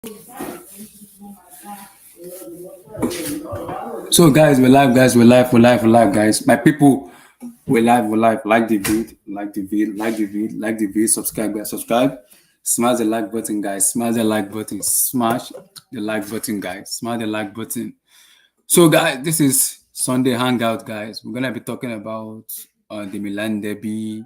So guys, we're live, guys. We're live, guys. My people, we're live. Like the vid, like the vid. Subscribe, guys. Subscribe. Smash the like button, guys. Smash the like button. Smash the like button, guys. Smash the like button. So guys, this is Sunday Hangout, guys. We're gonna be talking about the Milan derby.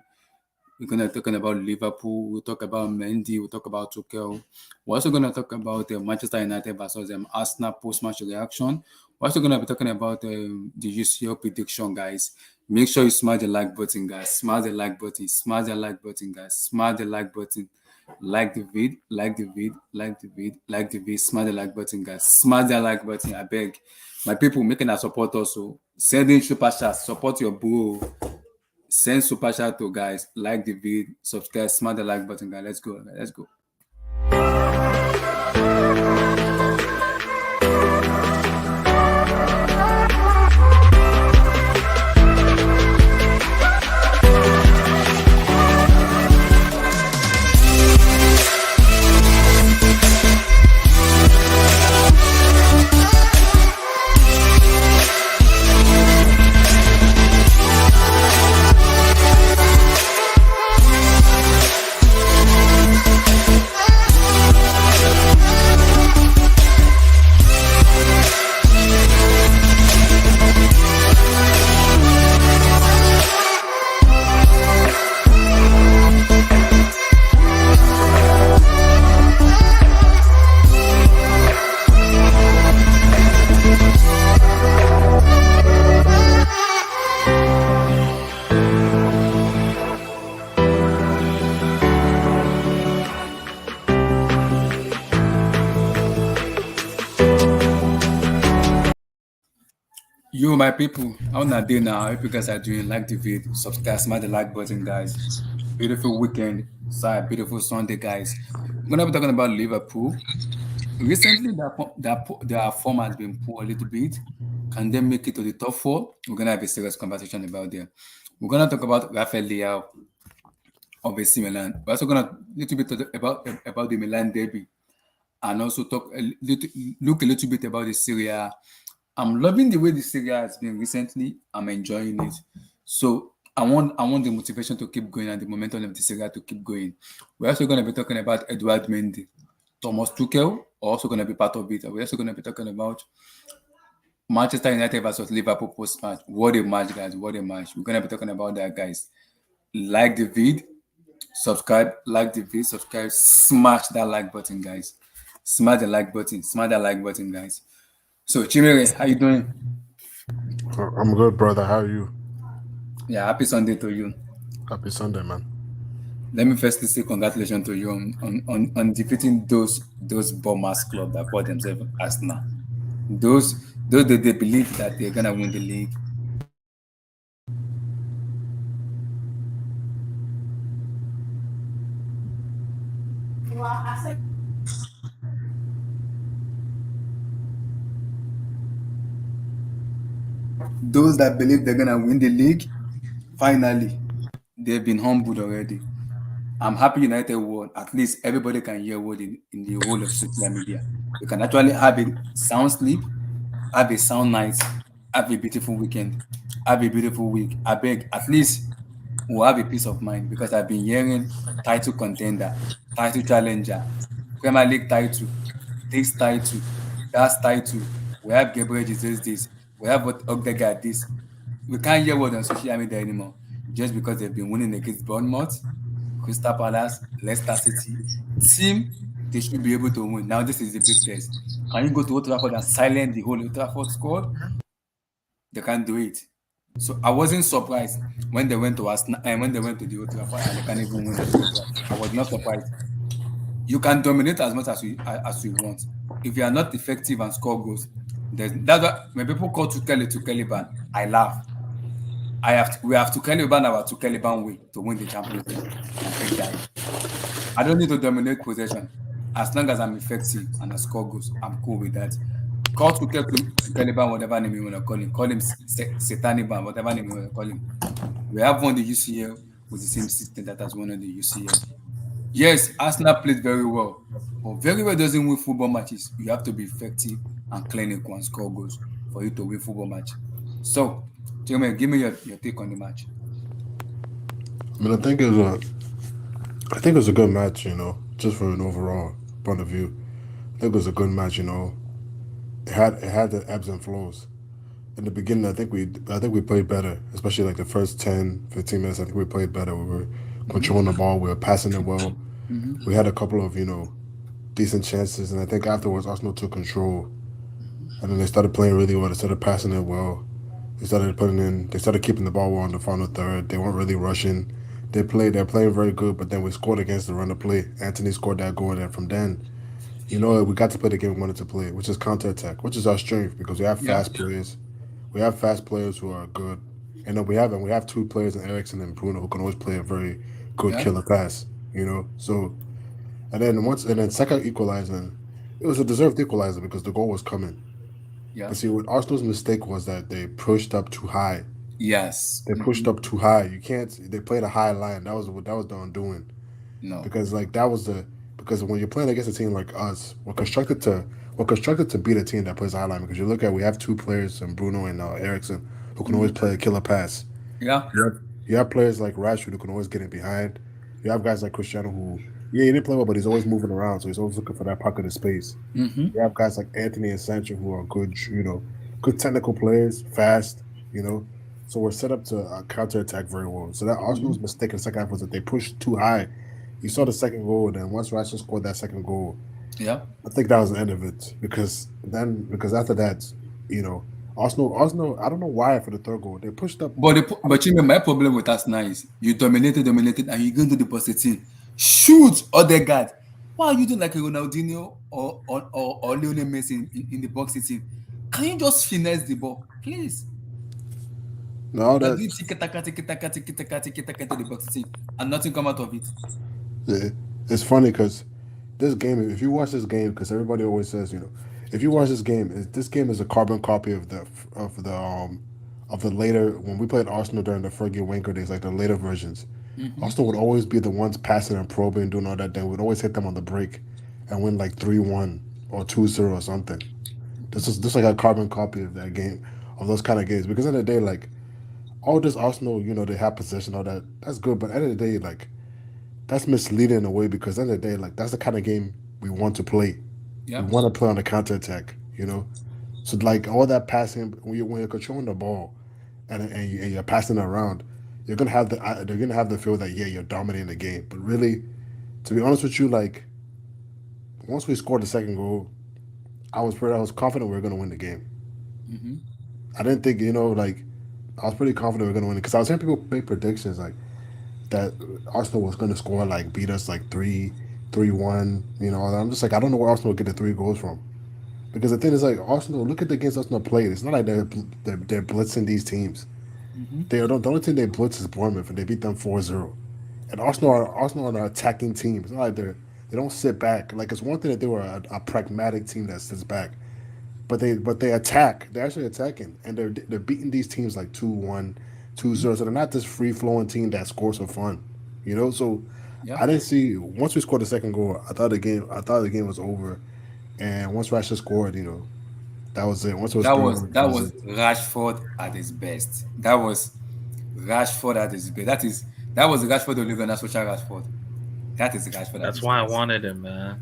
We're gonna talking about Liverpool. We'll talk about Mendy. We'll talk about Tuchel. We're also gonna talk about Manchester United versus Arsenal post-match reaction. We're also gonna be talking about the UCL prediction, guys. Make sure you smash the like button, guys. Smash the like button. Smash the like button, guys. Smash the like button. Like the vid. Like the vid. Like the vid. Like the vid. Smash the like button, guys. Smash the like button. I beg. My people making a support also. Sending super chats. Support your bro. Send super chat to guys, like the video, subscribe, smash the like button, guys. Let's go, guys. Let's go. Yo, my people, how na day now? I hope you guys are doing. Like the video, subscribe, smash the like button, guys. Beautiful weekend, sorry, beautiful Sunday, guys. We're gonna be talking about Liverpool. Recently, their form has been poor a little bit. Can they make it to the top four? We're gonna have a serious conversation about them. We're gonna talk about Rafael Leao of AC Milan. We're also gonna little bit about the Milan derby, and also look a little bit about the Syria. I'm loving the way the Syria has been recently. I'm enjoying it. So I want the motivation to keep going and the momentum of the Syria to keep going. We're also going to be talking about Edouard Mendy. Thomas Tuchel are also going to be part of it. We're also going to be talking about Manchester United versus Liverpool post match. What a match, guys! What a match! We're going to be talking about that, guys. Like the vid, subscribe, like the vid, subscribe, smash that like button, guys. Smash the like button, smash that like button, guys. So, Chimere, how you doing? I'm good, brother. How are you? Yeah, happy Sunday to you. Happy Sunday, man. Let me firstly say congratulations to you on defeating those bombers club that call themselves Arsenal. Those that they believe that they're gonna win the league. Those that believe they're gonna win the league, finally, they've been humbled already. I'm happy United won. At least everybody can hear word in the whole of social media. You can actually have a sound sleep, have a sound night, have a beautiful weekend, have a beautiful week. I beg, at least we'll have a peace of mind because I've been hearing title contender, title challenger, Premier League title, this title, that title. We have Gabriel Jesus this. We have what Ogdega this. We can't hear word on social media anymore just because they've been winning against Bournemouth, Crystal Palace, Leicester City. Team they should be able to win. Now this is the big test. Can you go to Old Trafford and silence the whole Old Trafford squad? They can't do it. So I wasn't surprised when they went to Arsenal and when they went to the Old Trafford and they can't even win. I was not surprised. You can dominate as much as you want. If you are not effective and score goals, that's what when people call Tuchel ban, I laugh. We have to Caliban our to Caliban way to win the Champions League and take that. I don't need to dominate possession. As long as I'm effective and I score goals, I'm cool with that. Call to Caliban, whatever name you want to call him. Call him Sataniban, whatever name you want to call him. We have won the UCL with the same system that has won the UCL. Yes, Arsenal played very well, but very well doesn't win football matches. You have to be effective and clinical and score goals for you to win football match. So, Jeremy, give me your take on the match. I mean, I think it was a good match. Just from an overall point of view, I think it was a good match. It had the ebbs and flows. In the beginning, I think we played better, especially like the first 10, 15 minutes. I think we played better. We were Mm-hmm. controlling the ball. We were passing it well. Mm-hmm. We had a couple of decent chances, and I think afterwards Arsenal took control, and then they started playing really well. They started passing it well. They started keeping the ball well in the final third. They weren't really rushing. They're playing very good, but then we scored against the run of play. Anthony scored that goal, and then from then, we got to play the game we wanted to play, which is counter attack, which is our strength because we have Yeah, fast players. We have fast players who are good, and then we have two players in Ericsson and Bruno who can always play a very good yeah, killer pass. So and then second equalizer, it was a deserved equalizer because the goal was coming. yeah. But see, what Arsenal's mistake was that they pushed up too high. Yes. They pushed Mm-hmm. up too high. You can't. They played a high line. That was the undoing. No. Because like that was the because when you're playing against a team like us, we're constructed to beat a team that plays a high line. Because we have two players, Bruno and Ericsson, who can always Mm-hmm. play a killer pass. Yeah. You have players like Rashford who can always get it behind. You have guys like Cristiano who, yeah, he didn't play well, but he's always moving around, so he's always looking for that pocket of space. Mm-hmm. You have guys like Anthony and Sancho who are good technical players, fast, you know. So we're set up to counter attack very well. So that Mm-hmm. Arsenal's mistake in the second half was that they pushed too high. You saw the second goal, and then once Rashford scored that second goal, Yeah. I think that was the end of it because after that, you know, Arsenal, I don't know why for the third goal they pushed up. But Chime, my problem with Arsenal is you dominated, and you go into the post 18. Shoot other guard. Why are you doing like a Ronaldinho or Lionel Messi in the box 18? Can you just finesse the ball, please? Now You're that doing tiki-taka into the box 18, and nothing come out of it. yeah, it's funny because this game, if you watch this game, because everybody always says, if you watch this game is a carbon copy of the later when we played Arsenal during the Fergie Wenger days, like the later versions. Mm-hmm. Arsenal would always be the ones passing and probing and doing all that. Then we'd always hit them on the break and win like 3-1 or 2-0 or something. This is like a carbon copy of that game, of those kind of games. Because at the end of the day, like all this Arsenal, they have possession, all that. That's good, but at the end of the day, like that's misleading in a way because at the end of the day, like that's the kind of game we want to play. We Yeah. want to play on the counter attack. So like all that passing when you're controlling the ball and you're passing it around, they're gonna have the feel that yeah you're dominating the game. But really, to be honest with you, like once we scored the second goal, I was confident we were gonna win the game. Mm-hmm. I didn't think like I was pretty confident we were gonna win it because I was hearing people make predictions like that Arsenal was gonna score like beat us like 3-1. I'm just like I don't know where Arsenal will get the three goals from. Because the thing is, like Arsenal, look at the games Arsenal played. It's not like they're blitzing these teams. Mm-hmm. The only team they blitz is Bournemouth, and they beat them 4-0. And Arsenal are an attacking team. It's not like they don't sit back. Like it's one thing that they were a pragmatic team that sits back, but they attack. They're actually attacking, and they're beating these teams like 2-1, 2-0. So they're not this free flowing team that scores for fun. So Yeah. I didn't see once we scored the second goal. I thought the game was over, and once Rashford scored, that was it. Once it was That 3-1, was that that was was it. Rashford at his best. That was Rashford at his best. That was Rashford Ole Gunnar Solskjaer Rashford. That is Rashford at That's his why I best. wanted him, man.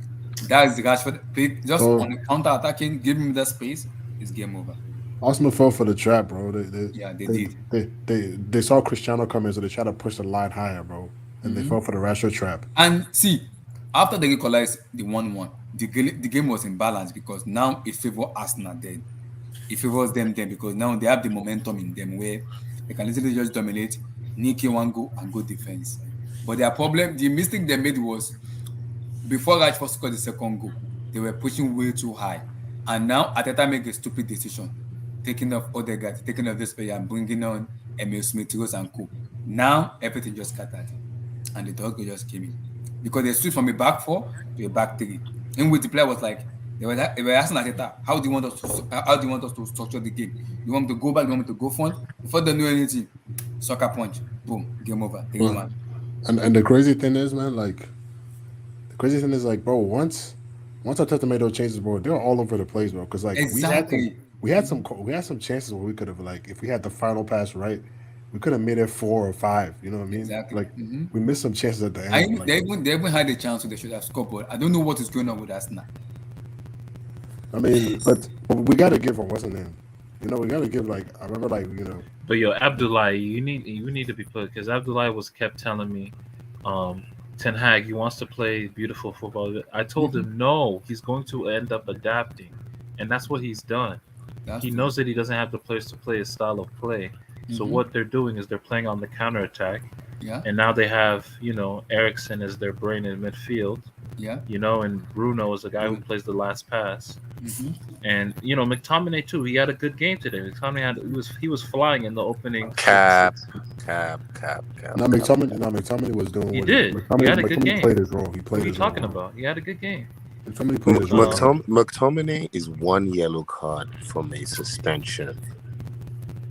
That is Rashford. Just on So the counter attacking, give him the space. It's game over. Arsenal fell for the trap, bro. They they Yeah, they they did. they, they, they saw Cristiano coming, so they tried to push the line higher, bro, and they Hmm. fell for the Rashford trap. And see, after they equalized the 1-1, the game was in balance because now it favors Arsenal then. It favors them then because now they have the momentum in them where they can literally just dominate, nick in one goal and go defense. But their problem, the mistake they made was before Rashford scored the second goal, they were pushing way too high. And now Ateta make a stupid decision, taking off Odegaard, taking off this player and bringing on Emil Smith, Rose and Co. Now everything just scattered and the third goal just came in. Because they switched from a back four to a back three. In which the player was like, they were asking Ateta, how do you want us to structure the game? You want me to go back? You want me to go front? Before they know anything, soccer punch, boom, game over, 3-1. Well, and the crazy thing is, man, like crazy thing is like, bro, once I touched made those changes, bro, they were all over the place, bro. Because like Exactly. we had some chances where we could have like if we had the final pass right, we could have made it 4 or 5. You know what I mean? Exactly. Like we missed some chances at the I end. Like they even had a chance, so they should have scored. But I don't know what is going on with Arsenal. I mean, but we got to give him what's his name? You know, we got to give like I remember like you know. But yo, Abdullah, you need to be put because Abdullah was kept telling me, um, Ten Hag, he wants to play beautiful football. I told him no, he's going to end up adapting, and that's what he's done. That's He true. knows that he doesn't have the players to play his style of play. So Mm-hmm. what they're doing is they're playing on the counter attack, Yeah. and now they have Ericsson as their brain in midfield. Yeah. And Bruno is the guy who Bruno. plays the last pass. Mm-hmm. And McTominay too. He had a good game today. He was flying in the opening. Cap. No, McTominay was doing. He what did. He had a good game. Played his role. He What played are you his role. talking about? He had a good game. McTominay played his role. McTominay is one yellow card from a suspension.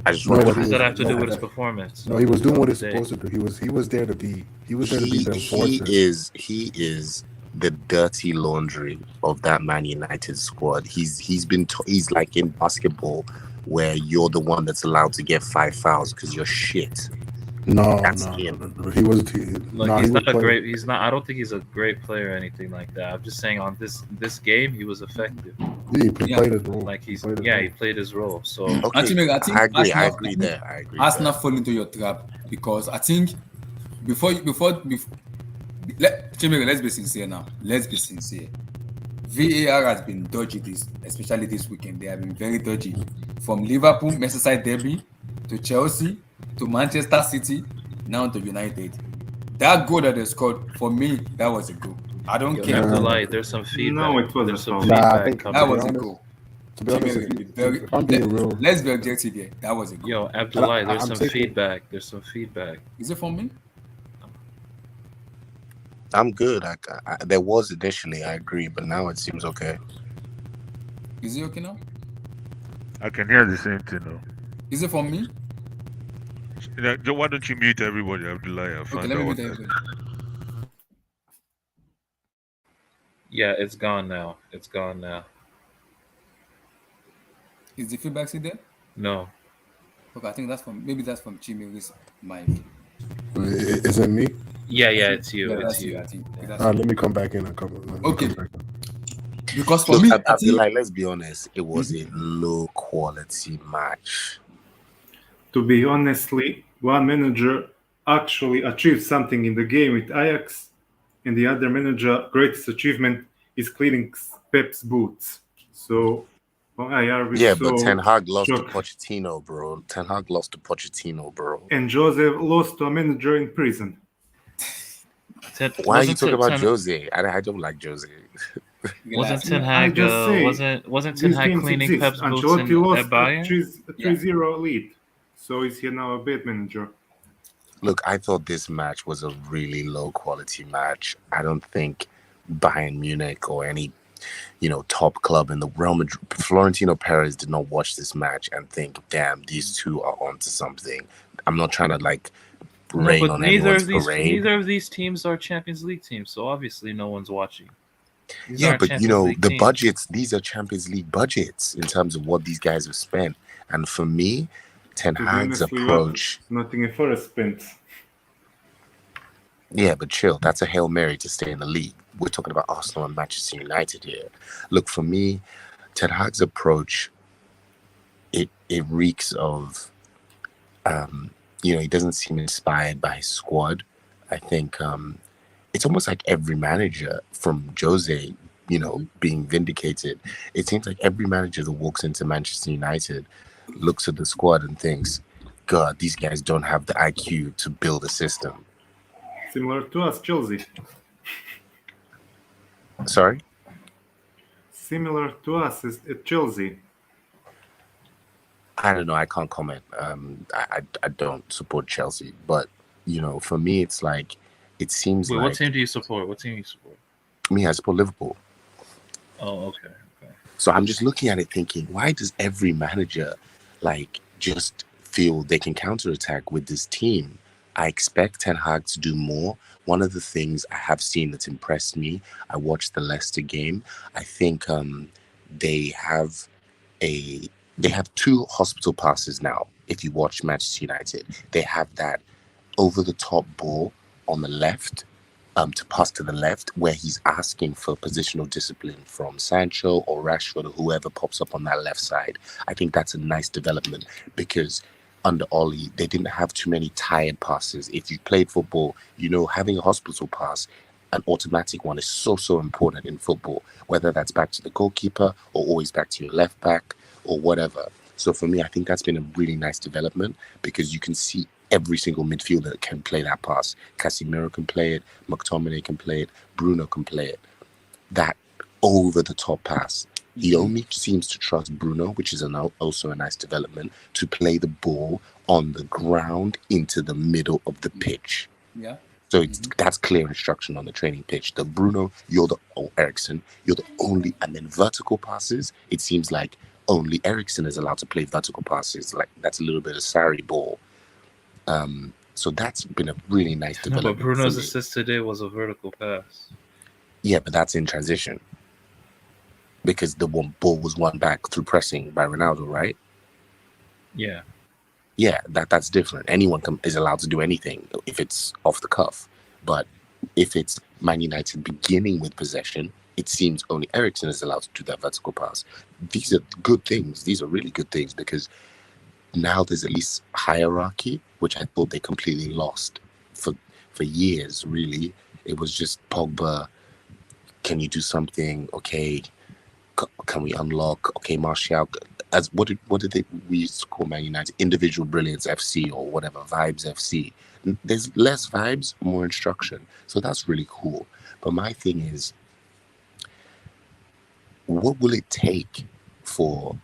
I just No, want What to does that have to do no, with his no. performance? No, he was doing what he's Today. supposed to do. He was there to be. He was there to be he the enforcer. is the dirty laundry of that Man United squad. He's like in basketball where you're the one that's allowed to get 5 fouls because you're shit. No, That's no, him. no, he was. Like he's not a great. He's not. I don't think he's a great player or anything like that. I'm just saying on this game he was effective. He played his role. Like He played his role. So Okay, Actually, I think I agree. Arsenal, I agree there. I agree. Arsenal fall into your trap because I think Chimere, let's be sincere now. Let's be sincere. VAR has been dodgy especially this weekend. They have been very dodgy. From Liverpool, Merseyside derby, to Chelsea, to Manchester City, now to United. That goal that they scored, for me, that was a goal. I don't you care. have to lie. There's some feedback. No, it wasn't There's some foul. Nah, I feedback think coming. That was be a honest- goal. To be honest, Chimere, if I'm being real, let's be objective here. That was a goal. Yo, Abdullah, there's I'm some taking- feedback. There's some feedback. Is it for me? I'm good. There was initially, I agree, but now it seems okay. Is it okay now? I can hear the same thing though. Is it for me? Why don't you mute everybody, Abdullah? Okay, let me mute everybody. Yeah, it's gone now. It's gone now. Is the feedback still there? No. Okay, I think that's from Chimere's mic. is it me? Yeah, it's you. Yeah, It's that's you. I think. All right, let me come back in. Okay. Because for Look, me, I I feel think like, let's be honest, it was a low quality match. To be honestly, one manager actually achieved something in the game with Ajax, and the other manager greatest achievement is cleaning Pep's boots. So I are Yeah, so but Ten Hag lost to shocked. Pochettino, bro. Ten Hag lost to Pochettino, bro. And Joseph lost to a manager in prison. Why are you Wasn't talking about Ten- Jose? I don't like Jose. Wasn't Ten I Hag? just say, Wasn't Ten These Hag games cleaning exist. Pep's boots Ancelotti in lost at Bayern? a 3-0 lead. So is he now a bad manager? Look, I thought this match was a really low quality match. I don't think Bayern Munich or any, top club in the Real Madrid, Florentino Perez did not watch this match and think, damn, these two are onto something. I'm not trying to rain on anyone's parade. Neither of these teams are Champions League teams, so obviously no one's watching. These Yeah, aren't but Champions League the teams. budgets, these are Champions League budgets in terms of what these guys have spent. And for me, Ten To be Hag's honest, approach, Nottingham Forest spent. yeah, but chill, that's a Hail Mary to stay in the league. We're talking about Arsenal and Manchester United here. Look, for me, Ten Hag's approach, it reeks of, he doesn't seem inspired by his squad. I think it's almost like every manager from Jose, being vindicated. It seems like every manager that walks into Manchester United looks at the squad and thinks, God, these guys don't have the IQ to build a system. Similar to us, Chelsea. Sorry? Similar to us at Chelsea. I don't know. I can't comment. I don't support Chelsea. But, for me, it's like, it seems Wait, like... what team do you support? Me, I support Liverpool. Oh, okay. So I'm just looking at it thinking, why does every manager just feel they can counterattack with this team? I expect Ten Hag to do more. One of the things I have seen that's impressed me, I watched the Leicester game. I think they have a they have two hospital passes now. If you watch Manchester United, they have that over the top ball on the left, to pass to the left, where he's asking for positional discipline from Sancho or Rashford or whoever pops up on that left side. I think that's a nice development because under Ollie, they didn't have too many tired passes. If you played football, you know, having a hospital pass, an automatic one, is so important in football, whether that's back to the goalkeeper or always back to your left back or whatever. So for me, I think that's been a really nice development because you can see every single midfielder can play that pass. Casemiro can play it, McTominay can play it, Bruno can play it. That over the top pass. He only seems to trust Bruno, which is also a nice development, to play the ball on the ground into the middle of the pitch. Yeah. So that's clear instruction on the training pitch. The Bruno, Ericsson, you're the only, and then vertical passes, it seems like only Ericsson is allowed to play vertical passes. Like that's a little bit of Sarri ball. So that's been a really nice No, development. but Bruno's assist today was a vertical pass. Yeah, but that's in transition. Because the ball was won back through pressing by Ronaldo, right? Yeah. Yeah, that's different. Anyone is allowed to do anything if it's off the cuff. But if it's Man United beginning with possession, it seems only Ericsson is allowed to do that vertical pass. These are good things. These are really good things because now there's at least hierarchy, which I thought they completely lost for years, really. It was just Pogba, can you do something? Okay, can we unlock? Okay, Martial. As what did we used to call Man United? Individual Brilliance FC or whatever, Vibes FC. There's less vibes, more instruction. So that's really cool. But my thing is, what will it take for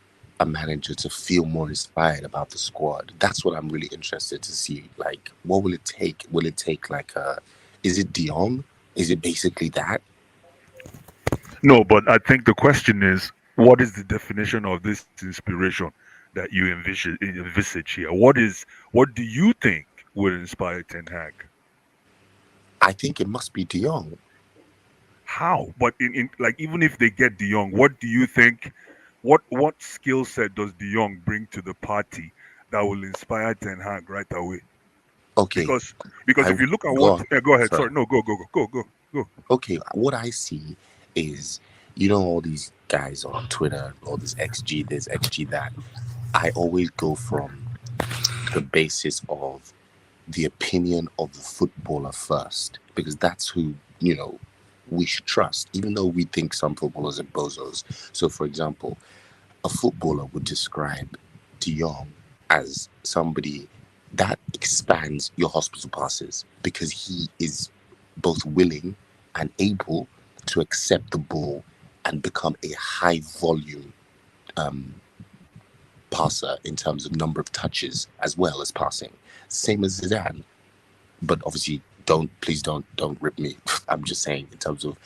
a manager to feel more inspired about the squad? That's what I'm really interested to see. Like, what will it take? Will it take like is it De Jong? Is it basically that? No, but I think the question is, what is the definition of this inspiration that you envisage here? What do you think would inspire Ten Hag? I think it must be De Jong. How? But in like, even if they get De Jong, what do you think? What skill set does De Jong bring to the party that will inspire Ten Hag right away? Okay. Because if you look at what, go ahead. Sorry, no, go. Okay, what I see is, you know, all these guys on Twitter, all this XG this, XG that. I always go from the basis of the opinion of the footballer first, because that's who, you know, we should trust, even though we think some footballers are bozos. So, for example, a footballer would describe De Jong as somebody that expands your hospital passes because he is both willing and able to accept the ball and become a high volume passer in terms of number of touches as well as passing. Same as Zidane, but obviously please don't rip me. I'm just saying in terms of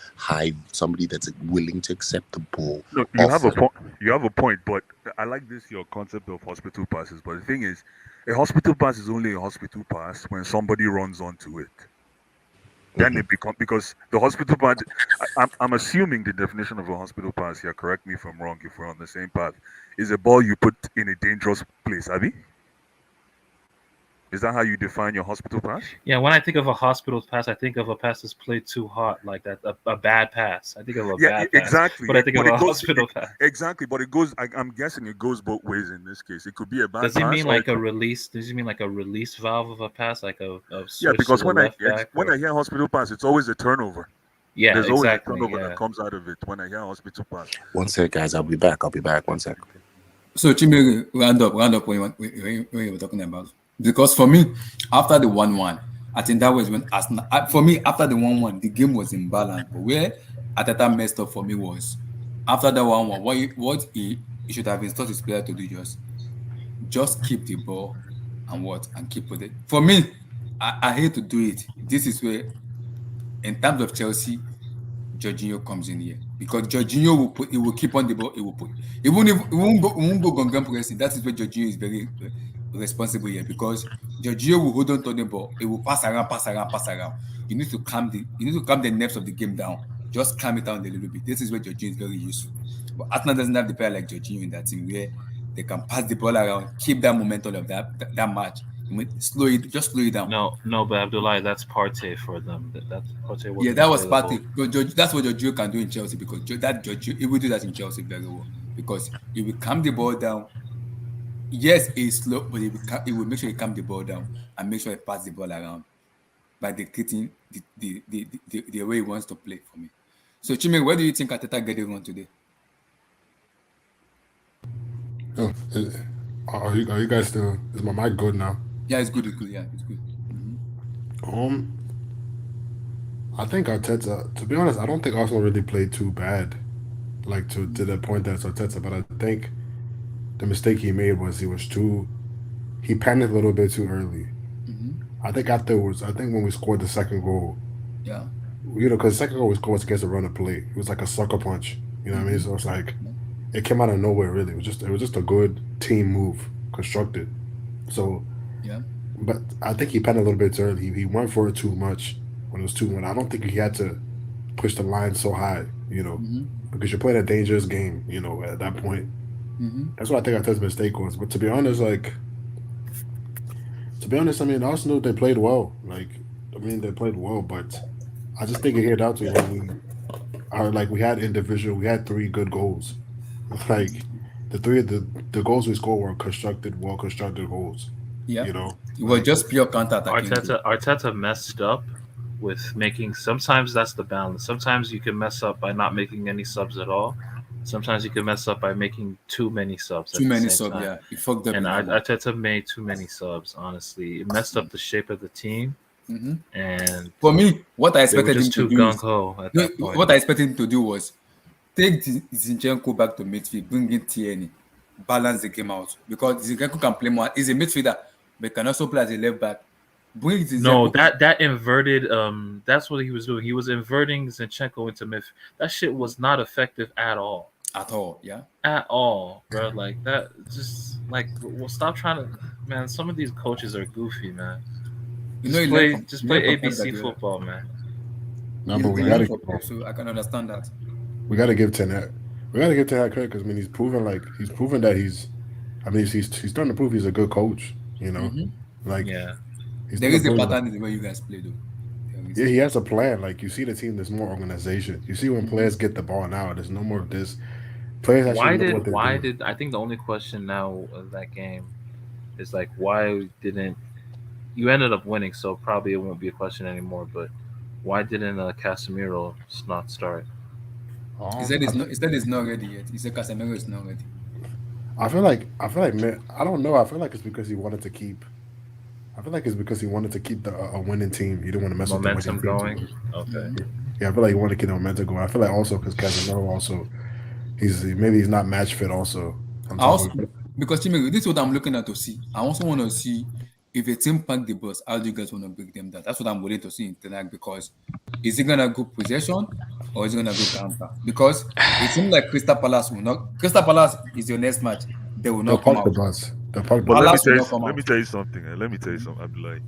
somebody that's willing to accept the ball. No, you have a point. You have a point, but I like your concept of hospital passes. But the thing is, a hospital pass is only a hospital pass when somebody runs onto it. Then it becomes, because the hospital pass. I'm assuming the definition of a hospital pass here. Correct me if I'm wrong. If we're on the same path, is a ball you put in a dangerous place, Abby? Is that how you define your hospital pass? Yeah, when I think of a hospital pass, I think of a pass that's played too hot, like that, a bad pass. I think of a bad pass. Exactly. But I think of a hospital pass. Exactly, but it goes. I'm guessing it goes both ways in this case. It could be a bad pass. Does he mean like a release? Does he mean like a release valve of a pass, like a switch because to the left back? When I hear hospital pass, it's always a turnover. Yeah, there's exactly. always a turnover that comes out of it when I hear hospital pass. One sec, guys. I'll be back. 1 sec. So Chimere, round up when you were talking about. Because for me, after the 1-1, I think that was when Arsenal. For me, after the 1-1, the game was in balance. But where Arteta messed up for me was after the 1-1. What he should have installed his player to do just keep the ball and keep with it. For me, I hate to do it. This is where, in terms of Chelsea, Jorginho comes in here, because Jorginho will keep on the ball. He will put, even if it won't go Gungan pressing. That is where Jorginho is very good. responsible here because Jorginho will hold on to the ball. It will pass around, pass around, pass around. You need to calm the nerves of the game down. Just calm it down a little bit. This is where Jorginho is very useful. But Arsenal doesn't have the player like Jorginho in that team where they can pass the ball around, keep that momentum of that match. Just slow it down. No, but Abdullah, that's Partey for them. That's Partey Yeah, wasn't that was available. Partey. But that's what Jorginho can do in Chelsea because Jorginho, he will do that in Chelsea very well because he will calm the ball down. Yes, he's slow, but he will make sure he calm the ball down and make sure he pass the ball around by dictating the way he wants to play for me. So, Chime, where do you think Ateta get it wrong today? Oh, are you guys still? Is my mic good now? Yeah, it's good. It's good. Yeah, it's good. I think Arteta. To be honest, I don't think Arsenal really played too bad, like to the point that's Arteta. But I think the mistake he made was he panicked a little bit too early. I think afterwards, I think when we scored the second goal, Yeah. because the second goal was against a run of play. It was like a sucker punch. You know what I mean? So it's like it came out of nowhere. Really, it was just a good team move, constructed. So Yeah. but I think he panicked a little bit too early. He went for it too much when it was 2-1. I don't think he had to push the line so high, because you're playing a dangerous game, at that point. That's what I think Arteta's mistake was. But to be honest, I mean, Arsenal, they played well. They played well, but I just think it hit out to when we had we had 3 good goals. Like the goals we scored were well constructed goals. Yeah. You know, It was just pure counter-attacking. Arteta messed up with making. Sometimes that's the balance. Sometimes you can mess up by not making any subs at all. Sometimes you can mess up by making too many subs. Too many subs, subs, yeah. He fucked up. And Arteta made too many subs. Honestly, it messed up the shape of the team. And for me, what I they were expected him just to too do gung ho at that point. what I expected him to do was take Zinchenko back to midfield, bring in Tierney, balance the game out because Zinchenko can play more. He's a midfielder, but he can also play as a left back. Bring Zinchenko. No, that inverted. That's what he was doing. He was inverting Zinchenko into midfield. That shit was not effective at all. At all, yeah. At all, bro. Like that. Just well, stop trying to. Man, some of these coaches are goofy, man. Just play ABC football, man. No, but we gotta. So I can understand that. We gotta give Ten Hag. We gotta give Ten Hag credit because he's proven that he's. I mean, he's starting to prove he's a good coach. Yeah. There is a pattern in the way you guys play, though. Yeah, he has a plan. Like you see the team, there's more organization. You see when players get the ball now, there's no more of this. Players actually why did I think the only question now of that game is why didn't you ended up winning? So probably it won't be a question anymore. But why didn't Casemiro not start? He said it's not ready yet. He said Casemiro is not ready. I feel like man, I don't know. I feel like it's because he wanted to keep. I feel like it's because he wanted to keep a winning team. He didn't want to mess with the momentum going. Okay. Yeah, I feel like he wanted to keep the momentum going. I feel like also because Casemiro also, he's not match fit. Also, because Chime, this is what I'm looking at to see. I also want to see if a team pack the bus, how do you guys want to break them down? That's what I'm waiting to see in Ten because is it gonna go possession or is it gonna go counter? Because it seems like Crystal Palace will not. Crystal Palace is your next match. They will not come out. The bus. But let me tell you something. Abdullah.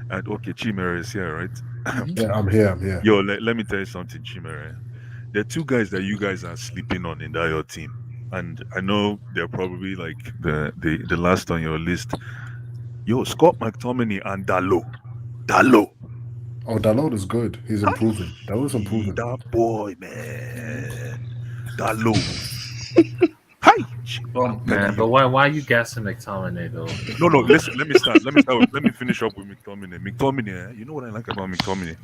And okay, Chimere is here, right? Yeah, I'm here. Yo, let me tell you something, Chimere. There are 2 guys that you guys are sleeping on in that your team, and I know they're probably the last on your list. Yo, Scott McTominay and Dalot. Oh, Dalot is good. He's improving. Dalot's improving. That boy, man. Dalot. Hi, man. But why are you gassing McTominay though? No. Listen. Let me start. Let me finish up with McTominay. McTominay. You know what I like about McTominay?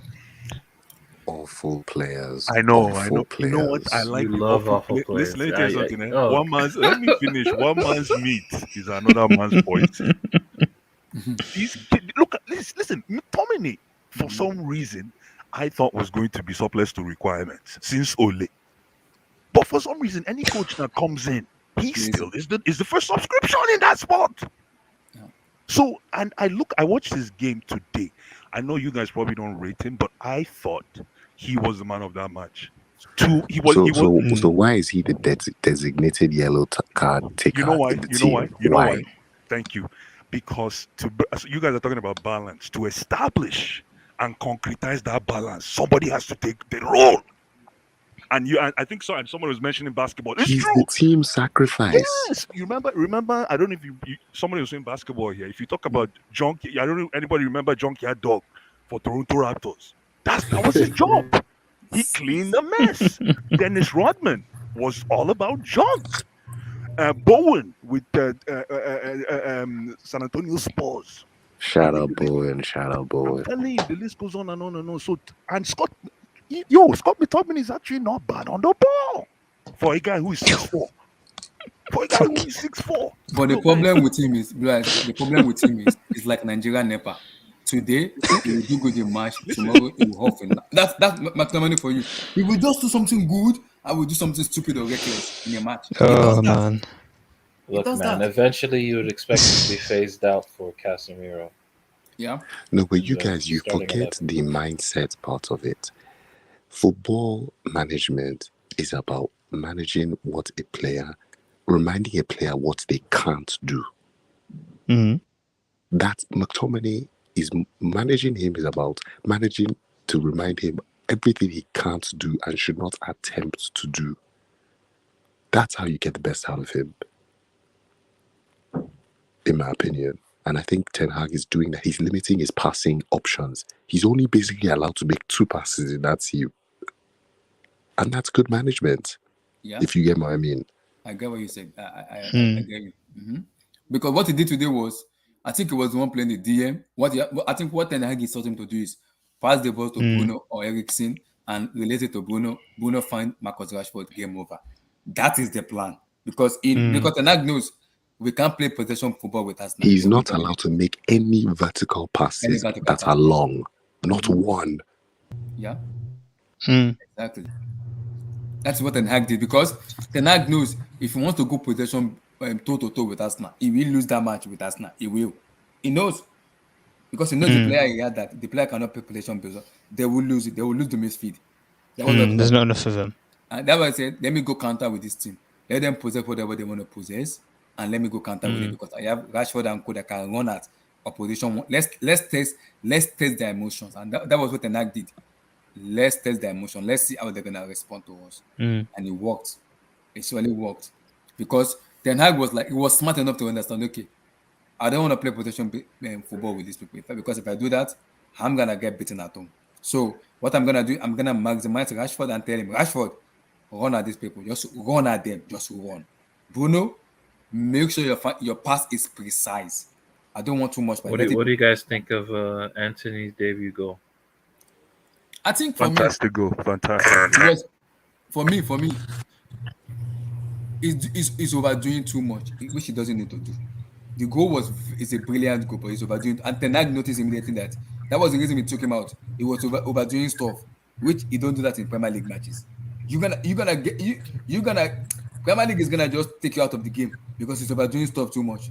Awful players. I know. Players. You know what I like? You love awful players. Listen, let me tell you something. Let me finish. One man's meat is another man's poison. Listen. McTominay, for some reason, I thought was going to be surplus to requirements since Ole. But for some reason, any coach that comes in, he still is the first subscription in that spot. Yeah. So, and I watched this game today. I know you guys probably don't rate him, but I thought he was the man of that match. He was. So why is he the designated yellow card taker You know why? in the You know team? why? You know why? Thank you. Because so you guys are talking about balance. To establish and concretize that balance, somebody has to take the role. And I think so. And someone was mentioning basketball. It's He's true. the team sacrifice. Yes, you remember. I don't know if somebody was saying basketball here. If you talk about Junkie, I don't know anybody remember Junkie had dog for Toronto Raptors. That was his job. He cleaned the mess. Dennis Rodman was all about junk. Bowen with San Antonio Spurs. Shout out Bowen. I'm telling you, the list goes on and on and on. So and Scott McTominay is actually not bad on the ball for a guy who is 6'4". For a guy who is 6'4". But the problem with him is, is like Nigerian NEPA. Today he will do good in match. Tomorrow he will off in. That's McTominay for you. He will just do something good. I will do something stupid or reckless in a match. Oh man. Look, does man. that. Eventually, you would expect him to be phased out for Casemiro. Yeah. No, but you The guys, you starting forget 11. the mindset part of it. Football management is about managing reminding a player what they can't do. That McTominay is managing him is about managing to remind him everything he can't do and should not attempt to do. That's how you get the best out of him, in my opinion. And I think Ten Hag is doing that. He's limiting his passing options. He's only basically allowed to make 2 passes in that team. And that's good management, if you get what I mean. I get what you said. I get you. Because what he did today was, I think he was the one playing the DM. I think what Ten Hag taught him to do is pass the ball to Bruno or Eriksen and relate it to Bruno. Bruno find Marcus Rashford, game over. That is the plan. Because Ten Hag knows we can't play possession football with us now. He's not allowed to make any vertical passes that are long. Not one. Yeah. Exactly. That's what Ten Hag did, because Ten Hag knows if he wants to go possession toe-to-toe with Arsenal, he will lose that match with Arsenal. He will. He knows. Because he knows the player he had that the player cannot play possession. They will lose it. They will lose the midfield. There's not enough of them. And that's why I said, let me go counter with this team. Let them possess whatever they want to possess, and let me go counter with it, because I have Rashford and Co that can run at opposition. Let's test their emotions, and that was what Ten Hag did. Let's test their emotion. Let's see how they're gonna respond to us. And it worked. It surely worked, because Ten Hag was smart enough to understand. Okay, I don't want to play possession football with these people, because if I do that, I'm gonna get beaten at home. So what I'm gonna do, I'm gonna maximize Rashford and tell him, Rashford, run at these people. Just run at them. Just run. Bruno, make sure your pass is precise. I don't want too much. What do you guys think of Anthony's debut goal? I think Fantastic goal. Fantastic. Because for me, he's overdoing too much, which he doesn't need to do. The goal is a brilliant goal, but he's overdoing it. And Ten Hag noticed immediately that was the reason we took him out. He was overdoing stuff, which he don't do that in Premier League matches. Premier League is gonna just take you out of the game because he's overdoing stuff too much.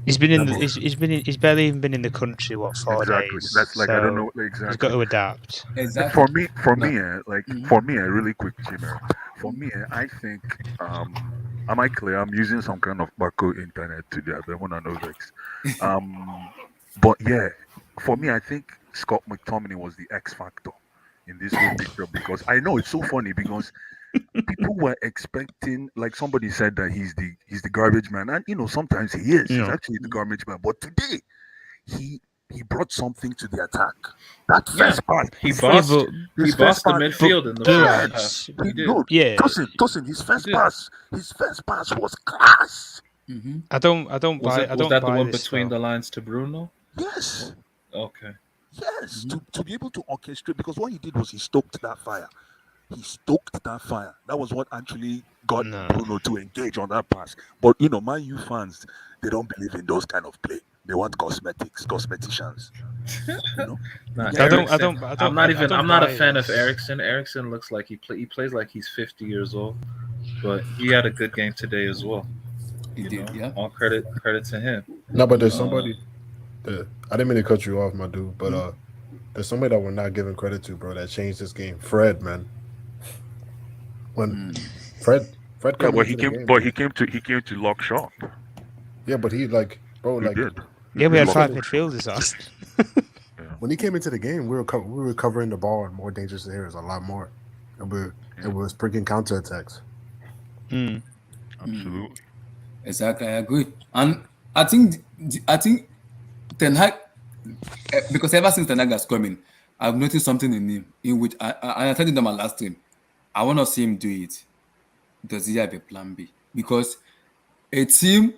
He's barely even been in the country 4 days. That's like, I don't know exactly. He's got to adapt. Exactly. For me, really quick, Jimmer. For me, I think am I clear? I'm using some kind of Marco internet today. I don't want to know this. But yeah, for me, I think Scott McTominay was the X factor in this whole picture, because I know it's so funny, because people were expecting, like somebody said, that he's the garbage man, and sometimes he is. He's actually the garbage man. But today, he brought something to the attack. That first pass, he bossed the midfield in the first half. He did. Tosin, his first pass was class. I don't Was buy. that the one between the lines to Bruno? Yes. Okay. Yes, to be able to orchestrate, because what he did was he stoked that fire. That was what actually got Bruno to engage on that pass. But Man U fans, they don't believe in those kind of play. They want cosmeticians. I'm not a fan of Eriksen. Eriksen looks like he plays like he's 50 years old, but he had a good game today as well. He did, yeah. All credit to him. No, but there's somebody. I didn't mean to cut you off, my dude, but there's somebody that we're not giving credit to, bro, that changed this game. Fred, man. when Fred Yeah, coming but into the game. he came to lock shop. Yeah, but he like, bro, He like did. Yeah, we had Lock- 5 midfielders on. when he came into the game, we were covering the ball in more dangerous areas a lot more. It was breaking counterattacks. Absolutely. Exactly, I agree. And I think Ten Hag, because ever since Ten Hag has come in, I've noticed something in him in which I told him on my last stream. I want to see him do it. Does he have a plan B? Because a team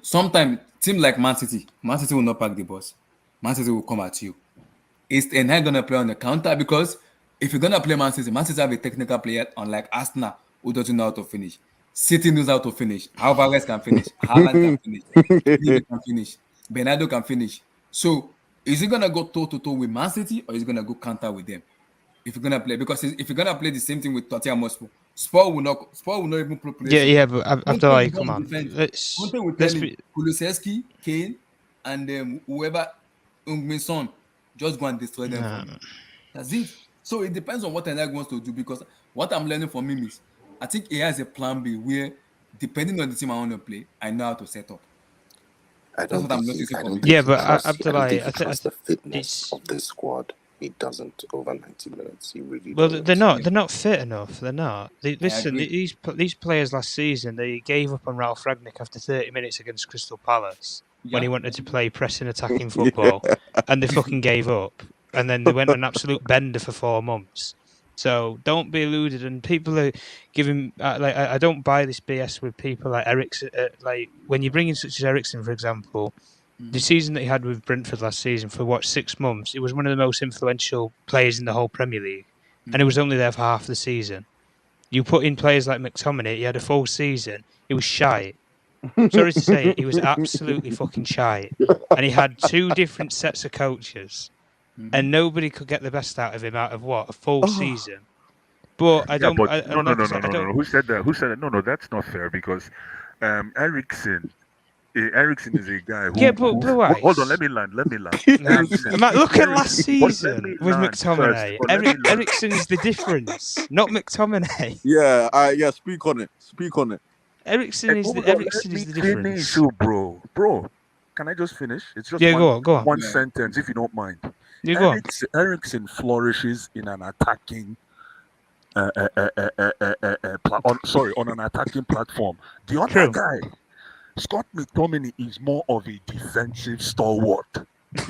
like Man City will not pack the bus. Man City will come at you. Is Ten Hag gonna play on the counter? Because if you're gonna play Man City have a technical player unlike Arsenal who doesn't know how to finish. City knows how to finish. Alvarez can finish. Haaland can finish. Liverpool can finish. Bernardo can finish. So is he gonna go toe to toe with Man City or is he gonna go counter with them? If you're gonna play, because if you're gonna play the same thing with Tottenham Hotspur, Spurs will not even play. Yeah, but after like, come on. One will tell him, Kulusevski, Kane, and whoever, Son, just go and destroy them. For me. That's it. So it depends on what Ten Hag wants to do, because what I'm learning from him is, I think he has a plan B where, depending on the team I want to play, I know how to set up. That's what I'm noticing from him. Yeah, but Abdullah, I trust the fitness of this squad. He doesn't over 90 minutes. He really doesn't. They're not fit enough. They're not. Listen, these players last season, they gave up on Ralph Rangnick after 30 minutes against Crystal Palace when he wanted to play pressing, attacking football, and they fucking gave up. And then they went on an absolute bender for 4 months. So don't be deluded. And people are giving I don't buy this BS with people like Eriksen. Like when you bring in such as Eriksen, for example. The season that he had with Brentford last season for 6 months, he was one of the most influential players in the whole Premier League, and he was only there for half the season. You put in players like McTominay, he had a full season, he was shite. Sorry to say it, he was absolutely fucking shite. And he had 2 different sets of coaches, and nobody could get the best out of him out of a full season. But I don't. No. Who said that? No, that's not fair, because Eriksen is a guy who... Yeah, but Blue Eyes... Hold on, let me land. Look at last season with McTominay. Eriksen is the difference, not McTominay. Yeah, speak on it. Eriksen is the difference. Bro, can I just finish? It's just go on. One sentence, if you don't mind. Eriksen flourishes in an attacking... on an attacking platform. The other guy... Scott McTominay is more of a defensive stalwart.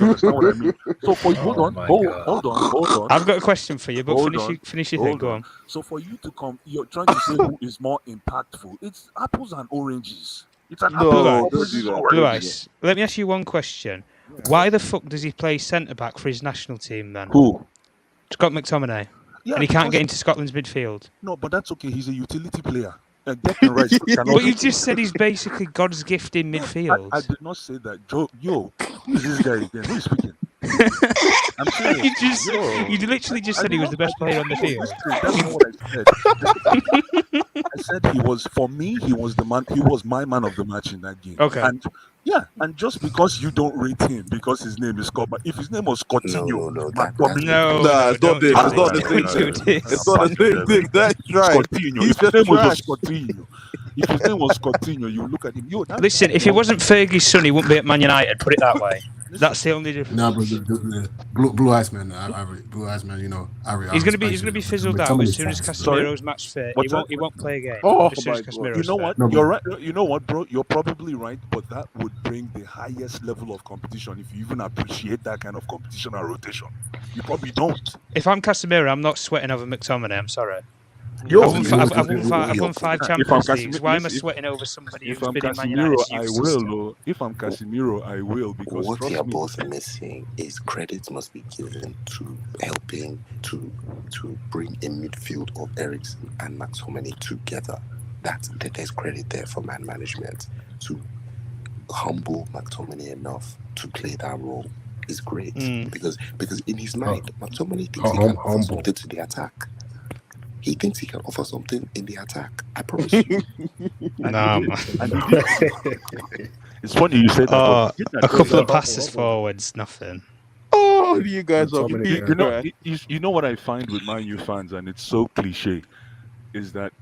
You understand what I mean? So for you, hold on. I've got a question for you, but finish your thing. Go on. So for you to come, you're trying to say who is more impactful. It's apples and oranges. It's an Blue Eyes. Let me ask you one question. Why the fuck does he play centre back for his national team then? Who? Scott McTominay. Yeah, and he can't get into Scotland's midfield. No, but that's okay. He's a utility player. But you just said he's basically God's gift in midfield. I did not say that. Yo, who's this guy again? Who is speaking? I'm serious. You literally just said he was the best player on the field. That's not what I said. I said he was the man. He was my man of the match in that game. Okay. And just because you don't rate him because his name is Scott, but if his name was Coutinho, it's not the same thing. It's not the same thing. That's right. If his name was Coutinho, you look at him. Listen, if he wasn't Fergie's son, he wouldn't be at Man United. Put it that way. That's the only difference. No, but Blue Eyes man, Blue Eyes man, he's gonna be fizzled out as soon as Casemiro's match fit. He won't play a game. As soon as Casemiro's you know what? fit. You're right. You know what, bro? You're probably right, but that would bring the highest level of competition if you even appreciate that kind of competition and rotation. You probably don't. If I'm Casemiro, I'm not sweating over McTominay. I'm sorry. I've won 5 Champions Leagues. Why am I sweating over somebody who's been in Man United? If I'm Casemiro, I will. Because what they are both missing is credit must be given to helping to bring a midfield of Eriksen and McTominay together. There's credit there for man management to humble McTominay enough to play that role. Is great because in his mind, McTominay thinks he can offer something to the attack. He thinks he can offer something in the attack. I promise you. Nah, man. It's funny you said that. A couple of passes forwards, nothing. Oh, you guys are... You know what I find with Man U fans, and it's so cliche. is that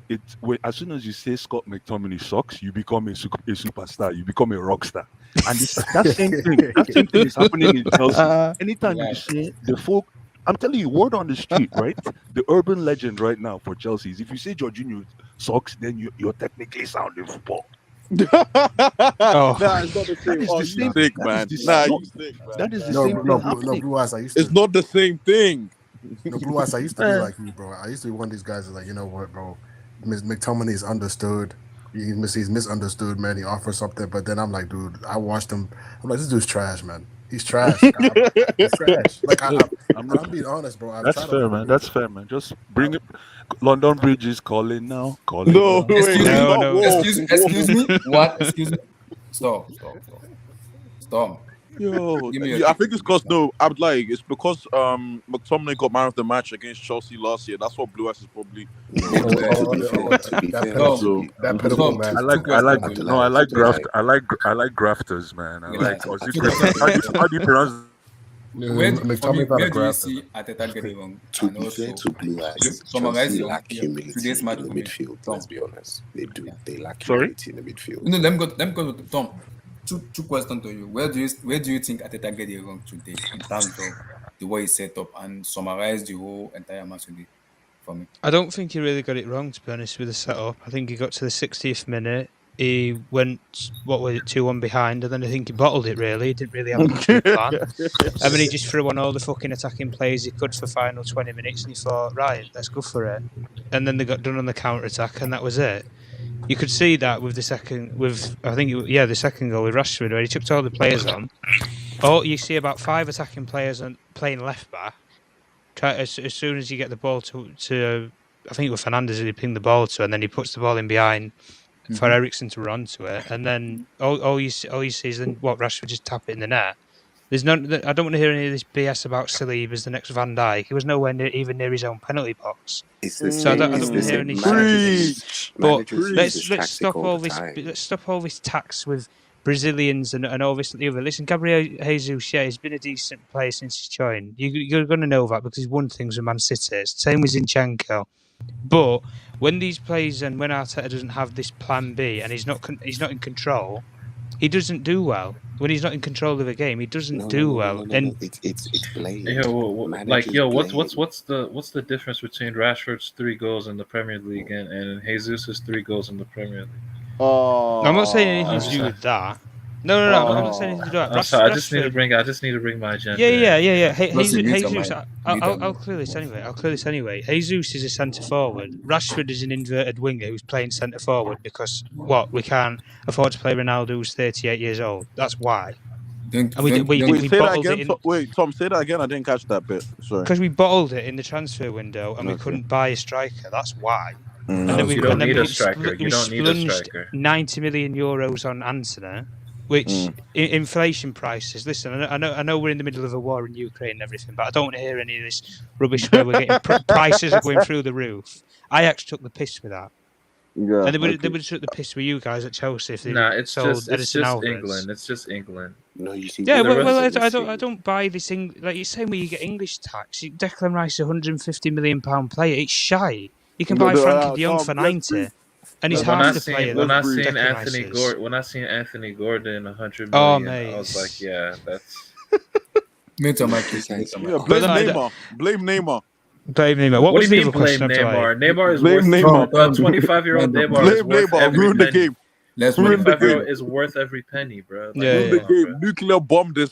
as soon as you say Scott McTominay sucks, you become a superstar. You become a rock star. And that same thing is happening in Chelsea. Anytime you say the folk, I'm telling you, word on the street, right? The urban legend right now for Chelsea is if you say Jorginho sucks, then you're technically sound in football. Nah, it's not the same. is Oh, the you same- sick, that man. is the Nah, same- you sick, man. That is the No, same no, thing happening. Blue Eyes. I used to. It's not the same thing. No, Blue Eyes. I used to be like you, bro. I used to be one of these guys that's like, you know what, bro? McTominay is understood. He's misunderstood, man. He offers something, but then I'm like, dude, I watched him. I'm like, this dude's trash, man. He's trash. He's trash. Like I'm being honest, bro. That's fair, man. That's fair, man. Just bring it. London Bridge is calling now. Calling. No, now. wait, Excuse me. no, no. whoa, Excuse me. What? Excuse me. Stop. Yo, Give me a I tip. think it's because it's because McTominay got man of the match against Chelsea last year. That's what Blue Eyes is probably. That pitiful man. I like grafters, man. I like. Yeah. How do you pronounce? Where do you you see Arteta get it wrong? To And be also, fair to Blue Eyes, summarize Chelsea your lack humility today's in match the for me. midfield. Tom. Let's be honest, they do. Yeah. They lack Sorry? humility in the midfield. No, let me go to Tom. Two questions to you. Where do you think Arteta get it wrong today in terms of the way he set up, and summarize the whole entire match today for me? I don't think he really got it wrong, to be honest, with the setup. I think he got to the 60th minute. He went, 2-1 behind, and then I think he bottled it, really. He didn't really have much of a plan. I mean, he just threw on all the fucking attacking plays he could for final 20 minutes, and he thought, right, let's go for it. And then they got done on the counter-attack, and that was it. You could see that with the second goal with Rashford, where he took all the players on. Oh, you see about 5 attacking players playing left back. As soon as you get the ball to I think it was Fernandes who he pinged the ball to, and then he puts the ball in behind for Eriksen to run to it, and then all you see is then Rashford just tap it in the net. There's I don't want to hear any of this BS about Saliba as the next Van Dijk. He was nowhere even near his own penalty box. It's the So same. I don't It's want the to hear same. any Managers But use let's this let's tactic stop all all the this. time. Let's stop all this tax with Brazilians and obviously the other. Listen, Gabriel Jesus, yeah, he's been a decent player since he's joined. You're going to know that because he's won things with Man City. Same with Zinchenko. But when these players and when Arteta doesn't have this plan B and he's not in control, he doesn't do well. When he's not in control of a game, he doesn't do well. No. It's blamed. What's the difference between Rashford's 3 goals in the Premier League and Jesus' 3 goals in the Premier League? I'm not saying anything to do with that. No, I'm not saying anything to do with that. I'm sorry, I just need to bring my agenda. Yeah. Plus, you need Jesus, some, I'll clear this anyway. Jesus is a centre forward. Rashford is an inverted winger who's playing centre forward because we can't afford to play Ronaldo who's 38 years old. That's why. Wait, Wait, say that again. Wait, Tom, say that again. I didn't catch that bit. Sorry. Because we bottled it in the transfer window and we couldn't buy a striker. That's why. You don't need a striker. You don't need a striker. 90 million euros on Antony, which inflation prices. Listen, I know we're in the middle of a war in Ukraine and everything, but I don't want to hear any of this rubbish where we're getting prices are going through the roof. Ajax took the piss with that. Yeah, And they would have took the piss with you guys at Chelsea if they sold it's Edison just Alvarez. England. It's just England. No, you see. Yeah, I I don't buy this thing. Like you're saying, where you get English tax. Declan Rice, £150 million player. It's shy. You can buy Frankie de Jong for 90, and he's half the player. When I Declan seen Rice is. Anthony Gordon 100 Oh, million, mate. I was like, yeah, that's. mute your mic, please. blame Neymar. Blame Neymar. Blame Neymar. What What was do you the mean other blame question? Neymar? Neymar is Blame worth Neymar. 25-year-old Neymar is Blame worth Neymar. every Ruin the penny. game. Let's Ruin the 25-year-old game. is worth every penny, bro. Like, Yeah, Ruin the yeah. game. Nuclear bomb this.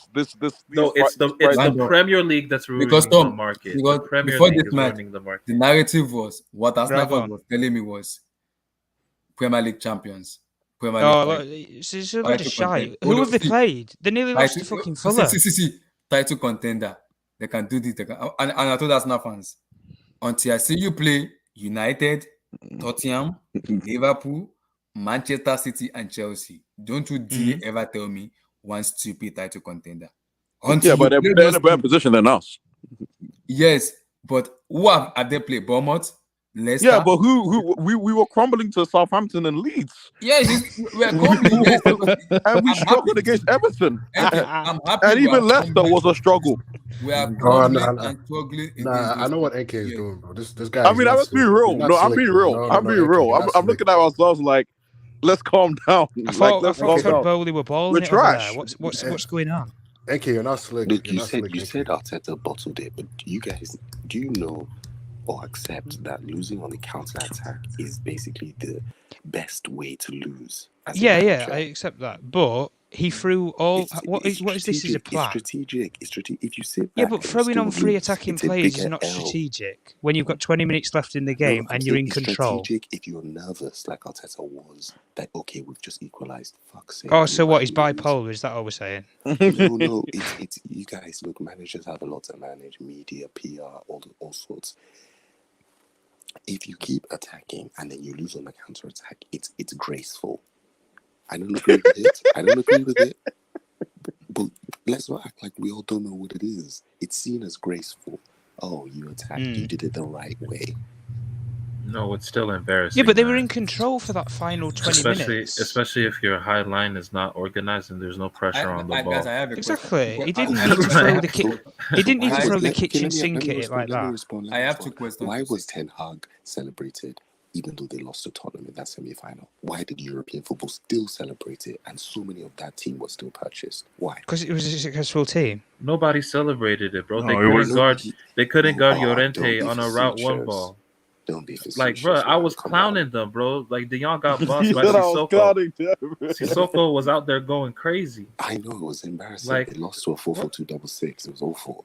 No, it's the Landon. Premier League that's ruining Because the Tom, market. because The Premier before League this is match, ruining the market. the narrative was what Arsenal Right, go on. was telling me was Premier League champions. Premier Oh, League look, it's a Title load of shite. contender. Who have they played? They nearly lost to title- fucking Fulham. See, title contender. They can do this. And I told Arsenal fans, until I see you play United, Tottenham, Liverpool, Manchester City, and Chelsea, don't you dare ever tell me one stupid title contender. Yeah, but you play they're in those a better teams- position than us. Yes, but who have they played? Bournemouth, Leicester. Yeah, but who we were crumbling to Southampton and Leeds. Yes, we are crumbling. Yes, And we I'm struggled happy. against Everton. Okay, I'm happy. And we are even Leicester crumbling. was a struggle. We are Oh, crumbling nah. and struggling against Nah, I those know what teams. NK is Yeah. doing, bro. This guy. I mean, I'm being real. No, I'm being real. I'm being real. I'm looking at ourselves like, let's calm down. I thought let's calm Todd down. Bowley were balling We're it over there. trash. What's going on? NK, you're not slick. Look, You're you not said slick, you NK. said Arteta bottled it, but you guys, do you know or accept that losing on the counter attack is basically the best way to lose? As a Yeah, manager? I accept that. But he threw all. What is this? Is a plan? It's strategic. If you sit back, Yeah, but and throwing on still three lose, attacking it's a players is bigger not L. strategic when you've got 20 minutes left in the game No, I'm and you're saying in it's control. strategic if you're nervous, like Arteta was. That okay, we've just equalized. Fuck's sake. Oh, we so what? He's might lose. bipolar. Is that all we're saying? No. It's you guys. Look, managers have a lot to manage. Media, PR, all sorts. If you keep attacking and then you lose on the counter attack, it's graceful. I don't agree with it. But let's not act like we all don't know what it is. It's seen as graceful. Oh, you attacked. You did it the right way. No, it's still embarrassing. Yeah, but they were man. in control for that final 20 minutes. Especially if your high line is not organized and there's no pressure on the ball. Guys, I have a Exactly. question. He didn't I- need to throw the I- He didn't need to throw the Let kitchen me sink at it respond, like let me that. respond. I have two questions. Why was Ten Hag celebrated even though they lost to Tottenham in that semi-final? Why did European football still celebrate it and so many of that team was still purchased? Why? Because it was a successful team. Nobody celebrated it, bro. No, they it couldn't was- guard. They couldn't guard don't Llorente be on a route one facetious. ball. Don't be Like, facetious, bro, I man. was Come clowning them, bro. Like, De Jong got You bossed by said I was Sissoko. clowning them. Sissoko was out there going crazy. I know it was embarrassing. Like, they lost to a 4-4-2-6. It was awful.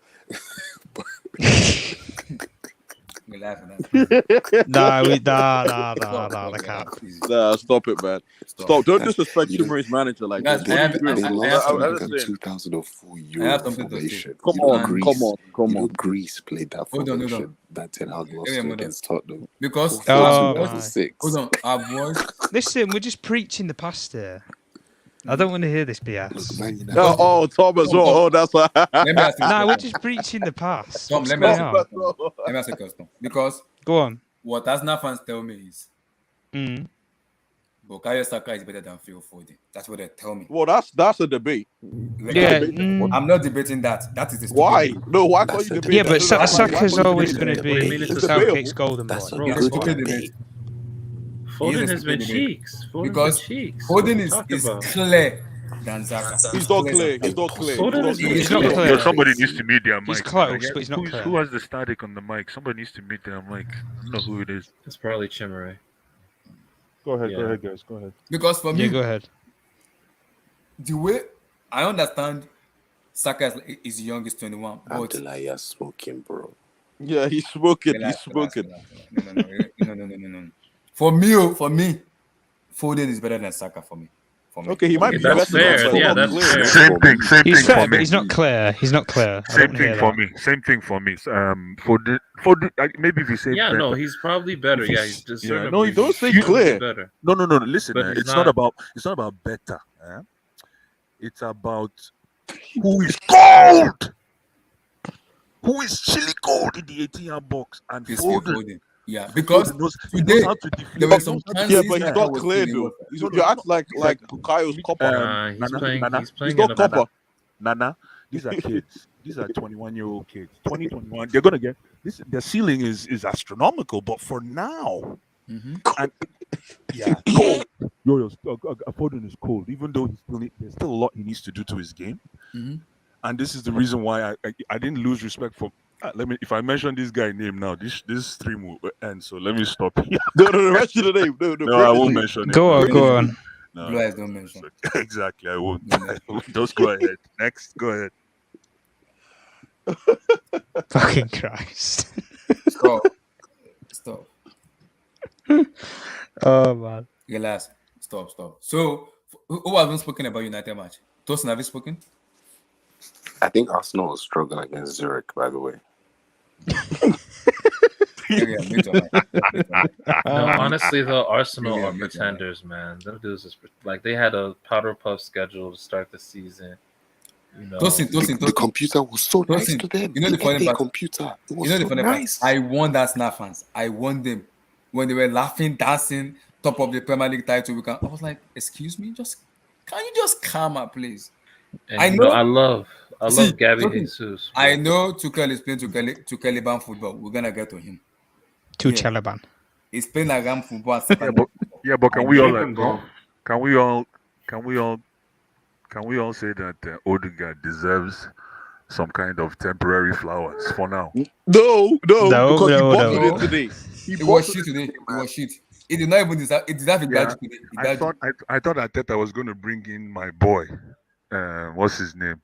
We're laughing at that. Nah, they Stop, can't. please. Nah, stop it, man. Stop. Don't disrespect You know- Timber's manager like Guys, that. I have- What are you They doing? lost to I like a understand. 2004 I Euro have something to say. formation. Come You know on, Greece- come on, come You know on. Greece played that Hold on. formation that Ten Hag lost Yeah, to hold on. against Tottenham. Because Oh, our boys, my. 4-4-6. hold on, our boys. Listen, we're just preaching the past here. I don't want to hear this Look, BS. Man United. Oh, Thomas. Oh, that's why. Let me ask you. Nah, we're just preaching the past. Tom, What's let me going ask on? you. Let me ask you a question. Because Go on. what Arsenal fans tell me is Bukayo Saka is better than Phil Foden. That's what they tell me. Well, that's a debate. Like, Yeah. I'm not debating that. That is the stupid Why? debate. No, why can't That's you a debate Yeah, that? but No, no, why Saka's can't you always debate going to that? be It's Southgate's debatable. golden That's boy. a Bro, It's a good stupid debate. debate. Foden It is has a been stupid debate. cheeks. Foden's Because been cheeks. Foden What are you is talking about? clear than Zaka. He's not clear. He's not clear. Foden is He's He's not not clear. clear. Somebody needs to mute their mic. He's man. close, but he's not clear. Who has the static on the mic? Somebody needs to mute their mic. I don't know who it is. It's probably Chimere. Go ahead, Yeah. guys. Go ahead. Because for Yeah, me, go ahead. the way I understand Saka is young, is 21, but Abdullah, you're smoking, bro. Yeah, he's smoking. Relax, He's relax, smoking. relax. No. For me, Foden is better than Saka for me. Okay, he might Okay, be that's better than fair. Saka, Yeah, but that's clear. fair. Same thing He's for fair, but me. he's not clear. He's not clear. I Same don't hear thing for that. me. Same thing for me. Maybe if you say Yeah, better. no, he's probably better. Yeah, he's Yeah, discernible. no, you don't say He's clear. better. No. Listen, But he's it's not- not about better. It's about who is cold. Who is chilly cold in the 18-yard box and It's Phil Foden. Foden. Yeah, because He today knows how to deflect. there were some chances. Yeah, but he's that not was clear feeling though. well. You act like Bukayo's copper. He's Nana, playing. Nana, He's playing He's in not a copper. Nana, these are kids. These are 21-year-old kids. 21. They're gonna get this. Their ceiling is astronomical. But for now, and yeah, cold. Foden is cold. Even though there's still a lot he needs to do to his game. And this is the reason why I didn't lose respect for. If I mention this guy's name now, this stream will end. So let me stop here. No, the rest of the name. No, I won't mention it. Go on. No, Blue eyes don't mention. exactly, I won't. Just go ahead. Next, go ahead. Fucking Christ. Stop. Oh, man. Relax. Stop. So, who hasn't spoken about United match? Tosin, have you spoken? I think Arsenal was struggling against Zurich, by the way. Yeah, mute your mic. No, honestly though, Arsenal Yeah, are me too. pretenders, man. Them dudes is like they had a powder puff schedule to start the season. You know, The computer was so nice Tosin, to them. you know the funny FA part? computer. It was You know the so funny nice. part? I want that Arsenal fans. I want them when they were laughing, dancing, top of the Premier League title. I was like, excuse me, can you just calm up, please? And I know. I See, love Gabby listen, Jesus. I know Tuchel is playing to Caliban football. We're gonna get to him. Tuchel. He's playing Agam football. But can we all Chicken ball. can we all say that Odegaard deserves some kind of temporary flowers for now? No, because he bottled no. it today. It was shit today. It was shit. It did not even deserve. It deserved Yeah, today. I thought Arteta was going to bring in my boy. What's his name?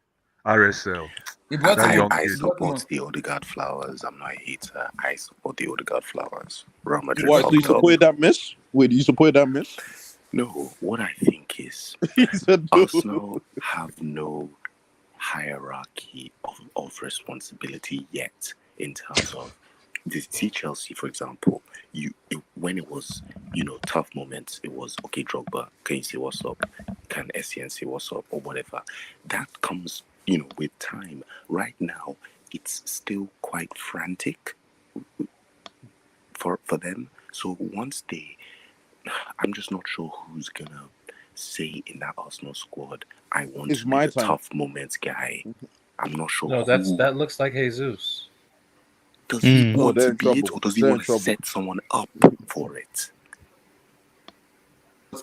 RSL. I support the Odegaard flowers. I'm not a hater. I support the Odegaard flowers. Real Madrid. Why? So you supported that miss? Wait, you supported that miss? No, what I think is He said no. Arsenal have no hierarchy of responsibility yet in terms of see Chelsea, for example. When it was tough moments, it was okay. Drogba, can you say what's up? Can SCN say what's up or whatever? That comes with time. Right now, it's still quite frantic for them. So once I'm just not sure who's gonna say in that Arsenal squad, I want to be the tough moments guy. I'm not sure. No, that looks like Jesus. Does he want to be it, or does he want to set someone up for it?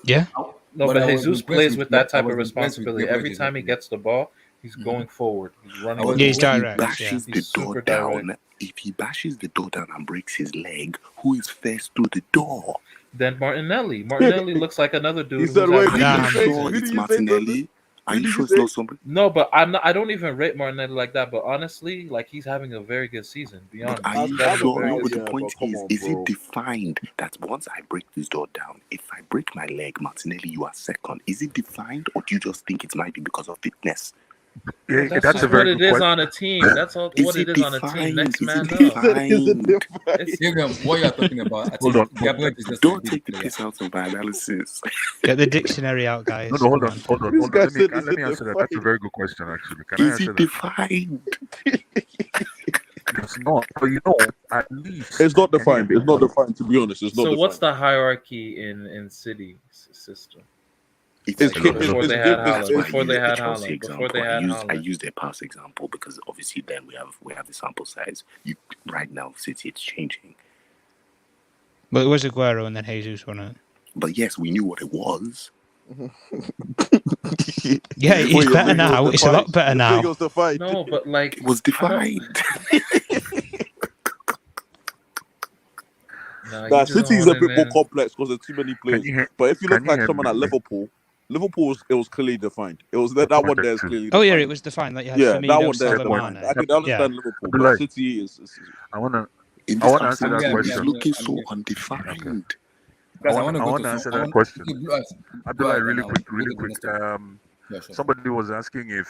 Yeah. No, but Jesus plays with that type of responsibility. Every time he gets the ball, he's going forward. He's running. Yeah, he's direct. If he bashes the door down, if he bashes the door down and breaks his leg, who is first through the door? Then Martinelli. Martinelli looks like another dude. He said, Are you sure it's Martinelli? Are you sure it's not somebody? No, but I don't even rate Martinelli like that. But honestly, like he's having a very good season. Beyond. Are you sure? No, but the point is it defined that once I break this door down, if I break my leg, Martinelli, you are second? Is it defined, or do you just think it might be because of fitness? Yeah, that's a very what it is on a team. That's all what it is on a team. Next man up. What you're talking about? Hold on. Don't take the piss out of my analysis. Get the dictionary out, guys. No, hold on. Let me answer that. That's a very good question, actually. Can I answer that? Defined? It's not. But at least it's not defined. It's not defined. To be honest, it's not. So defined. what's the hierarchy in City system? Before they had Haaland. I use their pass example because obviously then we have the sample size. Right now, City, it's changing. But it was Aguero and then Jesus, wasn't it? But yes, we knew what it was. Yeah, it's better now. It's a lot better now. No, but like it was defined. City is a bit more complex because there's too many players. But if you look like someone at Liverpool was clearly defined. It was that one there is clearly. Oh yeah, it was defined. Like that one there is defined. I can understand Liverpool, but City is. I want to answer that question. It's looking so undefined. I want to answer that question. Abdullah, really quick. Somebody was asking if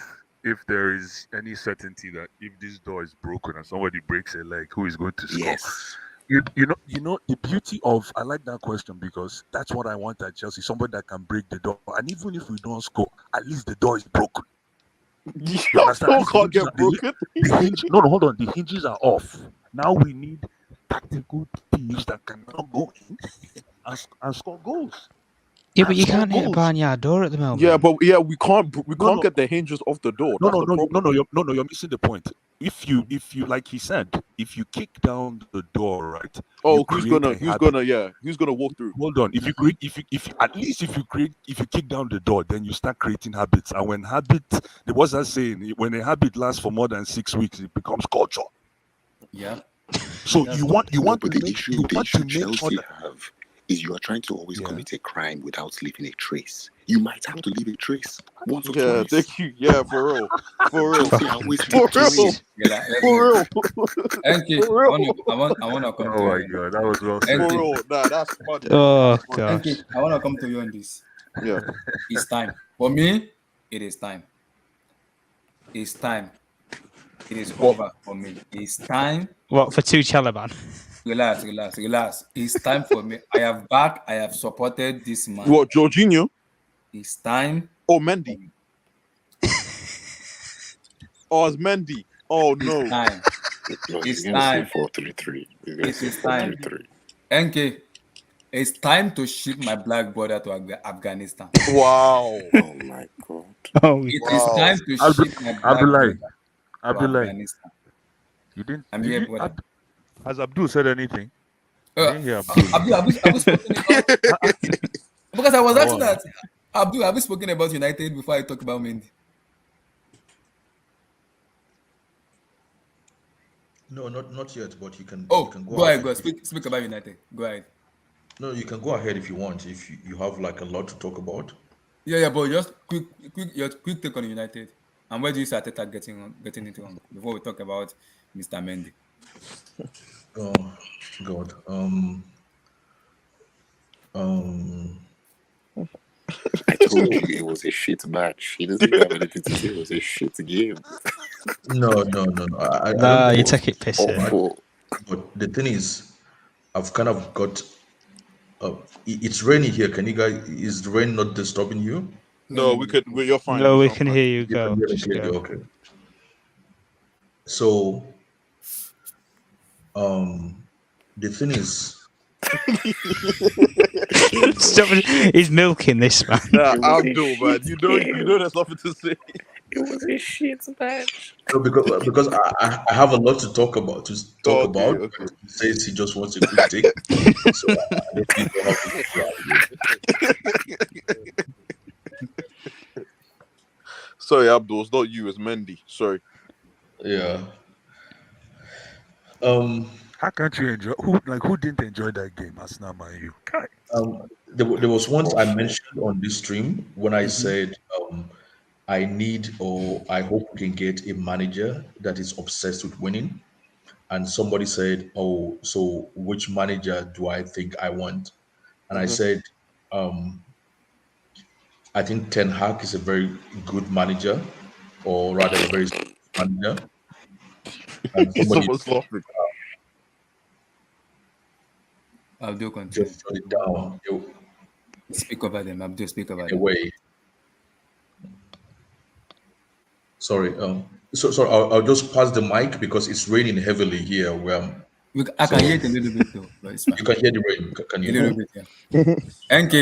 there is any certainty that if this door is broken and somebody breaks a leg, who is going to score? Yes. You know the beauty of I like that question because that's what I want at Chelsea, somebody that can break the door, and even if we don't score, at least the door is broken. You can't get broken. Hold on. The hinges are off. Now we need tactical thieves that can now go in and score goals. Yeah, but you can't hit a barnyard door at the moment. Yeah, but we can't get the hinges off the door. No, you're missing the point. If you like he said, if you kick down the door, right? Oh, who's gonna walk through? Hold on. If you kick down the door, then you start creating habits. And when what's that saying? When a habit lasts for more than 6 weeks, it becomes culture. Yeah. So you want to make sure is you are trying to always commit a crime without leaving a trace. You might have to leave a trace once or twice. Thank you. Yeah, for real. For real. For real. I want to come to you. God, that was well said. For real. Nah, that's funny. Oh, God. I want to come to you on this. Yeah. It's time. For me, it is time. It's time. It is over for me. It's time. What, for Tuchel, man? Relax. It's time for me. I have supported this man. What, Jorginho? It's time. Oh, Mendy. It's Mendy. Oh, no. It's time. 4-3-3. It is time. NK, It's time to ship my black brother to Afghanistan. Wow. Oh my god. Oh, It is Wow. time to ship my black Abdullah, brother to Abdullah, Afghanistan. you didn't. I'm Did here, you? brother. Has Abdul said anything? I Uh, didn't hear Abdul. have you spoken about? Because I was asking Wow. that. Abdul, have you spoken about United before I talk about Mendy? No, not yet. But you Oh, can go go ahead, ahead. go. Speak about United. Go ahead. No, you can go ahead if you want. If you have like a lot to talk about. Yeah, but just your quick take on United. And where do you see Arteta getting it wrong before we talk about Mr. Mendy? Oh God. Um. I told So you it was a shit match. He doesn't even have anything to say. It was a shit game. no. I don't nah, think you it was take it piss too here. bad. Awful. But the thing is, I've kind of got. It's raining here. Can you guys? Is the rain not disturbing you? No, you're fine. No, You we sound can fine. hear you. You can Go. hear me Just clearly. go. Okay. So the thing is, Stop it. He's milking this man. Nah, It was a Abdul, man. shit You game. know there's nothing to say. It was a shit match. no, because I have a lot to talk about. Okay. He says he just wants a quick take. So I don't really know how to Sorry, Abdul, it's not you, it's Mendy. Sorry. yeah. How can't you enjoy? Who didn't enjoy that game? Arsenal, Man U. Kai. There was once I Awful. mentioned on this stream when I said I need or I hope we can get a manager that is obsessed with winning. And somebody said, "Oh, so which manager do I think I want?" And I said, "I think Ten Hag is a very good manager, or rather, a very serious manager." And somebody Someone's laughing. Abdul, continue. just shut it down Speak over them. Abdul, speak over in a them. way. Sorry. So I'll just pass the mic because it's raining heavily here. Where I so can hear it a little bit though, but it's fine. you can hear the rain. Can A you? little bit, yeah. NK,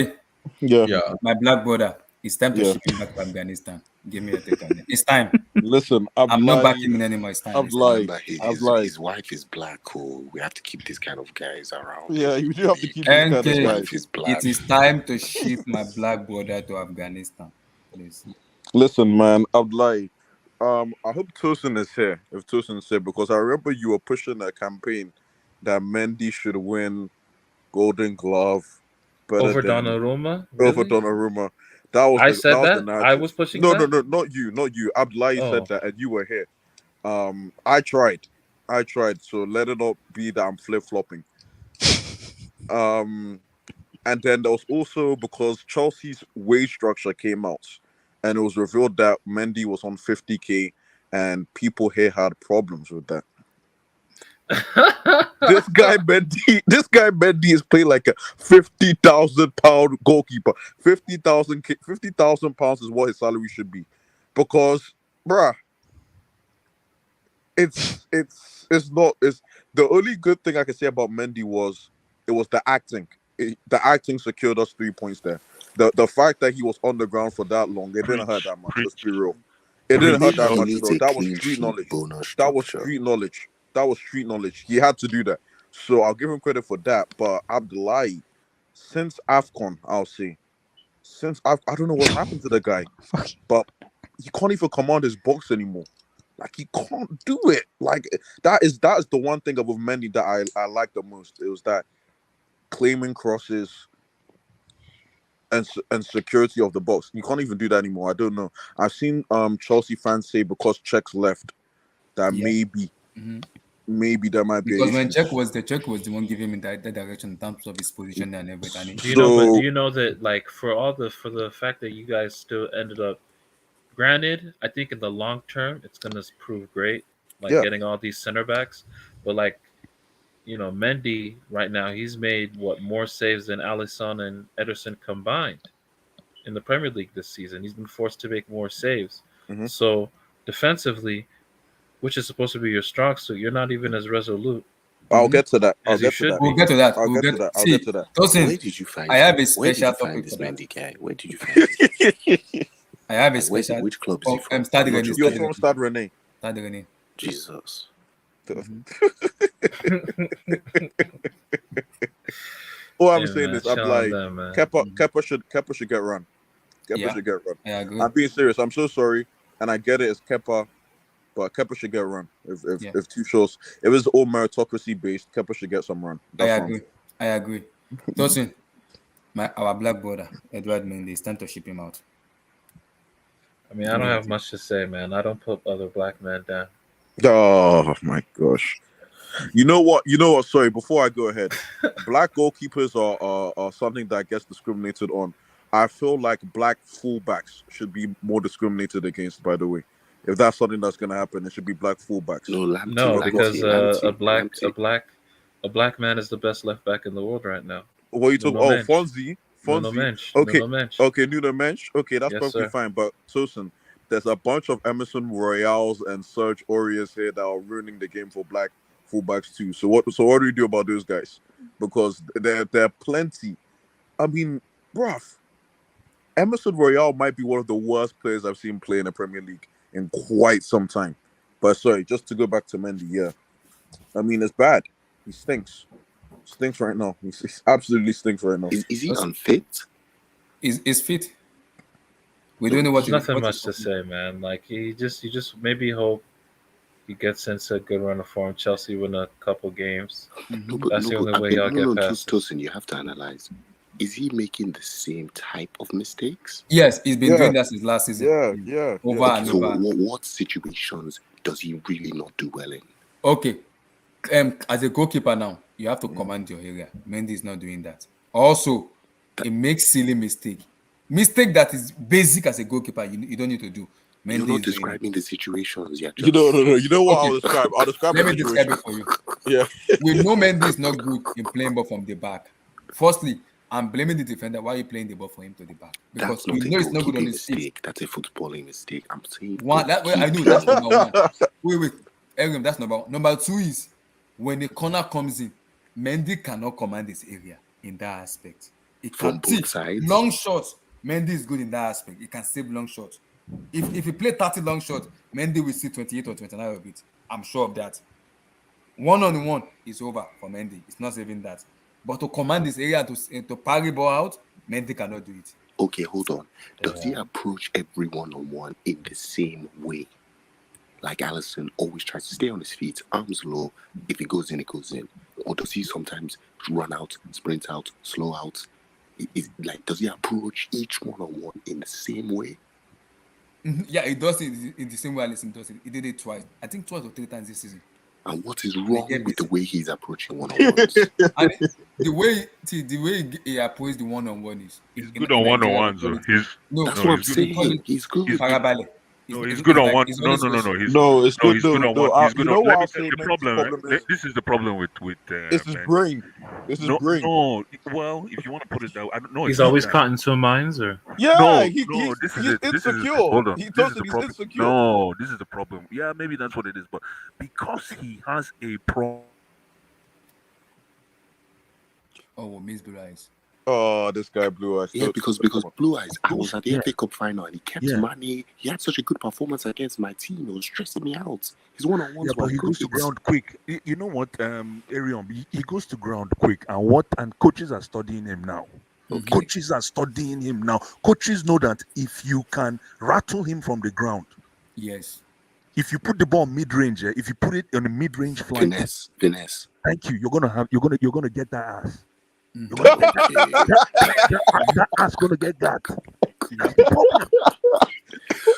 Yeah, Yeah. my black brother, it's time to yeah. ship him back to Afghanistan. Give me your take on it. It's time. Listen, I'm not backing him anymore. It's time. It's time. Remember, his wife is black. Oh, we have to keep these kind of guys around. Yeah, you do have to keep these kind of NK, His guys. wife is black. it is time to ship my black brother to Afghanistan. Please. Listen, man, I hope Tosin is here. If Tosin is here, because I remember you were pushing a campaign that Mendy should win Golden Glove better Over than Donnarumma? over Really? Donnarumma. That was I the said that? I narrative. was pushing No, that? not you, not you. Abdullahi said Oh. that, and you were here. I tried. So let it not be that I'm flip flopping. And then there was also because Chelsea's wage structure came out, and it was revealed that Mendy was on 50K, and people here had problems with that. This guy Mendy is playing like a 50,000 pound goalkeeper. 50,000 pounds is what his salary should be, because, bruh, it's not. It's the only good thing I can say about Mendy was it was the acting. The acting secured us 3 points there. The fact that he was on the ground for that long, it didn't hurt that much. Let's be real. It didn't hurt that He much, needs though. a That was clean street sheet knowledge. bonus That was structure. street knowledge. That was street knowledge. He had to do that. So I'll give him credit for that. But Abdullahi, since AFCON, I'll say, I don't know what's happened to the guy, but he can't even command his box anymore. Like, he can't do it. Like, that is the one thing of Mendy that I like the most. It was that claiming crosses and security of the box. You can't even do that anymore. I don't know. I've seen Chelsea fans say because Czech's left that Yeah. maybe there might be Because an when issue. Czech was the one giving him that direction in terms of his position and everything. Do you know? But So- do you know that, like, for the fact that you guys still ended up, granted, I think in the long term it's gonna prove great, like Yeah. getting all these center backs. But like, Mendy right now, he's made more saves than Alisson and Ederson combined in the Premier League this season. He's been forced to make more saves. Mhm. So defensively, which is supposed to be your strong suit, you're not even as resolute. I'll get to that. I'll As you get to should that. We'll get to that. I'll We'll get get to that. I'll see. get to that. Tosin, Where did you find? I have a Where did special you find topic this for that. Mendy guy? Where did you find this? I have a Like, special. which club is he from? Stade I'm not Rennais. joking. You're Stade from Rennais. Stade Rennais. Stade Rennais. Jesus. All I'm Hey, saying man, is, I'm shout out like, them, man. Kepa should get run. Kepa Yeah. should get run. I agree. I'm being serious. I'm so sorry, and I get it. It's Kepa, but Kepa should get run. If Tuchel's, if it's all meritocracy based, Kepa should get some run. I That's agree. I agree. Tosin, our black brother Edward Mendy, it's time to ship him out. I mean, I don't have much to say, man. I don't put other black men down. Oh my gosh. You know what? Sorry, before I go ahead, black goalkeepers are something that gets discriminated on. I feel like black fullbacks should be more discriminated against. By the way, if that's something that's going to happen, it should be black fullbacks. No, because a black man is the best left back in the world right now. What are you talking? Nuno Oh, Fonzie. Nuno Mensch. Okay, Nuno Mensch. okay, Nuno Mensch. Okay, that's Yes, perfectly sir. fine. But Tosin, there's a bunch of Emerson Royals and Serge Auriers here that are ruining the game for black fullbacks too. So what do we do about those guys? Because there are plenty. I mean, bruv, Emerson Royal might be one of the worst players I've seen play in the Premier League in quite some time. But sorry, just to go back to Mendy, yeah. I mean, it's bad. He stinks. Stinks right now. He absolutely stinks right now. Is he unfit? Is fit. We don't know what. There's nothing much to say, man. Like you just maybe hope he gets into a good run of form. Chelsea win a couple games. That's the only way y'all get past. Tosin, you have to analyze. Is he making the same type of mistakes? Yes, he's been doing that since last season. Yeah. Over and So over. what situations does he really not do well in? Okay. As a goalkeeper now, you have to command your area. Mendy is not doing that. Also, he makes silly mistake that is basic as a goalkeeper. You don't need to do. Mendy You're not is doing describing the situations. Yeah, No. You know what Okay. I'll describe? I'll describe Let the me describe situation. it for you. Yeah. We know Mendy is not good in playing ball from the back. Firstly, I'm blaming the defender. Why are you playing the ball for him to the back? Because That's not we know a it's not good on goalkeeping his feet. mistake. That's a footballing mistake. I'm saying One, that way I know that's number one. Wait, Elgin, that's number one. Number two is when the corner comes in, Mendy cannot command his area in that aspect. He From can both sides. long shots. Mendy is good in that aspect. He can save long shots. If he play 30 long shots, Mendy will see 28 or 29 of it. I'm sure of that. 1-on-1 is over for Mendy. It's not saving that. But to command this area to parry ball out, Mendy cannot do it. Okay, hold on. Does he approach every one-on-one in the same way? Like Allison always tries to stay on his feet, arms low. If it goes in, it goes in. Or does he sometimes run out, sprint out, slow out? Does he approach each one-on-one in the same way? Yeah, he does it in the same way Allison does it. He did it twice. I think 2 or 3 times this season. And what is wrong with the way he's approaching one-on-ones? And the way he approaches the one-on-one is He's good on one-on-ones. That's what I'm saying. He's good. Farabalẹ̀. No, he's good on one. He's No. always it's good. He's good on No, one. He's good you know on. what Let I'll me say tell you the Mendy's problem. problem is- This is the problem with. It's his Mendy. brain. It's his brain. No, well, if you want to put it that, I don't know. He's always caught in two minds, or Yeah, No, he's this is insecure. hold on. He This tells is him the he's problem. insecure. No, this is the problem. Yeah, maybe that's what it is. But because he has a problem. Oh, Miss Blue Eyes. Oh, this guy Blue Eyes. Yeah, because Blue Eyes, I was at the Yeah. FA Cup final and he kept Yeah. money. He had such a good performance against my team. It was stressing me out. His one-on-ones Yeah, but were he goes to good. ground quick. You know what, Arion? He goes to ground quick, and coaches are studying him now. Okay. Coaches are studying him now. Coaches know that if you can rattle him from the ground, Yes. if you put the ball mid-range, if you put it on a mid-range flank, Finesse. thank you. You're gonna get that ass. Mhm. You're gonna get that ass gonna get that. That's the problem.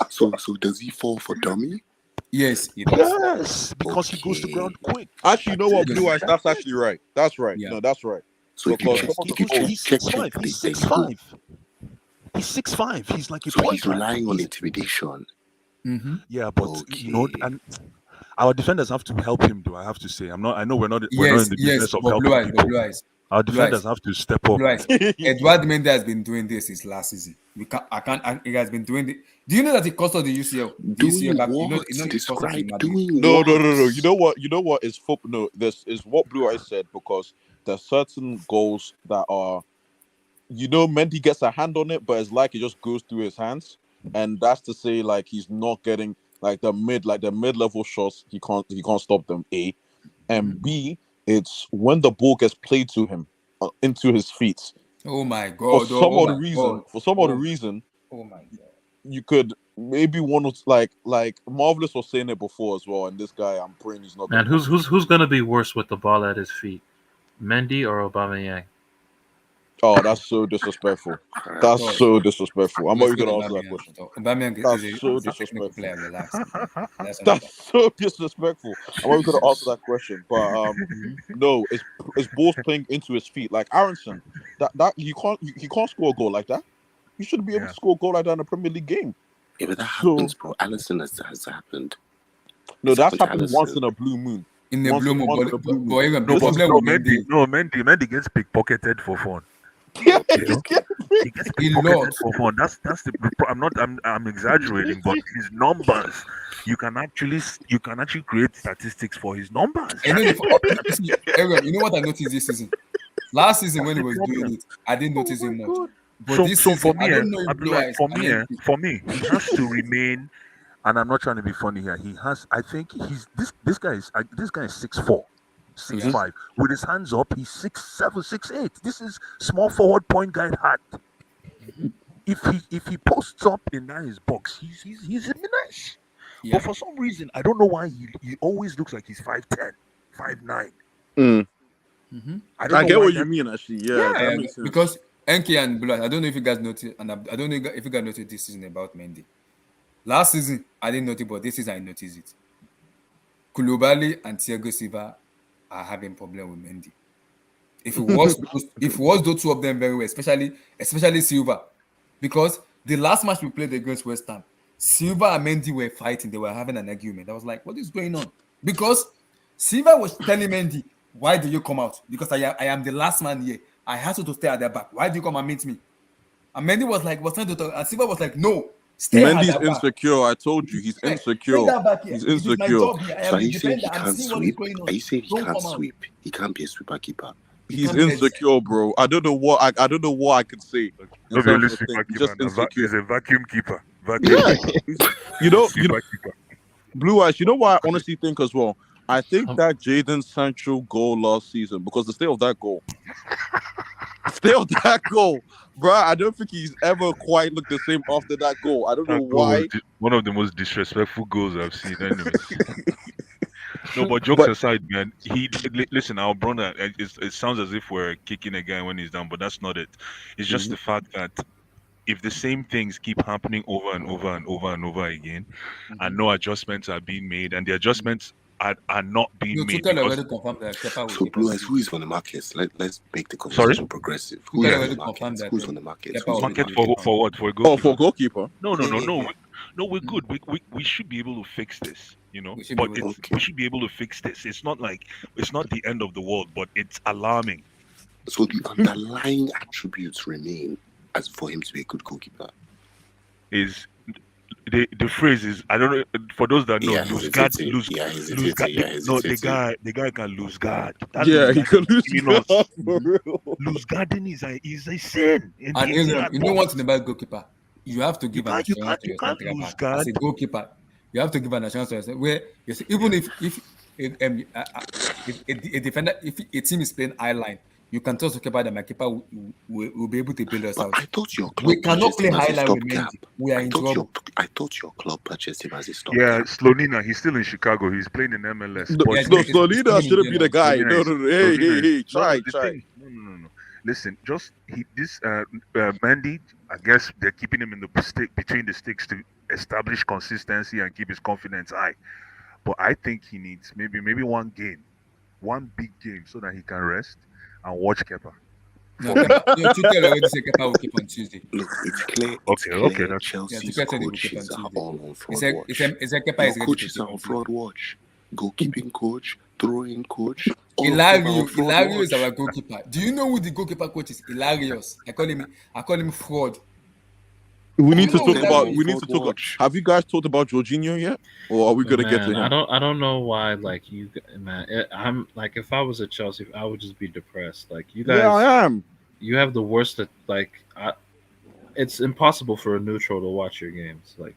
So does he fall for dummy? Yes, he does. Yes, because he goes to Okay. ground quick. Actually, you know what, Yes. Blue Eyes? That's actually right. That's right. Yeah. No, that's right. So if you Because check, someone He's could go- check, 6'5". they- He's they 6'5". He's 6'5". He's like a So point he's guard. relying on intimidation. Mm-hmm. Yeah, but Okay. and our defenders have to help him. Though I have to say, I know we're not in Yes, the yes. business of But helping Blue Eyes, people. but Blue Eyes. Our Blue Eyes. defenders have to step up. Blue Eyes. Edward Mendy has been doing this since last season. He has been doing it. Do you know that he cost us the UCL? The Doing UCL back, what? it cost us in Describe Madrid. doing No, what? no, no, no. You know what? You know what is no. This is what Blue Eyes said because there's certain goals that are, Mendy gets a hand on it, but it's like it just goes through his hands, and that's to say, like he's not getting like the mid-level shots. He can't stop them. A, and B, it's when the ball gets played to him into his feet. Oh my For God! some Oh other my reason, God! Oh my God! you could maybe one like Marvelous was saying it before as well, and this guy, I'm praying he's not. Man, who's gonna be worse with the ball at his feet, Mendy or Aubameyang? Oh, that's so disrespectful. That's so disrespectful. I'm not even gonna answer that question. Aubameyang That's is so a technical disrespectful. player. Relax. That's so disrespectful. I'm not even gonna answer that question. But no, it's balls playing into his feet. Like Aronson, that you can't score a goal like that. You shouldn't be able to score a goal like that in a Premier League game. Yeah, but that happens, bro. Allison has happened. No, that's happened once in a blue moon. In the blue moon, but Mendy gets pickpocketed for fun. Yeah, He gets pickpocketed for fun. That's the. I'm exaggerating, but his numbers. You can actually create statistics for his numbers. And then Aaron, you know what I noticed this season? Last season when he was doing it, I didn't notice him much. But this season, for me, I don't know if Blue Eyes. For me, he has to remain. And I'm not trying to be funny here. He has. I think he's this guy is 6'4", 6'5". With his hands up, he's 6'7", 6'8". This is small forward point guard hat. If he posts up in his box, he's a menace. Yeah. But for some reason, I don't know why he always looks like he's 5'10", 5'9". I get what you mean, actually. Yeah, that makes sense. Because Enki and Blue Eyes, I don't know if you guys noticed, and I don't know if you guys noticed this season about Mendy. Last season, I didn't notice, but this season I noticed it. Koulibaly and Thiago Silva are having problem with Mendy. If it was those two of them very well, especially Silva, because the last match we played against West Ham, Silva and Mendy were fighting. They were having an argument. I was like, what is going on? Because Silva was telling Mendy, why do you come out? Because I am the last man here. I have to stay at the back. Why do you come and meet me? And Mendy was trying to talk, and Silva was like, no. Mendy's insecure. I told you, he's insecure. He's insecure. So are you saying he can't sweep? Are you saying he can't sweep? He can't be a sweeper keeper. He's insecure, bro. I don't know what I could say. He's just insecure. He's a vacuum keeper. Blue Eyes. You know what I honestly think as well? I think that Jadon Sancho goal last season, because the state of that goal, bro, I don't think he's ever quite looked the same after that goal. I don't know why. One of the most disrespectful goals I've seen. Anyways. No, but jokes aside, man. Listen, our brother. It sounds as if we're kicking a guy when he's down, but that's not it. It's just the fact that if the same things keep happening over and over and over and over again, and no adjustments are being made, and the adjustments are not being made. So, Blue Eyes, who is on the market? Let's make the conversation progressive. Who's on the market? For what? For a goalkeeper? Oh, for goalkeeper? No, we're good. We should be able to fix this, we should be able to fix this. It's not the end of the world, but it's alarming. So the underlying attributes remain as for him to be a good goalkeeper. Is the phrase is, I don't know, for those that know, lose guard. No, the guy can lose guard. He can lose guard. For real. Lose guarding is a sin. And you know what's about goalkeeper? You have to give an assurance to your center back. As a goalkeeper, you have to give an assurance to yourself. Where even if a defender, if a team is playing eye line, you can tell the keeper that my keeper will be able to bail us out. I thought your club we cannot play high line with Mendy. We are in trouble. I thought your club purchased him as a stopgap. Yeah, Slonina, he's still in Chicago. He's playing in MLS. Slonina shouldn't be the guy. No. Hey, try. No. Listen, Mendy, I guess they're keeping him in the stick between the sticks to establish consistency and keep his confidence high. But I think he needs maybe one big game, so that he can rest and watch Kepa. Tuchel already said Kepa will keep on Tuesday. Look, it's clear. Okay. That's Chelsea's coaches are all on fraud watch. Kepa is coaches are on fraud watch. Goalkeeping coach, throwing coach, Hilario is our goalkeeper. Do you know who the goalkeeper coach is? Hilarious. I call him fraud. We Do need you to know who talk Hilario about. is? We need to talk. Have you guys talked about Jorginho yet, or are we gonna get to Man, him? I don't know why. Like you, man. I'm like, if I was a Chelsea, I would just be depressed. Like you Yeah, guys, I am. you have the worst. It's impossible for a neutral to watch your games. Like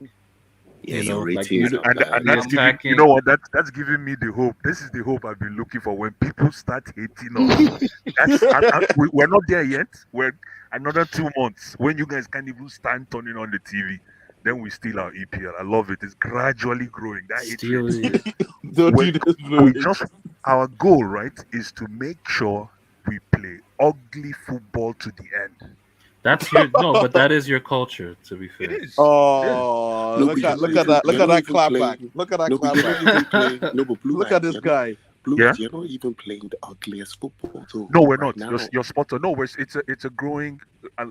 Yeah, you your know, like ratings you, are And bad. the that's giving, you attacking. know what, that's giving me the hope. This is the hope I've been looking for. When people start hating us, we're not there yet. We're another 2 months when you guys can't even stand turning on the TV. Then we steal our EPL. I love it. It's gradually growing. That hatred is Steely. there. Don't we, do this, we Louis. just Our goal, right, is to make sure we play ugly football to the end. That's your no, but that is your culture. To be It fair, is. It is. Oh, No, look but at that! Look you're at not that even clap back! playing. Look at that No, but clap you're not back! even playing. No, but Blue Look Eyes, at this guy. Blue Yeah. Eyes, you're not even playing the ugliest football though. No, we're right not. now. You're spot on. No, it's a growing.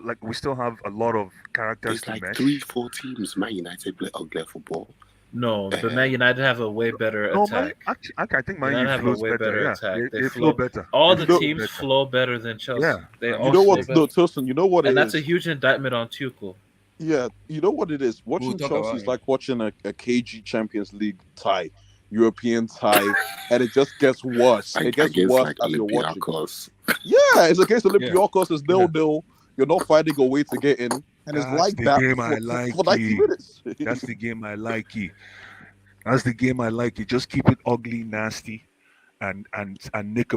Like we still have a lot of characters There's to like mesh. 3-4 teams. Man United play ugly football. no. But Man United have a way better No, man. attack. Actually, I think Man United U have a flows way better. better Yeah, attack. They they flow flow. better. All They the flow teams better. flow better than Chelsea. Yeah. They You all know flow what? better. No, Tilson. You know what it And that's a is. huge indictment on Tuchel. Yeah, you know what it is. We'll Watching talk Chelsea about is him. like watching a KG Champions League tie, European tie, and it just gets worse. It gets Against worse like as you're watching. Olympiacos. Yeah, it's against Olympiacos. It's 0-0. You're not finding a way to get in, and it's That's like the that game I like. for 90 minutes. That's the game I like. That's the game I like. Just keep it ugly, nasty, and nick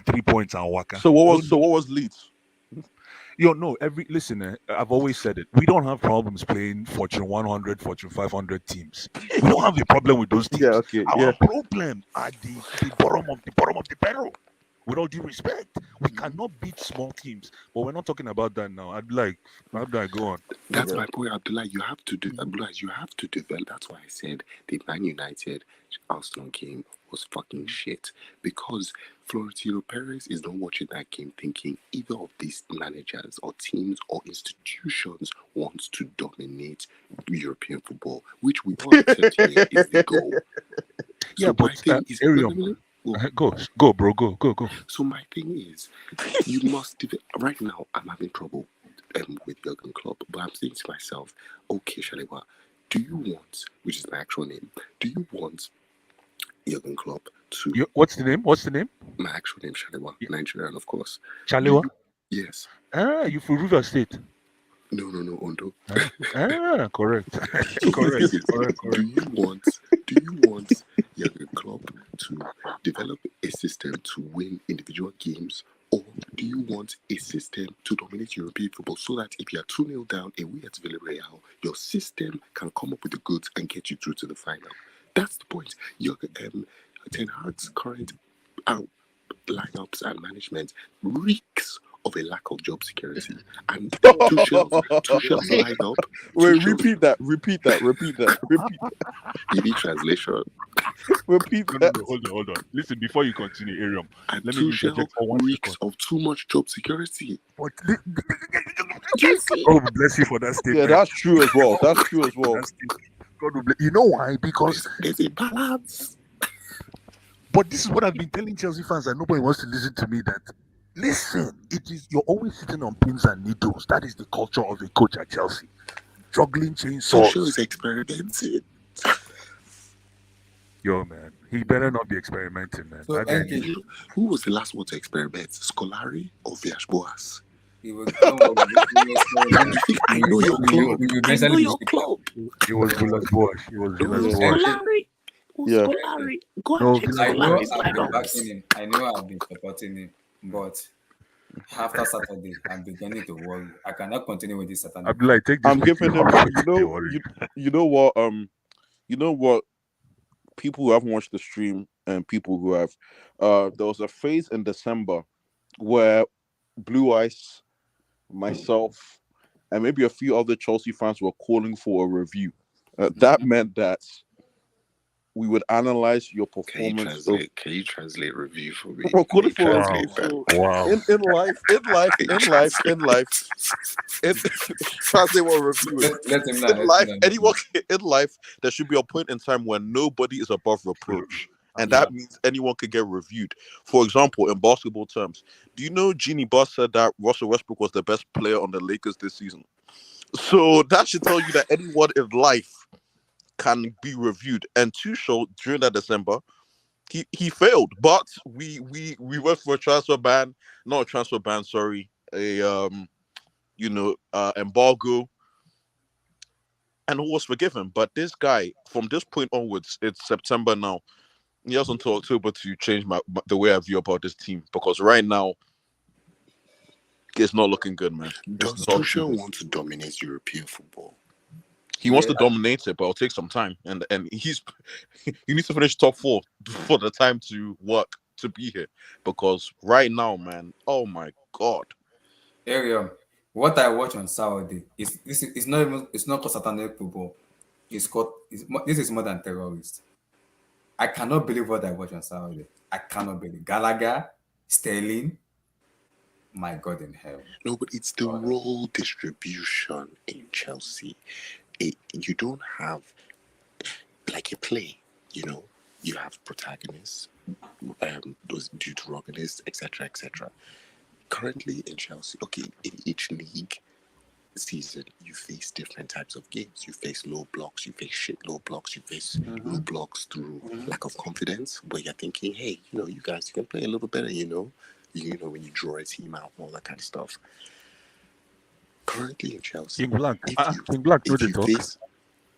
3 points and waka. So what was Leeds? No, I've always said it. We don't have problems playing Fortune 100, Fortune 500 teams. We don't have a problem with those teams. Yeah, okay, Our problem are the bottom of the barrel. With all due respect, we cannot beat small teams. But we're not talking about that now. I'd like, how do I go on? That's my point, Abdullah. You have to do, Abdullah. You have to develop. That's why I said the Man United Arsenal game was fucking shit, because Florentino Perez is not watching that game thinking either of these managers or teams or institutions wants to dominate European football, which we all accept here is the goal. Yeah, So my but thing is, Ariel, go, bro, go. So my thing is, you must right now. I'm having trouble with Jurgen Klopp, but I'm saying to myself, okay, Shalewa, do you want, which is my actual name, do you want Jurgen Klopp to? What's the name? My actual name, Shalewa, Nigerian, of course. Chalewa? Yes. You from River State? No, Ondo. Correct. So correct. Do you want Jurgen Klopp to develop a system to win individual games, or do you want a system to dominate European football so that if you are 2-0 down away at Villarreal, your system can come up with the goods and get you through to the final? That's the point. Ten Hag's current lineups and management reeks of a lack of job security. And Tuchel's lineup. Wait, repeat that. You need translation. Repeat that. No, hold on. Listen, before you continue, Ariel, And let me interject for 1 reeks second. of too much job security. But God bless you for that statement. Yeah, that's true as well. God will bless. You know why? Because there's a balance. But this is what I've been telling Chelsea fans, and nobody wants to listen to me. That listen, you're always sitting on pins and needles. That is the culture of a coach at Chelsea. Juggling chainsaws. Tuchel is experimenting. Yo, man, he better not be experimenting, man. So, who was the last one to experiment? Scolari or Villas-Boas? I know your club. I know your club. It was Villas-Boas. Scolari. Yeah. Scolari. Go and check Scolari's lineups. I know I've been supporting him, but after Saturday, I'm beginning to worry. I cannot continue with this Saturday. I'm giving him. You know what? People who haven't watched the stream and people who have, there was a phase in December where Blue Ice, myself, and maybe a few other Chelsea fans were calling for a review. That meant that we would analyze your performance. Can you translate review for me? We're calling for review. Wow. In life. Translate what review is. Let him In life, there should be a point in time when nobody is above reproach. and that means anyone could get reviewed. For example, in basketball terms, do you know Jeannie Buss said that Russell Westbrook was the best player on the Lakers this season? So that should tell you that anyone in life can be reviewed. And Tuchel during that December, he failed, but we went for a transfer ban, not a transfer ban, sorry, a embargo, and who was forgiven. But this guy, from this point onwards, it's September now. He has until October to change the way I view about this team, because right now it's not looking good, man. Does Tuchel want to dominate European football? He wants to dominate it, but it'll take some time, and he needs to finish top 4 for the time to work to be here. Because right now, man, oh my god. Ariel, what I watch on Saturday it's not called satanic football. This is more than terrorist. I cannot believe what I watch on Saturday. I cannot believe Gallagher, Sterling. My God in hell. No, but it's the role distribution in Chelsea. You don't have like a play, you have protagonists, those deuterogonists, etc., etc. Currently in Chelsea, okay, in each league season, you face different types of games. You face low blocks, you face shit low blocks, you face low blocks through lack of confidence, where you're thinking, hey, you guys, you can play a little better, when you draw a team out, all that kind of stuff. Currently in Chelsea, King Black, if you face,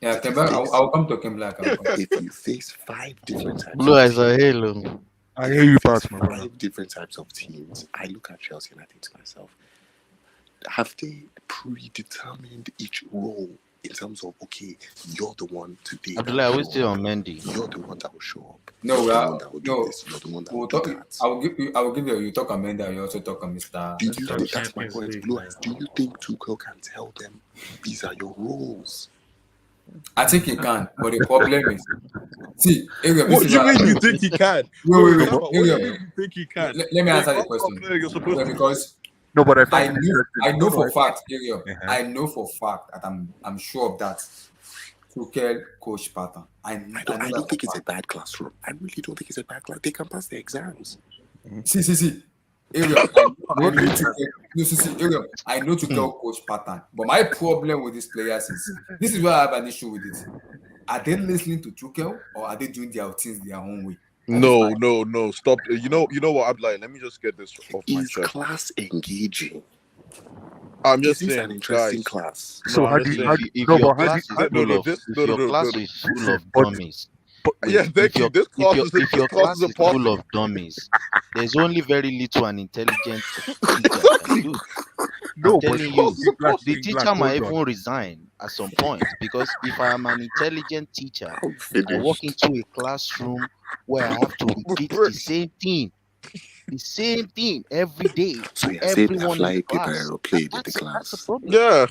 I'll come to King Black. If you face 5 different types Blue eyes of are teams, halo. I hear you, face Pat, 5 different types of teams, I look at Chelsea and I think to myself, have they predetermined each role in terms of, okay, you're the one today. Abdullah, I was still on Mendy. You're the one that will show up. No, you're the one that will do this. You're the one that will do that. I will give you. You talk on Mendy, you also talk on Mr. Do you think that's my point? Blue eyes. Do you think Tuchel can tell them these are your roles? I think he can, but the problem is, see, Ariel, What do you mean you think he can? Wait, What do you think he can? Let me answer the question. You're supposed to. Because no, but I know for fact, Ariel, I know for fact that I'm sure of that. Tuchel coach pattern. I don't think it's a bad classroom. I really don't think it's a bad class. They can pass the exams. See. Ariel, I know Tuchel coach pattern, but my problem with these players is this is where I have an issue with it. Are they listening to Tuchel or are they doing their things their own way? No. Stop. You know what, Abdullah? Let me just get this off my chest. Is class engaging? I'm just saying, saying, an interesting guys. class. So if your class is full of dummies. Thank you. This class if your class is full of dummies, there's only very little and intelligent teacher can do. I'm telling you, the teacher might even resign at some point, because if I am an intelligent teacher, I walk into a classroom where I have to repeat the same thing every day. So you're everyone saying in class. paper aeroplane in the class? That's a problem. Yeah.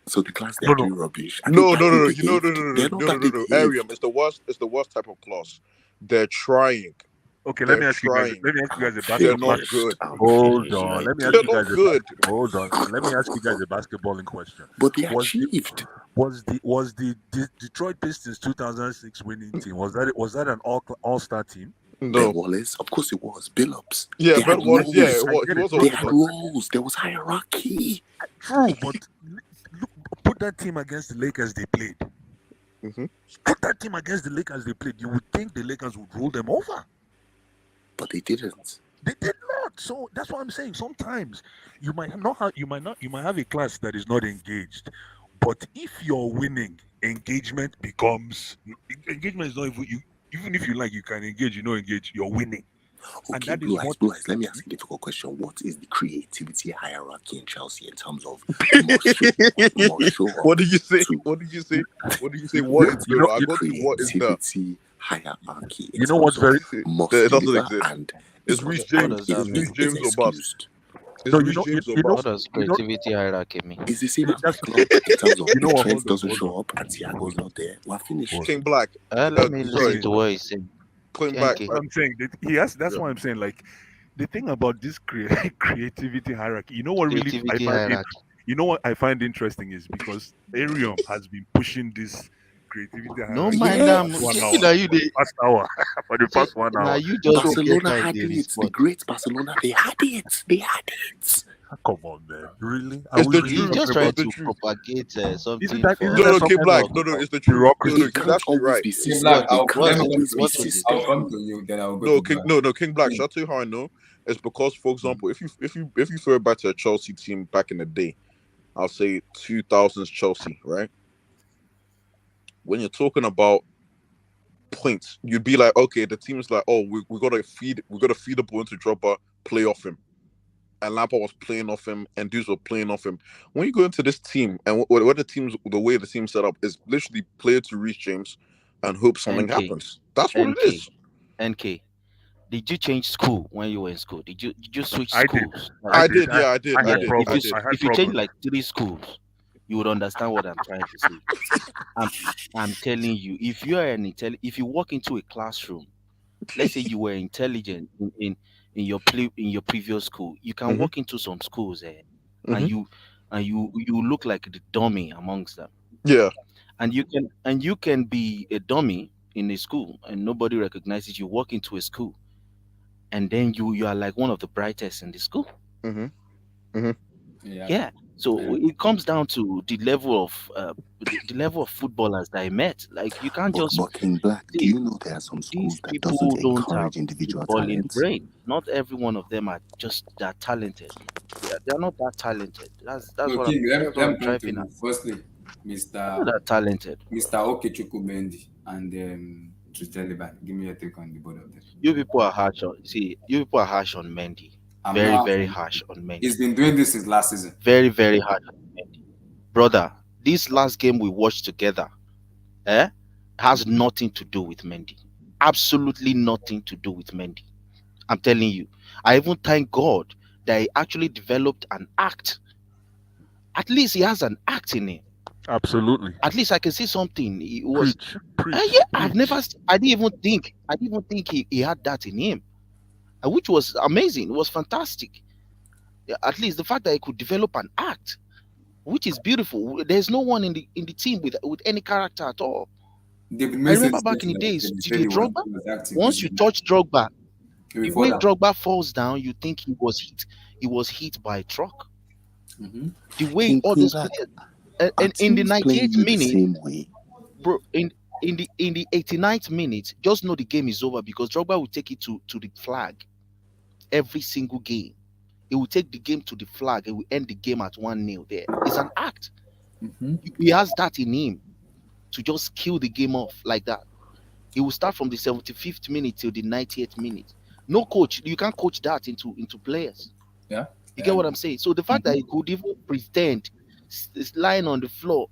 So the class they're doing rubbish. No. Ariam, it's the worst. It's the worst type of class. They're trying. Okay, let me ask you guys a basketball. They're not good. Hold on. Let me ask you guys Hold on. Let me ask you guys a basketballing question. But they achieved. Was the Detroit Pistons 2006 winning team, was that an all-star team? No. Wallace, of course it was. Billups. Yeah, but they had roles. There was hierarchy. True, but put that team against the Lakers they played. Put that team against the Lakers they played. You would think the Lakers would roll them over. But they didn't. They did not. So that's what I'm saying. Sometimes you might have a class that is not engaged. But if you're winning, engagement is not even if you like, you can engage, engage, you're winning. Okay, Blue Eyes, let me ask you a difficult question. What is the creativity hierarchy in Chelsea in terms of What did you say? What is the creativity hierarchy? You know what's very it doesn't exist. It's Reece James. It's Reece James or bust. What does creativity hierarchy mean? It's the same as my club in terms of if Trent doesn't show up and Thiago's not there, we're finished. King Black. Let me listen to what he's saying. I'm saying that that's why I'm saying, like, the thing about this creativity hierarchy, what I find interesting is because Arium has been pushing this creativity I No had mind for the them. past 1 Shebi hour. na you dey. Past hour. For the past 1 Now hour. you just dey get Barcelona time had dey it. The respond. great Barcelona, they had it. They had it. Come on, man. Really? Are It's we the really He's truth. talking just about trying It's the to truth. propagate isn't something that for isn't No, that no, King something Black. about TikTok. No, it's the truth. No, bureaucracy? no, It he's can't actually always right. be King system. Black, What? It What? can't always be What was it? system. I'll come to you, then I'll go No, to King. Black. No, King Black. King. Shall I tell you how I know? It's because, for example, if you throw it back to a Chelsea team back in the day, I'll say 2000s Chelsea, right? When you're talking about points, you'd be like, okay, the team's like, oh, we gotta feed the ball into Drogba, play off him. And Lampard was playing off him, and dudes were playing off him. When you go into this team, and the way the team's set up is literally play to reach James, and hope something NK. happens. That's what it NK. is. NK. Did you change school when you were in school? Did you switch I did. schools? I I did. did, yeah, I did, I I had did, I problems. did. I had If you change problems. like 3 schools, you would understand what I'm trying to say. I'm telling you, if you are if you walk into a classroom, let's say you were intelligent in your previous school, you can Mhm, walk into some schools and mhm. you look like the dummy amongst them, Yeah. and you can be a dummy in a school and nobody recognizes you. Walk into a school and then you are like one of the brightest in the school. Mhm, mhm. Yeah. Yeah. So Yeah. it comes down to the level of footballers that I met. Like you can't just But King Black, do see you know there are some these schools that doesn't people don't have encourage individual footballing talent? brain. Not every one of them are just that talented. They're not that talented. That's So, what King, that's what let I'm me come to driving at. you. Firstly, They're not Mr. that talented. Mr. Okechukwu Mendy and Tuchel. Give me your take on the both of them. You people are harsh on you people are harsh on Mendy. I'm Very, not very asking. harsh on Mendy. He's been doing this since last season. Very, very harsh on Mendy. Brother, this last game we watched together, has nothing to do with Mendy. Absolutely nothing to do with Mendy. I'm telling you. I even thank God that he actually developed an act. At least he has an act in him. Absolutely. At least I can see something. It was Preach. yeah, I didn't even think he had that in him. Which was amazing. It was fantastic. Yeah, at least the fact that he could develop an act, which is beautiful. There's no one in the team with any character at all. David I Moyes said remember back in the that days, he said Didier Drogba. he was acting. Once you touch Drogba, the Before way that. Drogba falls down, you think he was hit by a truck. Mm-hmm. The way all King those Black, players, are and in the teams playing 98th you the minute, same way? bro, in the 89th minute, just know the game is over because Drogba will take it to the flag every single game. He will take the game to the flag and will end the game at 1-0 there. It's an act. Mm-hmm. He has that in him to just kill the game off like that. He will start from the 75th minute till the 90th minute. No coach, you can't coach that into players. Yeah. You get what I'm saying? So the fact that he could even pretend lying on the floor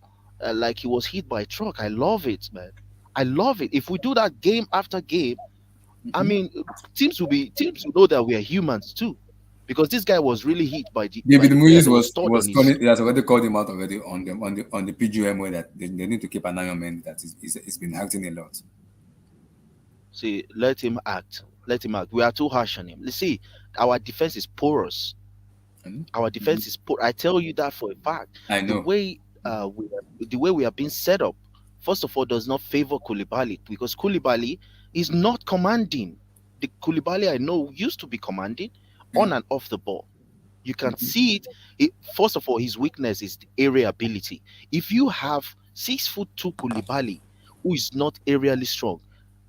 like he was hit by a truck, I love it, man. I love it. If we do that game after game, I mean, teams will know that we are humans too, because this guy was really hit by David the player Moyes that was stored on his. calling. He has already called him out already on the PGM way that they need to keep an eye on Mendy. That he's been acting a lot. See, let him act. Let him act. We are too harsh on him. Let's see, our defense is porous. Our defense is poor. I tell you that for a fact. I know. The way we are being set up, first of all, does not favor Koulibaly because Koulibaly is not commanding. The Koulibaly I know used to be commanding on and off the ball. You can see it. First of all, his weakness is the area ability. If you have 6'2" Koulibaly, who is not aerially strong,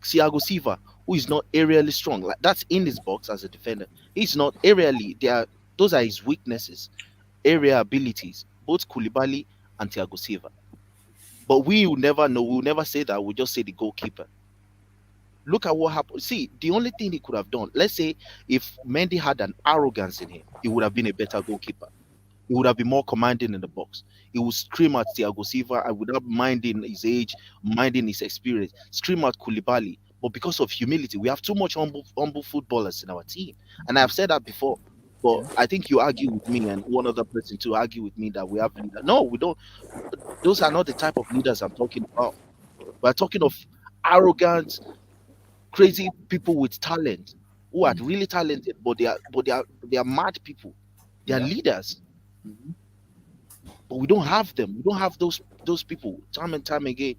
Thiago Silva, who is not aerially strong, like that's in his box as a defender. He's not aerially. Those are his weaknesses, area abilities, both Koulibaly and Thiago Silva. But we will never know. We'll never say that. We'll just say the goalkeeper. Look at what happened. See, the only thing he could have done, let's say if Mendy had an arrogance in him, he would have been a better goalkeeper. He would have been more commanding in the box. He would scream at Thiago Silva without minding his age, minding his experience, scream at Koulibaly. But because of humility, we have too much humble footballers in our team. And I've said that before. But I think you argue with me and one other person to argue with me that we have leaders. No, we don't. Those are not the type of leaders I'm talking about. We're talking of arrogant, crazy people with talent who are really talented, but they are mad people. They are leaders. But we don't have them. We don't have those people time and time again.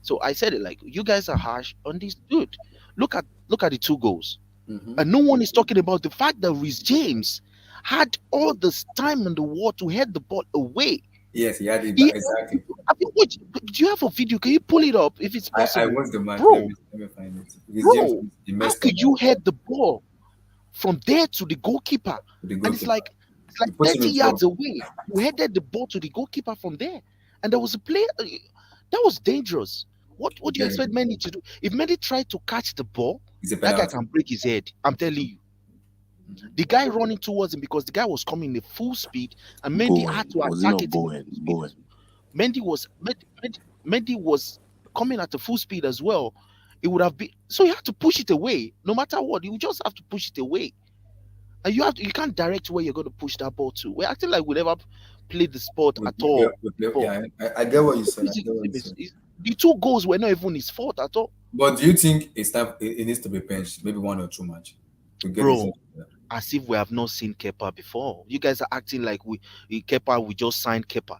So I said it like, you guys are harsh on this dude. Look at the two goals. Mm-hmm. And no one is talking about the fact that Rhys James had all this time in the world to head the ball away. Yes, he had it, He, exactly. I mean, wait, do you have a video? Can you pull it up if it's I possible? watched the match. Bro, Let me find it. Because James, bro, he how messed up could you head the ball from there to the goalkeeper? with the And it's goalkeeper. like He put him 30 in trouble. yards away. You headed the ball to the goalkeeper from there. And there was a player that was dangerous. What do you Very expect good. Mendy to do? If Mendy tried to catch the ball, It's a that guy penalty. can break his head. I'm telling you. The guy running towards him because the guy was coming in full speed, and Mendy Bowen. had to Was it attack not it in Bowen? full speed. Bowen. Mendy was coming at the full speed as well. It would have been so you have to push it away. No matter what, you just have to push it away. And you can't direct where you're going to push that ball to. We're acting like we never played the sport at all. Before. Yeah, I get what you said. I It's- get what you it's- said. it's- the two goals were not even his fault at all. But do you think it's time? It needs to be benched, maybe 1 or 2 match to get this. Bro, as if we have not seen Kepa before. You guys are acting like we just signed Kepa.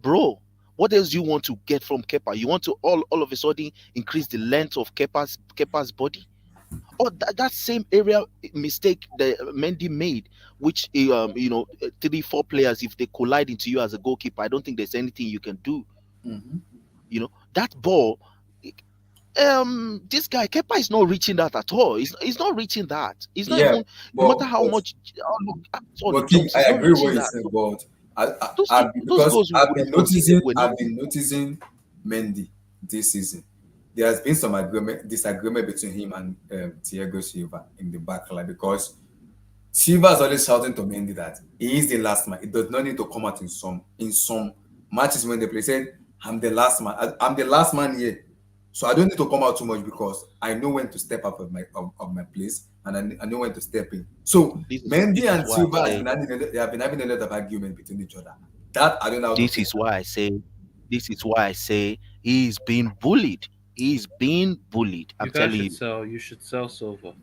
Bro, what else do you want to get from Kepa? You want to all of a sudden increase the length of Kepa's body? Or that same area mistake that Mendy made, which 3-4 players, if they collide into you as a goalkeeper, I don't think there's anything you can do. Mm-hmm. That ball, this guy Kepa is not reaching that at all. He's not reaching that. He's not even, no matter how much But King, I agree with what you said, but because I've been noticing Mendy this season. There has been some disagreement between him and Thiago Silva in the back line, because Silva is always shouting to Mendy that he is the last man. It does not need to come out in some matches when they play. He said, I'm the last man. I'm the last man here. So I don't need to come out too much because I know when to step up of my place, and I know when to step in. So Mendy and Silva have been having a lot of argument between each other. That I don't know. This is why I say he's being bullied. He's being bullied. I'm telling you. You should sell Silva.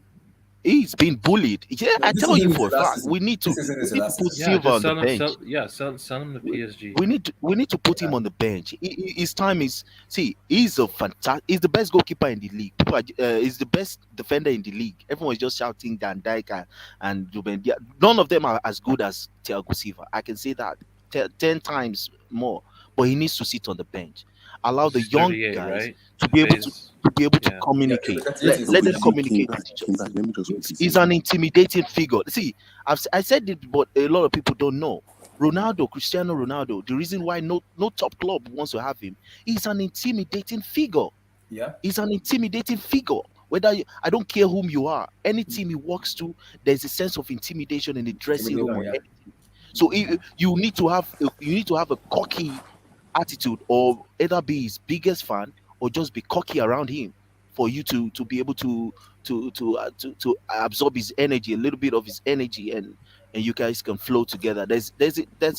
He's been bullied. Yeah, No, I this tell season you is for a the last fact. season. We need to This season is the put last season. Silva on the bench. Sell him to PSG. We need to put him on the bench. His time is he's a fantastic. He's the best goalkeeper in the league. He's the best defender in the league. Everyone is just shouting Van Dijk and Ruben Dias. None of them are as good as Thiago Silva. I can say that 10 times more. But he needs to sit on the bench. Allow the young 38, guys right? to be able to communicate. Yeah, Let them communicate. Let me just He's an intimidating figure. See, I said it, but a lot of people don't know. Cristiano Ronaldo, the reason why no top club wants to have him, he's an intimidating figure. Yeah. He's an intimidating figure. I don't care whom you are, any team he walks to, there's a sense of intimidation in the dressing room or anything. So you need to have a cocky attitude, or either be his biggest fan or just be cocky around him for you to be able to absorb his energy, a little bit of his energy, and you guys can flow together. There's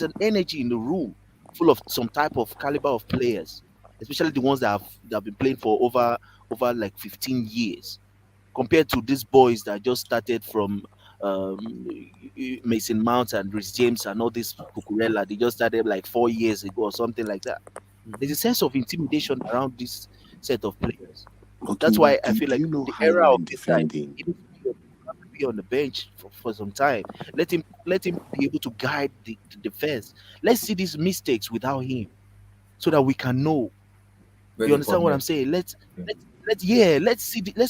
an energy in the room full of some type of caliber of players, especially the ones that have been playing for over like 15 years, compared to these boys that just started from Mason Mount and Rhys James and all this Cucurella. They just started like 4 years ago or something like that. There's a sense of intimidation around this set of players. That's why I feel like the era of this guy, he needs to be on the bench for some time. Let him be able to guide the defense. Let's see these mistakes without him, so that we can know. You understand what I'm saying? Let's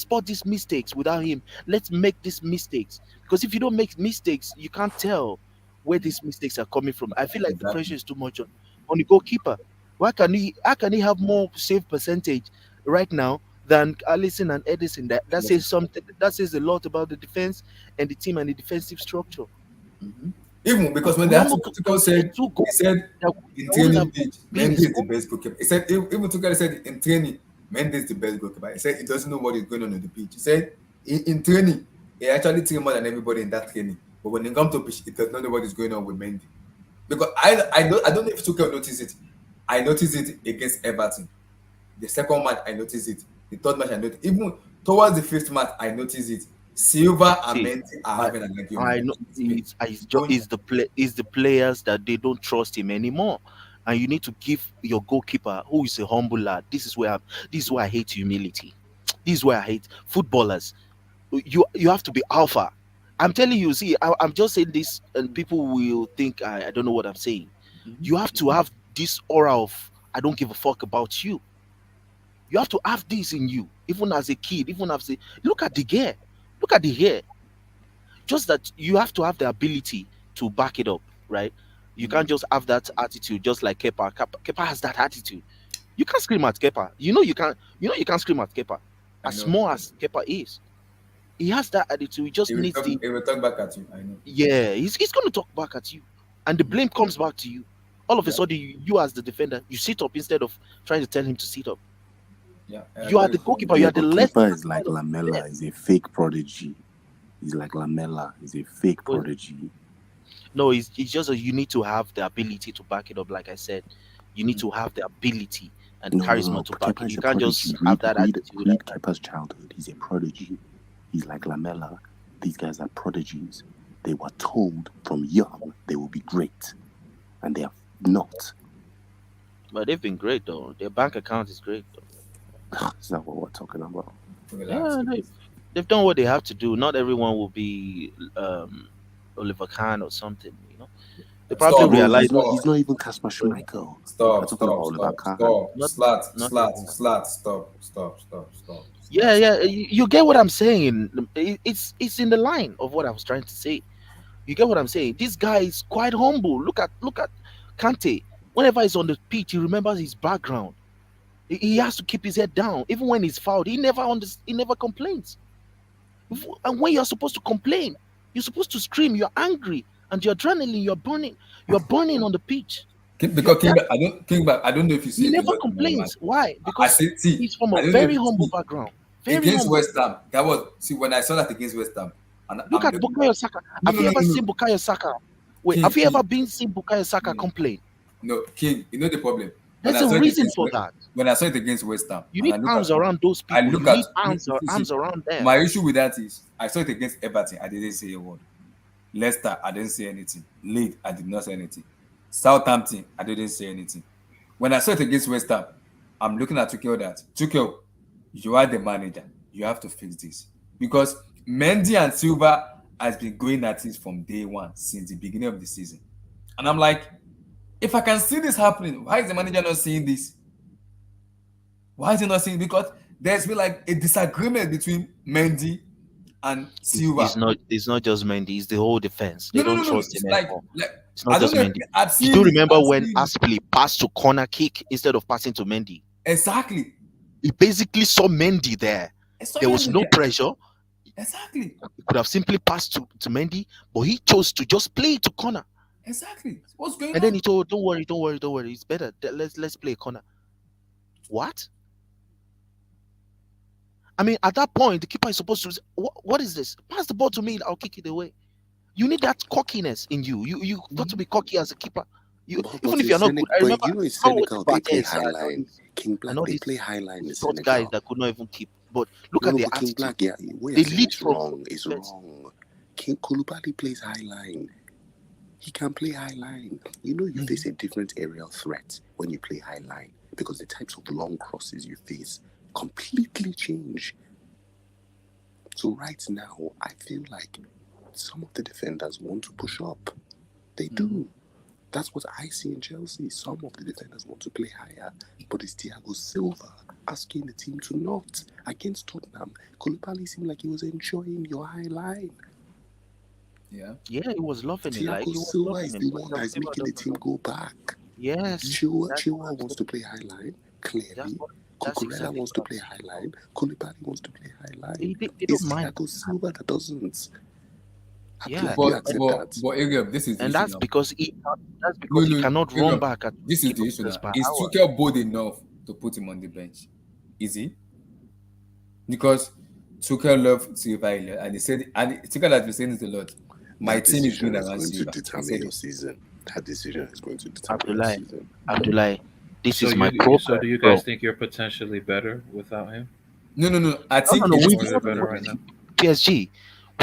spot these mistakes without him. Let's make these mistakes, because if you don't make mistakes, you can't tell where these mistakes are coming from. I feel like the pressure is too much on the goalkeeper. How can he have more save percentage right now than Alisson and Edison? That says something. That says a lot about the defense and the team and the defensive structure. Mm-hmm. Even because when Tuchel said in training, Mendy is the best goalkeeper. He said even Tuchel said in training, Mendy is the best goalkeeper. He said he doesn't know what is going on the pitch. He said in training, he actually trained more than everybody in that training. But when it comes to pitch, he does not know what is going on with Mendy. Because I don't know if Tuchel noticed it. I noticed it against Everton. The second match, I noticed it. The third match, I noticed it. Even towards the fifth match, I noticed it. Silva and Mendy are having an argument. I know it's the players that they don't trust him anymore. and you need to give your goalkeeper, who is a humble lad. This is why I hate humility. This is why I hate footballers. You have to be alpha. I'm telling you. See, I'm just saying this, and people will think I don't know what I'm saying. You have to have this aura of I don't give a fuck about you. You have to have this in you, even as a kid, even as a look at the gear, look at the hair. Just that you have to have the ability to back it up, right? You can't just have that attitude, just like Kepa. Kepa has that attitude. You can't scream at Kepa. You can't scream at Kepa. As small as Kepa is, he has that attitude. He just needs the. He will talk back at you. I know. Yeah, he's going to talk back at you, and the blame comes back to you. All of a sudden, you as the defender, you sit up instead of trying to tell him to sit up. Yeah, you are the goalkeeper. You are the left. Kepa is like Lamella. He's a fake prodigy. He's like Lamella. He's a fake prodigy. No, it's just you need to have the ability to back it up. Like I said, you need to have the ability and charisma to back it. You can't just have that attitude. Read Kepa's childhood. He's a prodigy. He's like Lamella. These guys are prodigies. They were told from young they will be great, and they are not. But they've been great though. Their bank account is great though. Is that what we're talking about? Yeah, they've done what they have to do. Not everyone will be Oliver Kahn or something, you know. They probably realize he's not even Kasper Schmeichel. Stop. Yeah. You get what I'm saying? It's in the line of what I was trying to say. You get what I'm saying? This guy is quite humble. Look at Kante. Whenever he's on the pitch, he remembers his background. He has to keep his head down, even when he's fouled. He never complains. And when you're supposed to complain, you're supposed to scream. You're angry, and your adrenaline, you're burning on the pitch. Because I don't know if you see. He never complains. Why? Because he's from a very humble background. Against West Ham, that was when I saw that against West Ham. Look at Bukayo Saka. Have you ever seen Bukayo Saka? Wait, have you ever seen Bukayo Saka complain? No, King. You know the problem. There's a reason for that. When I saw it against West Ham, you need arms around those people. You need arms around them. My issue with that is I saw it against Everton. I didn't say a word. Leicester, I didn't say anything. Leeds, I did not say anything. Southampton, I didn't say anything. When I saw it against West Ham, I'm looking at Tuchel, you are the manager. You have to fix this. Because Mendy and Silva has been going at it from day one, since the beginning of the season. And I'm like, if I can see this happening, why is the manager not seeing this? Why is he not seeing it? Because there's been like a disagreement between Mendy and Silva. It's not just Mendy, it's the whole defense. They don't trust him anymore. It's not I just Mendy. You do remember when Aspley passed to corner kick instead of passing to Mendy? Exactly. He basically saw Mendy there. There was no pressure. Exactly. He could have simply passed to Mendy, but he chose to just play it to corner. Exactly. What's going on? And then he told, don't worry. It's better. Let's play a corner. What? I mean, at that point, the keeper is supposed to say, what is this? Pass the ball to me, I'll kick it away. You need that cockiness in you. You got to be cocky as a keeper. Even if you're not good. I remember in Senegal, they play high line. King Black, they play high line in Senegal. Guys that could not even keep. But look at the attitude. Black, they lead from. It's wrong. King Koulibaly plays high line. He can play high line. You know, you face a different aerial threat when you play high line because the types of long crosses you face completely change. So right now, I feel like some of the defenders want to push up. They do. That's what I see in Chelsea. Some of the defenders want to play higher, but it's Thiago Silva asking the team to not. Against Tottenham, Koulibaly seemed like he was enjoying your high line. Yeah, he was loving it. Thiago Silva is the one that is making the team go back. Yes. Chilwell wants to play high line, clearly. Cucurella wants to play high line. Koulibaly wants to play high line. It's Thiago Silva that doesn't. But this is and that's because he cannot run back. This is the issue. Is Tuchel bold enough to put him on the bench? Is he? Because Tuchel loved Silva and he said, and Tuchel has been saying it a lot. My team is going around Silva. Your season. That decision is going to determine your season. Abdullah, this is my problem. So do you guys think you're potentially better without him? No. I think we're better right now. PSG,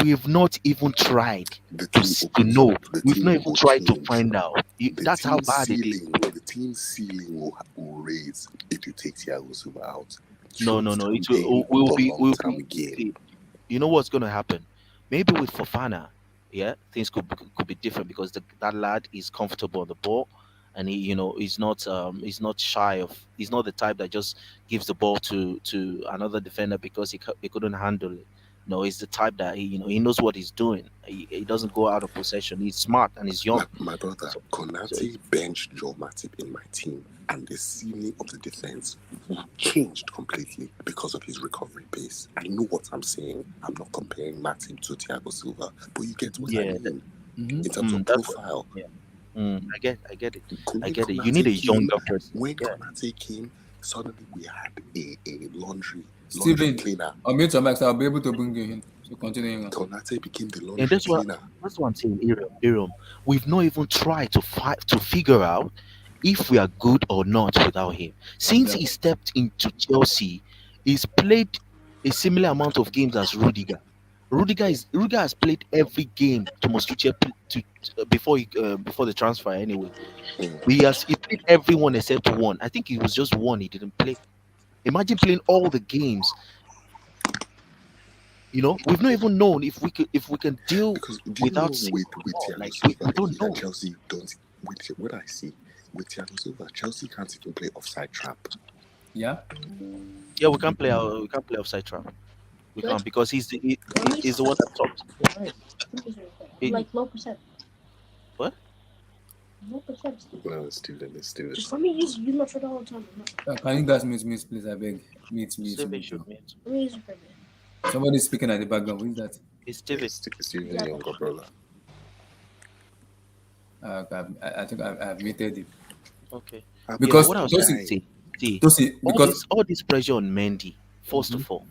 we've not even tried to know. We've not even tried to find out. That's how bad it is. The team ceiling will raise if you take Thiago Silva out. No. It Short-term will gain, will but be will long-term be. gain. See, you know what's going to happen? Maybe with Fofana, yeah, things could be different because that lad is comfortable on the ball, and he's not shy of. He's not the type that just gives the ball to another defender because he couldn't handle it. No, he's the type that he knows what he's doing. He doesn't go out of possession. He's smart and he's young. My brother, So, Konate benched Joe Matip in my team, and the ceiling of the defense changed completely because of his recovery pace. I know what I'm saying. I'm not comparing Matip to Thiago Silva, but you get what I yeah, mean in terms of that's what. profile. Yeah, I get it. I When get it. You need a Konate came, younger person. when Yeah. Konate came, suddenly we had a laundry Steven, cleaner. unmute your mic, so I'll be able to bring you in. So continue. Konate became the And laundry that's cleaner. what I'm saying, Aaron. We've not even tried to figure out if we are good or not without him. Since he stepped into Chelsea, he's played a similar amount of games as Rudiger. Rudiger has played every game Thomas Tuchel before the transfer anyway. He played everyone except one. I think it was just one he didn't play. Imagine playing all the games. We've not even known if we can deal Because do you know without with Silva. Thiago Like Silva, we don't know. Chelsea don't. With what I see with Thiago Silva, Chelsea can't even play offside trap. Yeah. Yeah, we can't play offside trap. We can't because he's the one that talks. Like low percent. What? Low percent. No, it's Steven. Just let me use my Twitter all the time. Can you guys mute, please? I beg. Mute. Stevie should mute. Let me use it for me. Somebody's speaking at the background. Who is that? It's Stevie. Steven, your younger brother. I think I've muted him. Okay. Because what I was trying to say, because all this pressure on Mendy. First of all,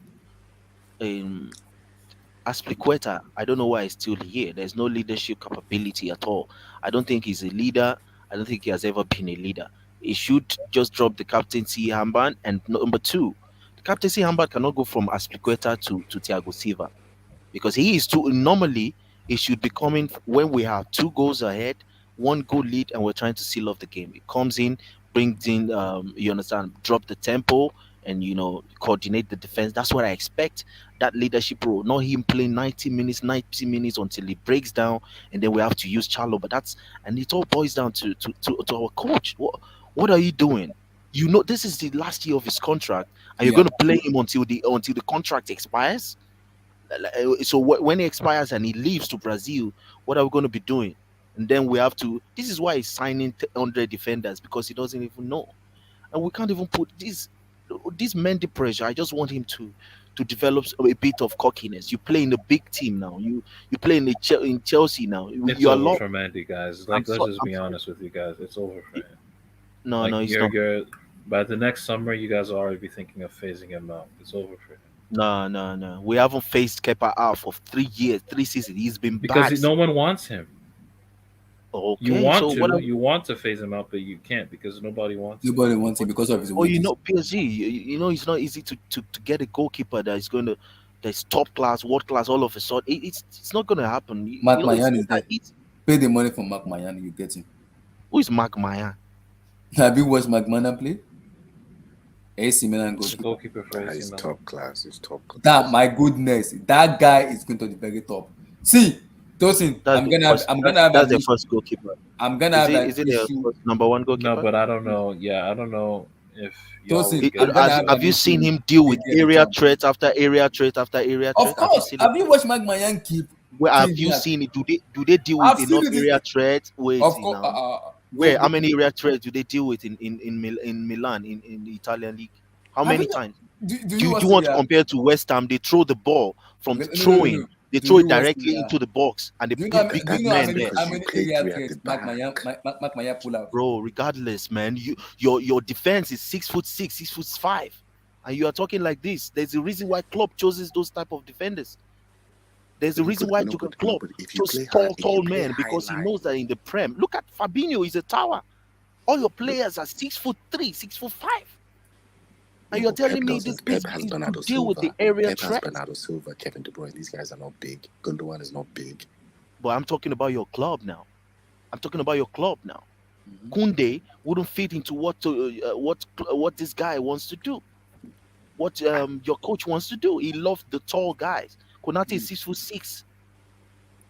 Aspilicueta, I don't know why he's still here. There's no leadership capability at all. I don't think he's a leader. I don't think he has ever been a leader. He should just drop the captaincy handband. And number two, the captaincy handband cannot go from Aspilicueta to Thiago Silva because he is too. Normally, it should be coming when we have 2 goals ahead, 1 goal lead, and we're trying to seal off the game. It comes in, brings in, you understand, drop the tempo and coordinate the defense. That's what I expect. That leadership role, not him playing 90 minutes until he breaks down, and then we have to use Charlo. And it all boils down to our coach. What are you doing? This is the last year of his contract, and you're going to play him until the contract expires. So when he expires and he leaves to Brazil, what are we going to be doing? And then we have to. This is why he's signing 100 defenders because he doesn't even know, and we can't even put this Mendy pressure. I just want him to develop a bit of cockiness. You play in a big team now. You play in Chelsea now. It's over for Mendy, guys. Let's just be honest with you guys. It's over for him. No, it's not. By the next summer, you guys will already be thinking of phasing him out. It's over for him. No. We haven't faced Kepa out for 3 years, 3 seasons. He's been because bad. No one wants him. Okay, you want to phase him out, but you can't because nobody wants him. Nobody wants him because of his wages. PSG, it's not easy to get a goalkeeper that's top class, world class all of a sudden. It's not gonna happen. Mark Mayan is there. Pay the money for Mark Mayan, you get him. Who is Mark Mayan? Have you watched Mark Mayan play? AC Milan goalkeeper for AC Milan. Top class. He's top class. That, my goodness, that guy is going to the very top. See, Tosin, I'm gonna have that's the first goalkeeper. I'm gonna have is it the number 1 goalkeeper? No, but I don't know. Yeah, I don't know if Tosin, have you seen him deal with area threat after area threat after area threat? Of course. Have you watched Mark Mayan keep? Where have you seen it? Do they deal with enough area threats? Where of course. Where how many area threats do they deal with in Milan in the Italian league? How many times? Do you want to compare to West Ham? They throw the ball from throwing. They throw it directly into the box, and they put big men there. How many area threats Mark Mayan pull out? Bro, regardless, man, your defense is 6'6", 6'5", and you are talking like this. There's a reason why Klopp chooses those type of defenders. There's a reason why Klopp chose tall men because he knows that in the Prem. Look at Fabinho, he's a tower. All your players are 6'3", 6'5". And you're telling me this deal with the area threat? Bernardo Silva, Kevin De Bruyne, these guys are not big. Gundogan is not big. But I'm talking about your club now. Kunde wouldn't fit into what this guy wants to do. What your coach wants to do. He loved the tall guys. Konate is 6'6".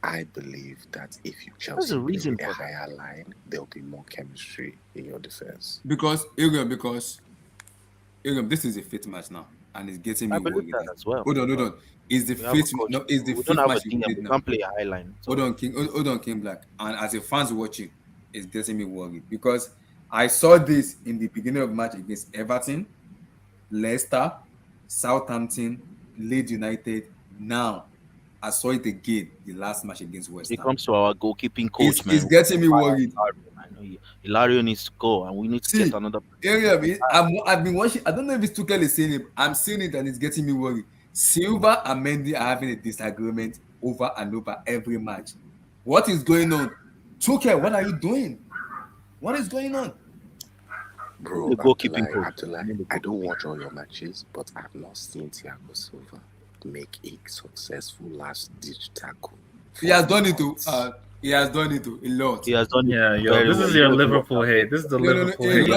I believe that if you There's Chelsea a play reason a for that. higher line, there'll be more chemistry in your defense. Because this is the fifth match now, and it's getting me I believe worried. that as well. Hold on. Is the We have a fifth? coach. No, is the We fifth don't have a match you DM. played We now? can't play a high line. So. Hold on, King Black. And as a fans watching, it's getting me worried because I saw this in the beginning of the match against Everton, Leicester, Southampton, Leeds United. Now I saw it again the last match against West It Ham. comes to our goalkeeping coach, It's getting me worried. Hilario needs to go, and we need to get another. I've been watching. I don't know if it's Tuchel is saying it. I'm seeing it, and it's getting me worried. Silva and Mendy are having a disagreement over and over every match. What is going on? Tuchel, what are you doing? What is going on? Bro, Abdullah, I don't watch all your matches, but I've not seen Thiago Silva make a successful last-ditch tackle. He has done it too. He has done it too a lot. He has done it. Yeah, yo, this is your Liverpool hate. This is the Liverpool hate.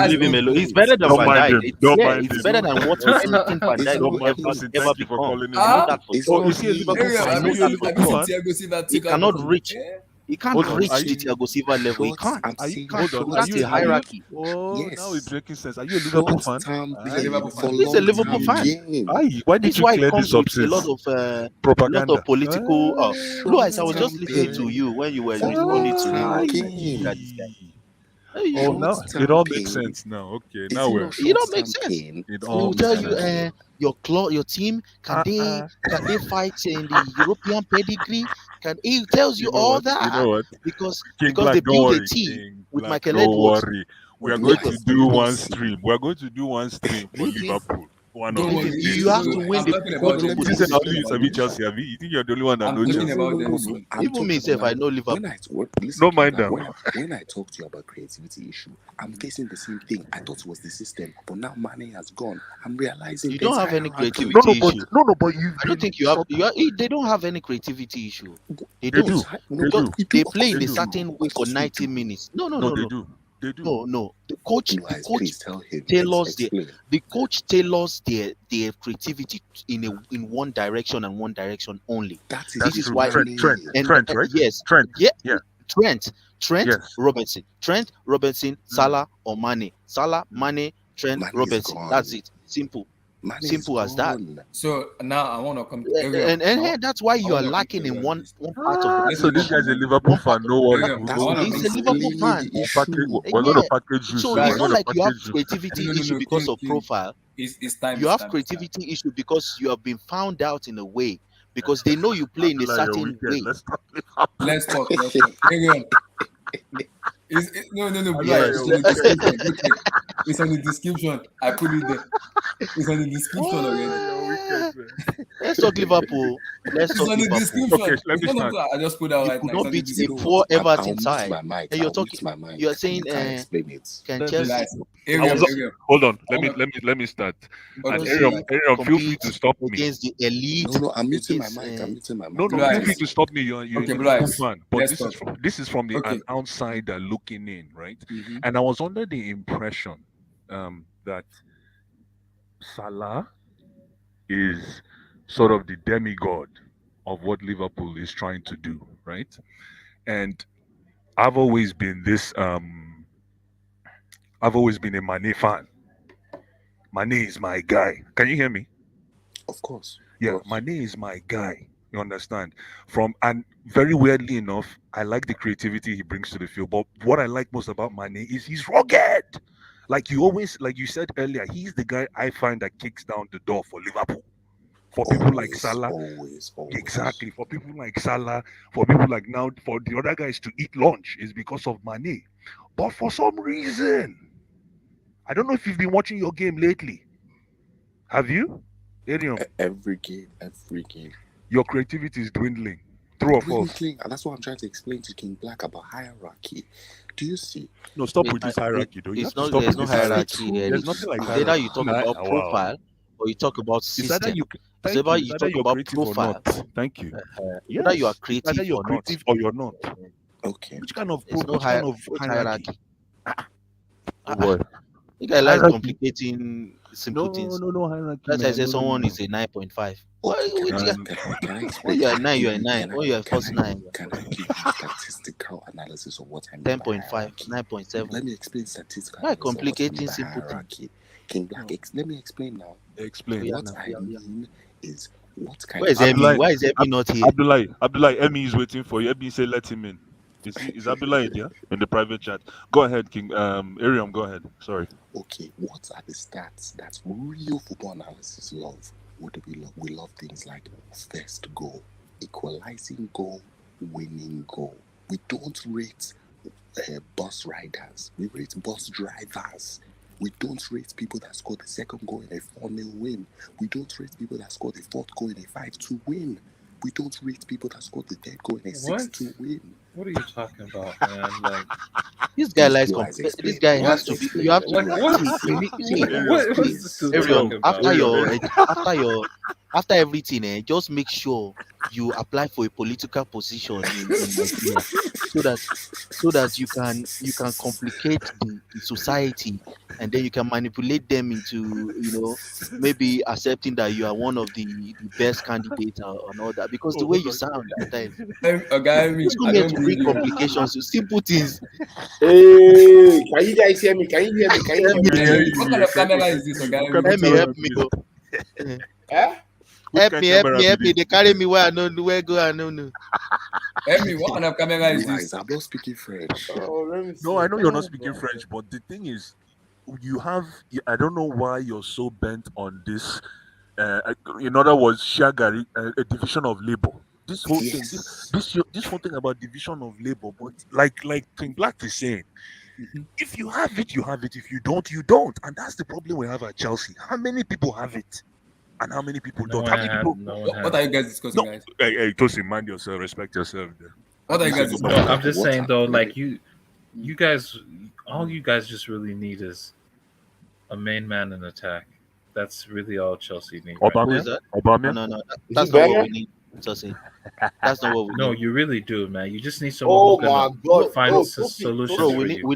Leave him alone. He's better than Van Dijk. It's better than what anything Van Dijk will ever become. I know that for sure. He cannot reach. He can't reach the Thiago Silva level. He can't. That's the hierarchy. Now it's making sense. Are you a Liverpool fan? He's a Liverpool fan. Why did you clear this up? A lot of propaganda, political. Louis, I was just listening to you when you were responding to me. Oh, now it all makes sense now. Okay, now we're. It all makes sense. It will tell you your team can they fight in the European pedigree? He tells you all that. You know what? Because Black, they build worry, a team with Black, Michael don't Edwards. worry. We are going to do one stream. We are going to do one stream for Liverpool. You have to win the Listen, I'll use a bit Chelsea. You think you're the only one that knows Chelsea? Even me, if I know Liverpool. Don't mind them. When I talk to you about creativity issue, I'm facing the same thing. I thought it was the system, but now Mane has gone. I'm realizing you don't have any creativity issue. But you. I don't think you have. They don't have any creativity issue. They don't. They play in a certain way for 90 minutes. No. They do. No. The coach tailors their creativity in one direction and one direction only. This is why Trent, right? Yes. Trent. Yeah. Trent, yes. Robertson, Salah or Mane. Salah, Mane, Trent, Robertson. That's it. Simple as that. So now I want to come to and that's why you are lacking in one part of the. So this guy's a Liverpool fan. No worry. He's a Liverpool fan. We're going to package you. So it's not like you have creativity issue because of profile. It's time. You have creativity issue because you have been found out in a way because they know you play in a certain way. Let's talk. No. It's on the description. I put it there. It's on the description already. Let's talk Liverpool. It's on the description. Okay, let me start. I just put out right now. Not beat a poor Everton side. And you're talking. You're saying can Chelsea? Hold on. Let me start. And Aaron, feel free to stop me. Against the elite. No, I'm muting my mic. No, feel free to stop me. You're a Liverpool fan. But this is from an outsider looking in, right? Mm-hmm. And I was under the impression that Salah is sort of the demigod of what Liverpool is trying to do, right? And I've always been a Mane fan. Mane is my guy. Can you hear me? Of course. Yeah, Mane is my guy. You understand? And very weirdly enough, I like the creativity he brings to the field. But what I like most about Mane is he's rugged. Like you said earlier, he's the guy I find that kicks down the door for Liverpool. For people like Salah. Always. Exactly. For people like Salah, for people like now, for the other guys to eat lunch is because of Mane. But for some reason, I don't know if you've been watching your game lately. Have you? Adrian? Every game. Your creativity is dwindling. True or false? And that's what I'm trying to explain to King Black about hierarchy. Do you see? No, stop with this hierarchy, though. There's no hierarchy. There's nothing like that. Either you talk about profile or you talk about system. It's about you talk about profile. Thank you. Either you are creative or you're not. Okay. Which hierarchy? What? You guys like Hierarchy? complicating simple things. No hierarchy, That's why I man. say No. someone is a 9.5. Okay, Which guy? can I When explain? you are 9, you are Can 9. When you are can first I 9, can I give you statistical analysis of what I mean by 10.5, hierarchy? 9.7. Let me explain statistical Why analysis of what I mean complicating by simple things? hierarchy. King Black, let me explain now. Explain. What I mean is what kind Where of is Emmy? Why is Emmy not here? Abdullah, Emmy is waiting for you. Emmy say let him in. Is Abdullah there in the private chat? Go ahead, King. Ariam, go ahead. Sorry. Okay, what are the stats that real football analysis love? What do we love? We love things like first goal, equalizing goal, winning goal. We don't rate bus riders. We rate bus drivers. We don't rate people that scored the second goal in a 4-0 win. We don't rate people that scored the fourth goal in a 5-2 win. We don't rate people that scored the third goal in a 6-2 win. What are you talking about, man? Like, this guy likes this guy has to be. You have to Ariel, after everything, just make sure you apply for a political position in Nigeria, so that you can complicate the society, and then you can manipulate them into maybe accepting that you are one of the best candidates and all that, because the way you sound at times, it's too late to bring complications to simple things. Hey, can you guys hear me? Can you hear me? Can you hear me? What kind of camera is this, Oga? Help me. Eh? Help me. They carry me where I don't know, where go I don't know. Emmy, what kind of camera is this? I'm not speaking French. No, I know you're not speaking French, but the thing is, I don't know why you're so bent on this. In other words, Shagari, a division of labor. This whole thing, this whole thing about division of labor, but like King Black is saying, if you have it, you have it. If you don't, you don't, and that's the problem we have at Chelsea. How many people have it, and how many people don't? How many people? What are you guys discussing, guys? Hey, Tosin, mind yourself, respect yourself. There. What are you guys discussing? No, I'm just saying though, like you guys, all you guys just really need is a main man in attack. That's really all Chelsea need. Who is that? No, that's not what we need. Chelsea. That's not what we need. No, you really do, man. You just need someone who can find solutions bro, for you. We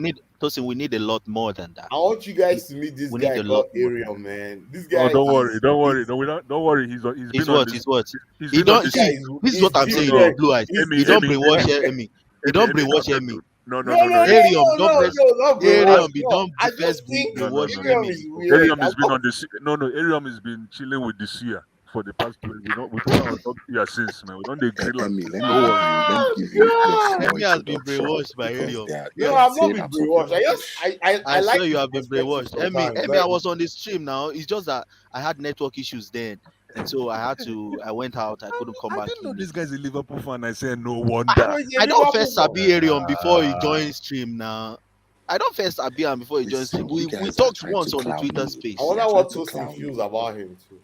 need a lot more than that. I want you guys to meet this guy called Ariel, man. This guy. Oh, don't worry. No, don't worry. He's been on this. He don't. This is what I'm saying. Blue eyes. He don't brainwash Emmy. He don't brainwash Emmy. No. Ariel, don't be first brainwash Emmy. Ariel has been on this. No. Ariel has been chilling with the Sia for the past 2 weeks. We don't talk here since, man. We don't grill him. Emmy has been brainwashed by Ariel. No, I've not been brainwashed. I like. Sure you have been brainwashed. Emmy, I was on the stream now. It's just that I had network issues then. And so I went out. I couldn't come back. I didn't know this guy's a Liverpool fan. I said no wonder. I don't first Sabi Ariel before he joined stream now. I don't first Sabi him before he joined stream. We talked once on the Twitter space. I wonder what Tosin feels about him too.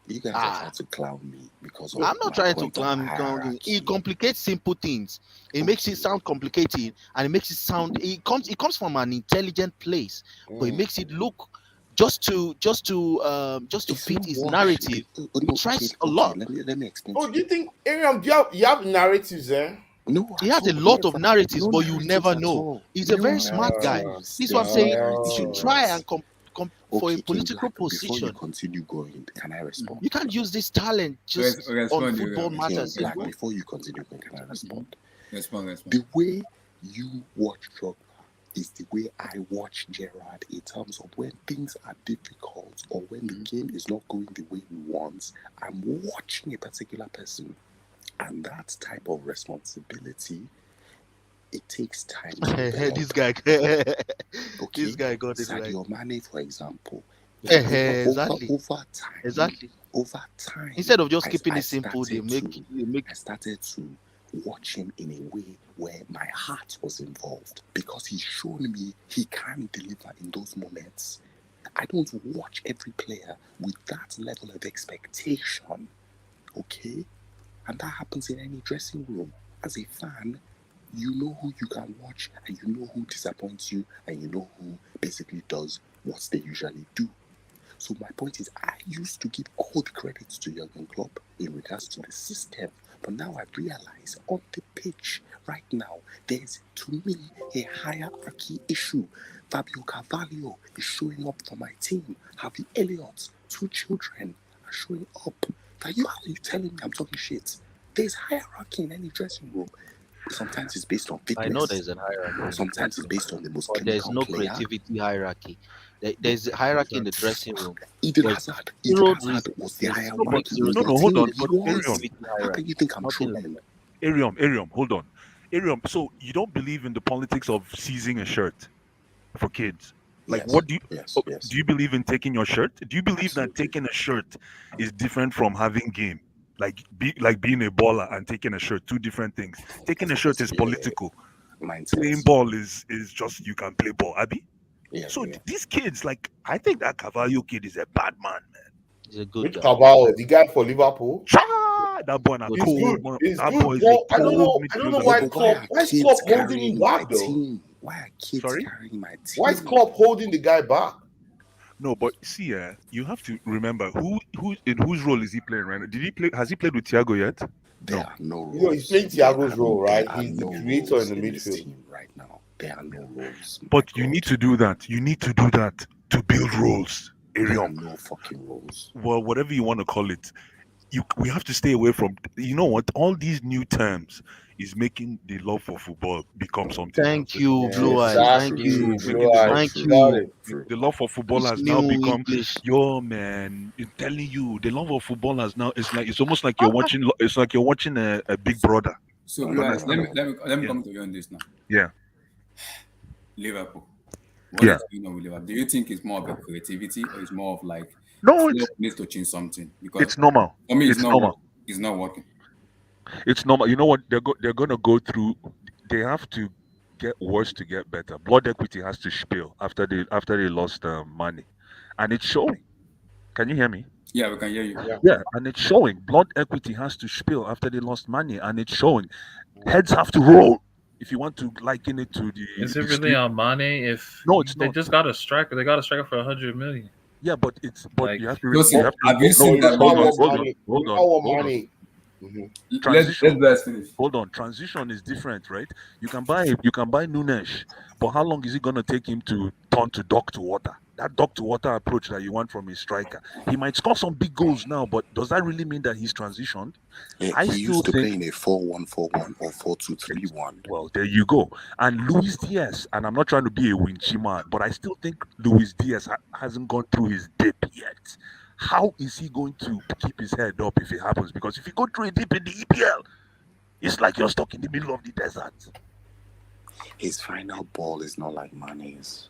You guys are trying to clown me because I'm not trying to clown him. He complicates simple things. It makes it sound complicated, and it makes it sound. It comes from an intelligent place, but it makes it look just to fit his narrative. He tries a lot. Let me explain. Oh, do you think Ariel? You have narratives, eh? No, he has a lot of narratives, but you never know. He's a very smart guy. This is what I'm saying. You should try and for a political position. Before you continue going, can I respond? You can't use this talent just on football matters. Black, before you continue going, can I respond? Respond. The way you watch Drogba is the way I watch Gerrard in terms of when things are difficult or when the game is not going the way we want. I'm watching a particular person, and that type of responsibility, it takes time. This guy, okay? This guy got it right. Sadio Mane, for example. Exactly. Over time. Instead of just keeping it simple, I started to watch him in a way where my heart was involved because he's shown me he can deliver in those moments. I don't watch every player with that level of expectation. Okay? And that happens in any dressing room. As a fan, you know who you can watch, and you know who disappoints you, and you know who basically does what they usually do. So my point is, I used to give all the credits to Jurgen Klopp in regards to the system, but now I realize on the pitch right now, there's to me a hierarchy issue. Fabio Carvalho is showing up for my team. Harvey Elliott, 2 children are showing up. Are you telling me I'm talking shit? There's hierarchy in any dressing room. Sometimes it's based on fitness. I know there's a hierarchy. Sometimes it's based on the most But there's no player. creativity hierarchy. There's a hierarchy in the dressing room. Eden but Hazard zero was the hierarchy. No, hold on. But How can you think I'm trolling? Arium, hold on. Arium, so you don't believe in the politics of seizing a shirt for kids? Like, Yes, what do you yes. do? You believe in taking your shirt? Do you believe that taking a shirt is different from having game? Like being a baller and taking a shirt, 2 different things. Taking a shirt is political. Playing ball is just you can play ball, Abby. So these kids, like, I think that Carvalho kid is a bad man. He's a good Which guy. Carvalho, the guy for Liverpool? That boy is good. cold. He's That good, boy is bro. a I don't know cold why midfielder. Klopp holding him back though. Why are kids carrying my team? Why is Klopp holding the guy back? No, but see, you have to remember who in whose role is he playing right now? Did he play? Has he played with Thiago yet? There are no roles. You know, he's playing Thiago's role, right? He's the creator in the midfield right now. There are no roles. But you need to do that. You need to do that to build roles. There are no fucking roles. Well, whatever you want to call it, we have to stay away from. You know what? All these new terms is making the love for football become something. Thank you, Blue Eyes. Thank you, Thank you. The love for football has now become yo man. I'm telling you, the love of football has now. It's almost like you're watching. It's like you're watching a Big Brother. So guys, let me come to you on this now. Yeah. Liverpool. What is going on with Liverpool? Do you think it's more of a creativity or it's more of like needs to change something? Because it's normal. For me, it's normal. It's not working. It's normal. You know what? They're going to go through. They have to get worse to get better. Blood equity has to spill after they lost money, and it's showing. Can you hear me? Yeah, we can hear you. Yeah, and it's showing. Blood equity has to spill after they lost money, and it's showing. Heads have to roll. If you want to liken it to the, is it really on Mane? If no, it's they not. just got a striker. They got a striker for 100 million. Yeah, but like, you have to. Have you seen that? Hold on. Let's finish. Hold on. Transition is different, right? You can buy Nunes, but how long is it gonna take him to turn to dog to water? That dog to water approach that you want from a striker. He might score some big goals now, but does that really mean that he's transitioned? Yeah, he used to play in a 4-1-4-1 or 4-2-3-1. Well, there you go. And Luis Diaz, and I'm not trying to be a Winchy man, but I still think Luis Diaz hasn't gone through his dip yet. How is he going to keep his head up if it happens? Because if you go through a dip in the EPL, it's like you're stuck in the middle of the desert. His final ball is not like Mane's.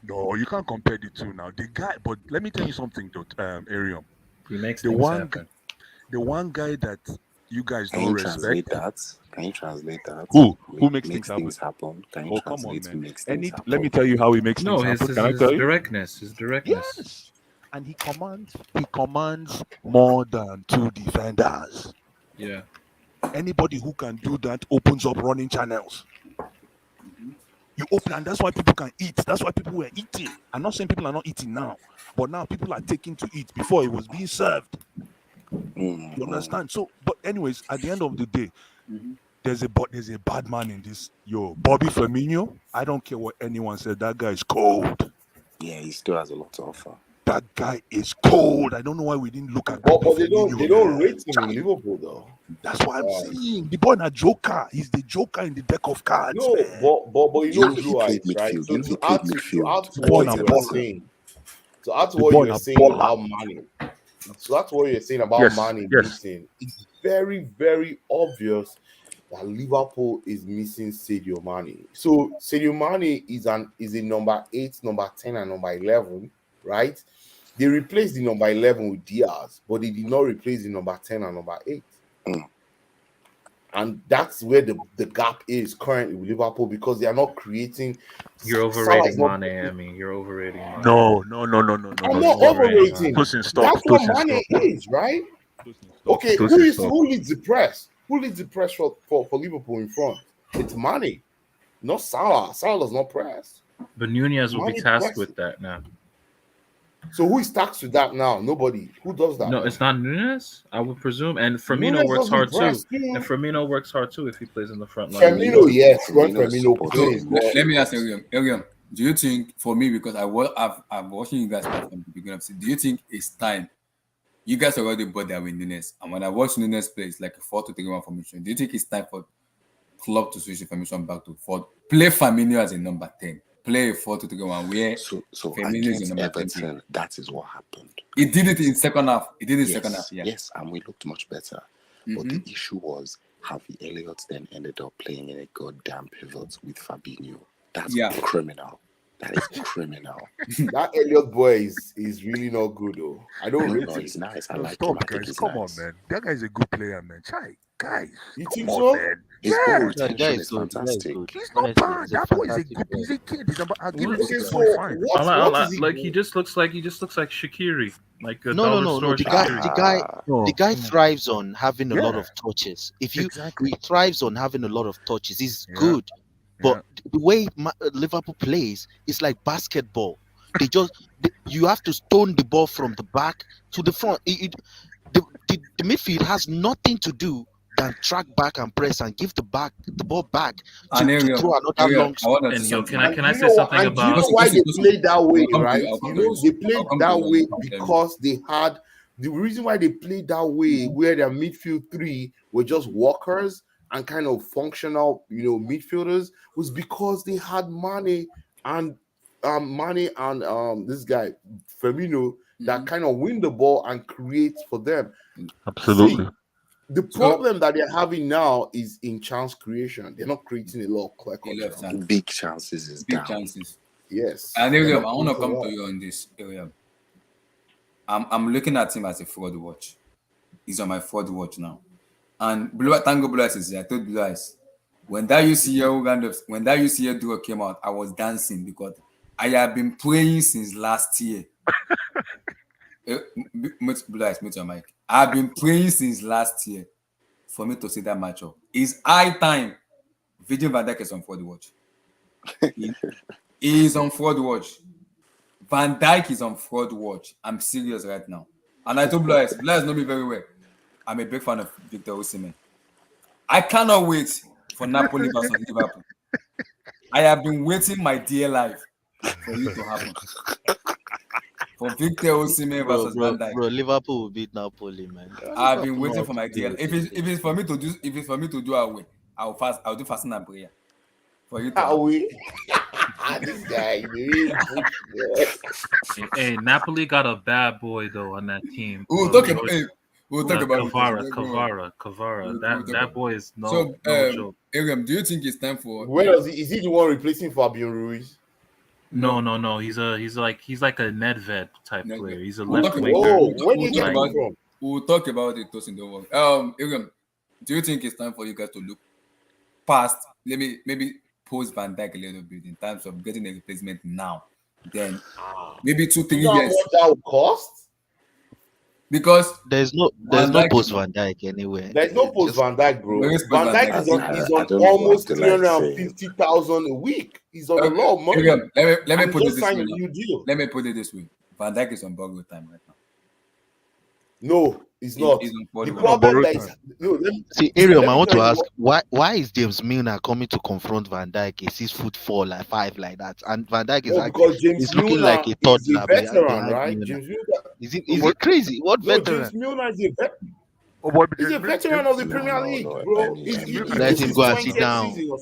No, you can't compare the two now. The guy, but let me tell you something, Arium. He makes the things one, happen. The one guy that you guys Can don't you respect. Can you translate that? Who makes things happen? Can you translate who makes things happen? Let me tell you how he makes things happen. Can I tell you? His directness. Yes. And he commands more than 2 defenders. Yeah. Anybody who can do that opens up running channels. You open, and that's why people can eat. That's why people were eating. I'm not saying people are not eating now, but now people are taking to eat. Before it was being served. You understand? So, but anyways, at the end of the day, there's a bad man in this. Bobby Firmino. I don't care what anyone said. That guy is cold. Yeah, he still has a lot to offer. That guy is cold. I don't know why we didn't look at. But they don't rate him in Liverpool though. That's why I'm saying the boy is a joker. He's the joker in the deck of cards. No, man. but you know Blue Eyes, right? So to add to what you were saying, about Mane. So that's what you're saying about Mane missing. It's very, very obvious that Liverpool is missing Sadio Mane. So Sadio Mane is a number 8, number 10, and number 11, right? They replaced the number 11 with Diaz, but they did not replace the number 10 and number 8. And that's where the gap is currently with Liverpool because they are not creating. You're overrating Mane. I mean, you're overrating Mane. No. I'm not overrating. That's what Mane is, right? Okay, who leads the press? Who leads the press for Liverpool in front? It's Mane, not Salah. Salah does not press. But Nunez will be tasked with that now. So who is taxed with that now? Nobody. Who does that? No, now? it's not Nunes. I would presume, and Firmino Nunes works doesn't hard too. press, too. And Firmino works hard too if he plays in the front line. Firmino, yes, when Firmino is Firmino supposed to plays. be But Let me ask Eliam, do you think, for me, because I've watching you guys play from the beginning of the season, do you think it's time? You guys already bought that with Nunes, and when I watch Nunes play, it's like a 4-2-3-1 formation. Do you think it's time for club to switch the formation back to 4? Play Firmino as a number 10. Play a 4-2-3-1 where so Firmino is against a number 10. Everton, that is what happened. He did it in second half. Yes, yes, and we looked much better. But the issue was Harvey Elliott then ended up playing in a goddamn pivot with Fabinho. That's criminal. That is criminal. that Elliot boy is really not good though. I don't rate him. He's nice. I like Stop, him. I think guys. he's Come nice. on, man. That guy's a good player, man. Chai, guys. You come think on, so? man. His Yeah. ball retention is fantastic. He's not bad. That boy is a good. He's a kid. I'll give him Okay, 6.5. what is he like doing? he just looks like Shaqiri, like a No. dollar store The Shaqiri. guy thrives on having a lot Yeah. of touches. If you Exactly. he thrives on having a lot of touches. He's Yeah. good, but Yeah. the way Liverpool plays is like basketball. You have to stone the ball from the back to the front. The midfield has nothing to do than track back and press and give the ball back to throw another long. And yo, can I You say know something and about? you know why they played that way, I'll come to right? you, I'll come You to know you. they played I'll come that to you, way I'll come to you. because they had the reason why they played that way, where their midfield three were just walkers and kind of functional, midfielders, was because they had Mane and this guy Firmino that kind of win the ball and create for them. Absolutely. See, the problem that they're having now is in chance creation. They're not creating a lot of clear cut Big chances is Big down. chances. Yes. And They're Eliam, not I want to creating come a to lot. you on this area. I'm looking at him as a fraud watch. He's on my fraud watch now. And Tango Blue Eyes is here. I told Blue Eyes. When that UCL duo came out, I was dancing because I have been praying since last year. Blue Eyes, mute your mic. I've been praying since last year for me to see that matchup. It's high time. Virgil van Dijk is on fraud watch. He is on fraud watch. Van Dijk is on fraud watch. I'm serious right now. And I told Blue Eyes know me very well. I'm a big fan of Victor Osimhen. I cannot wait for Napoli versus Liverpool. I have been waiting my dear life for it to happen. For Victor Osimhen versus Van Dijk. Bro, Liverpool will beat Napoli, man. I've been waiting for my dear life. If it's for me to do away, I'll do fasting and prayer. For you to Away. This guy, Hey, Napoli got a bad boy though on that team. We'll talk about it. Kavara. That boy is no So, joke. Ariam, do you think it's time for? Where is he the one replacing Fabian Ruiz? No. He's like a Nedved type player. He's a We'll left talk winger. We'll talk about it, Tosin, don't worry. Ariam, do you think it's time for you guys to look past, maybe post Van Dijk a little bit in terms of getting a replacement now? Then maybe 2-3 You know years. what that would cost? Because there's no post Van Dijk anywhere. There's no post Van Dijk, bro. Where is Van Van Dijk Dijk? is on almost 350,000 a week. He's on a lot of money. Ariam, let me And put he it just this signed way. a new deal. Let me put it this way. Van Dijk is on borrowed time right now. No, he's not. He's on The borrowed problem that is See, Ariam, I want to ask why is James Milner coming to confront Van Dijk? He's 6'4", like 5, like that, and Van Dijk is because James he's looking Milner like a is toddler a veteran, behind right? Milner. James Milner. Is it crazy? What veteran? James Milner is a veteran. Oh, He's a veteran of the Premier League, bro. Let him go and sit down. You are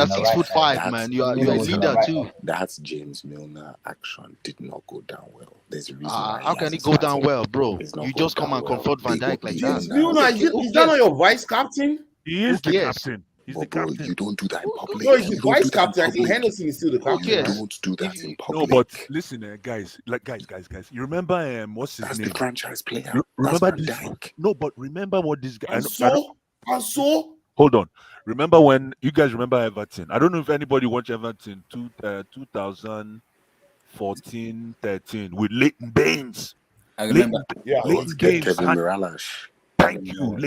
6'5", man. You are a leader too. That James Milner action did not go down well. There's a reason. How can it go down well, bro? You just come and confront Van Dijk like James that. Milner, is that not your vice captain? He is the captain. He's the Bro, captain. you don't do that in public. No, he's the vice captain. I think Henderson is still the captain. You right? don't do that in public. No, but listen, guys. You remember what's his That's name? the franchise player. Remember That's this? Van Dijk. No, but remember what this guy. And so, Hold on. Remember when you guys remember Everton? I don't know if anybody watched Everton 2014, 13 with Leighton Baines. I remember. Leighton Baines. Kevin Mirallas. Thank you.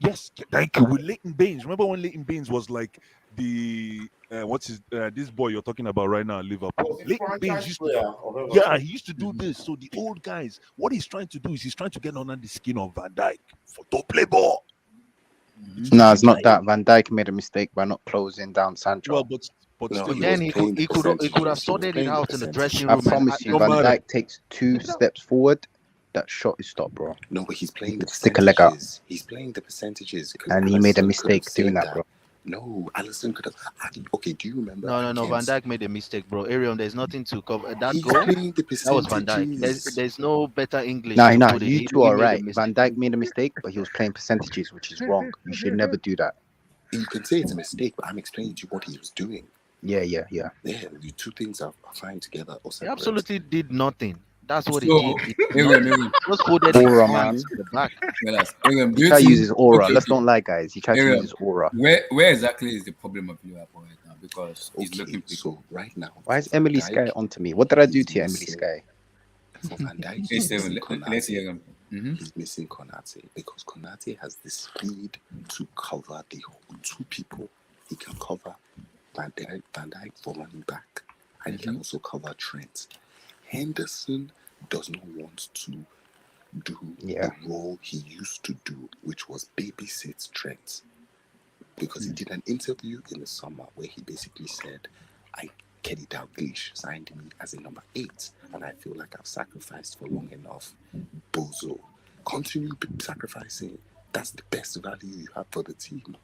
Yes, thank you. With Leighton Baines. Remember when Leighton Baines was like the what's his this boy you're talking about right now, Liverpool. Was he Leighton Baines franchise used player to, or whatever? yeah, he used to do this. So the old guys, what he's trying to do is he's trying to get under the skin of Van Dijk for to play ball. No, it's not that. Van Dijk made a mistake by not closing down Sancho. Well, but No, still, he Then was he playing could the he could have percentages. He was sorted it playing the out in the dressing I room. promise you, don't Van matter. Dijk takes 2 steps forward. That shot is stopped, bro. No, but he's playing the Stick a leg out. percentages. He's playing the percentages. Because And he made a Alisson could have mistake doing saved that, bro. No, Alisson could have. Okay, do you remember? No. Van against- Dijk made a mistake, bro. Ariel, there's nothing to cover. That He's goal, playing the that was Van Dijk. percentages. There's no better English. Nah, to nah, put it. you He two are made a right. mistake. Van Dijk made a mistake, but he was playing percentages, which is wrong. You should never do that. You can say it's a mistake, but I'm explaining to you what he was doing. Yeah. Yeah, the two things are fine together. Or He separate. absolutely did nothing. That's what So, he did. He did Miriam, nothing. Just folded his Aura, hands man. to the back. Miriam, do He you tried to think, use his aura. okay, Let's don't lie, guys. He tried to Miriam, use his aura. where exactly is the problem of Liverpool right now? Because he's Okay, looking big. so right now, Why is for Emily Van Sky Dijk, onto me? What did I do he's to you, Emily missing- Sky? For Van Dijk, Let's he's hear missing let's Konate. hear him. He's missing Konate because Konate has the speed to cover the whole two people. He can cover Van Dijk for running back, and he can also cover Trent. Henderson does not want to do the role he used to do, which was babysit Trent. Because he did an interview in the summer where he basically said, Kenny Dalglish signed me as a number 8, and I feel like I've sacrificed for long enough. Bozo. Continue sacrificing. That's the best value you have for the team.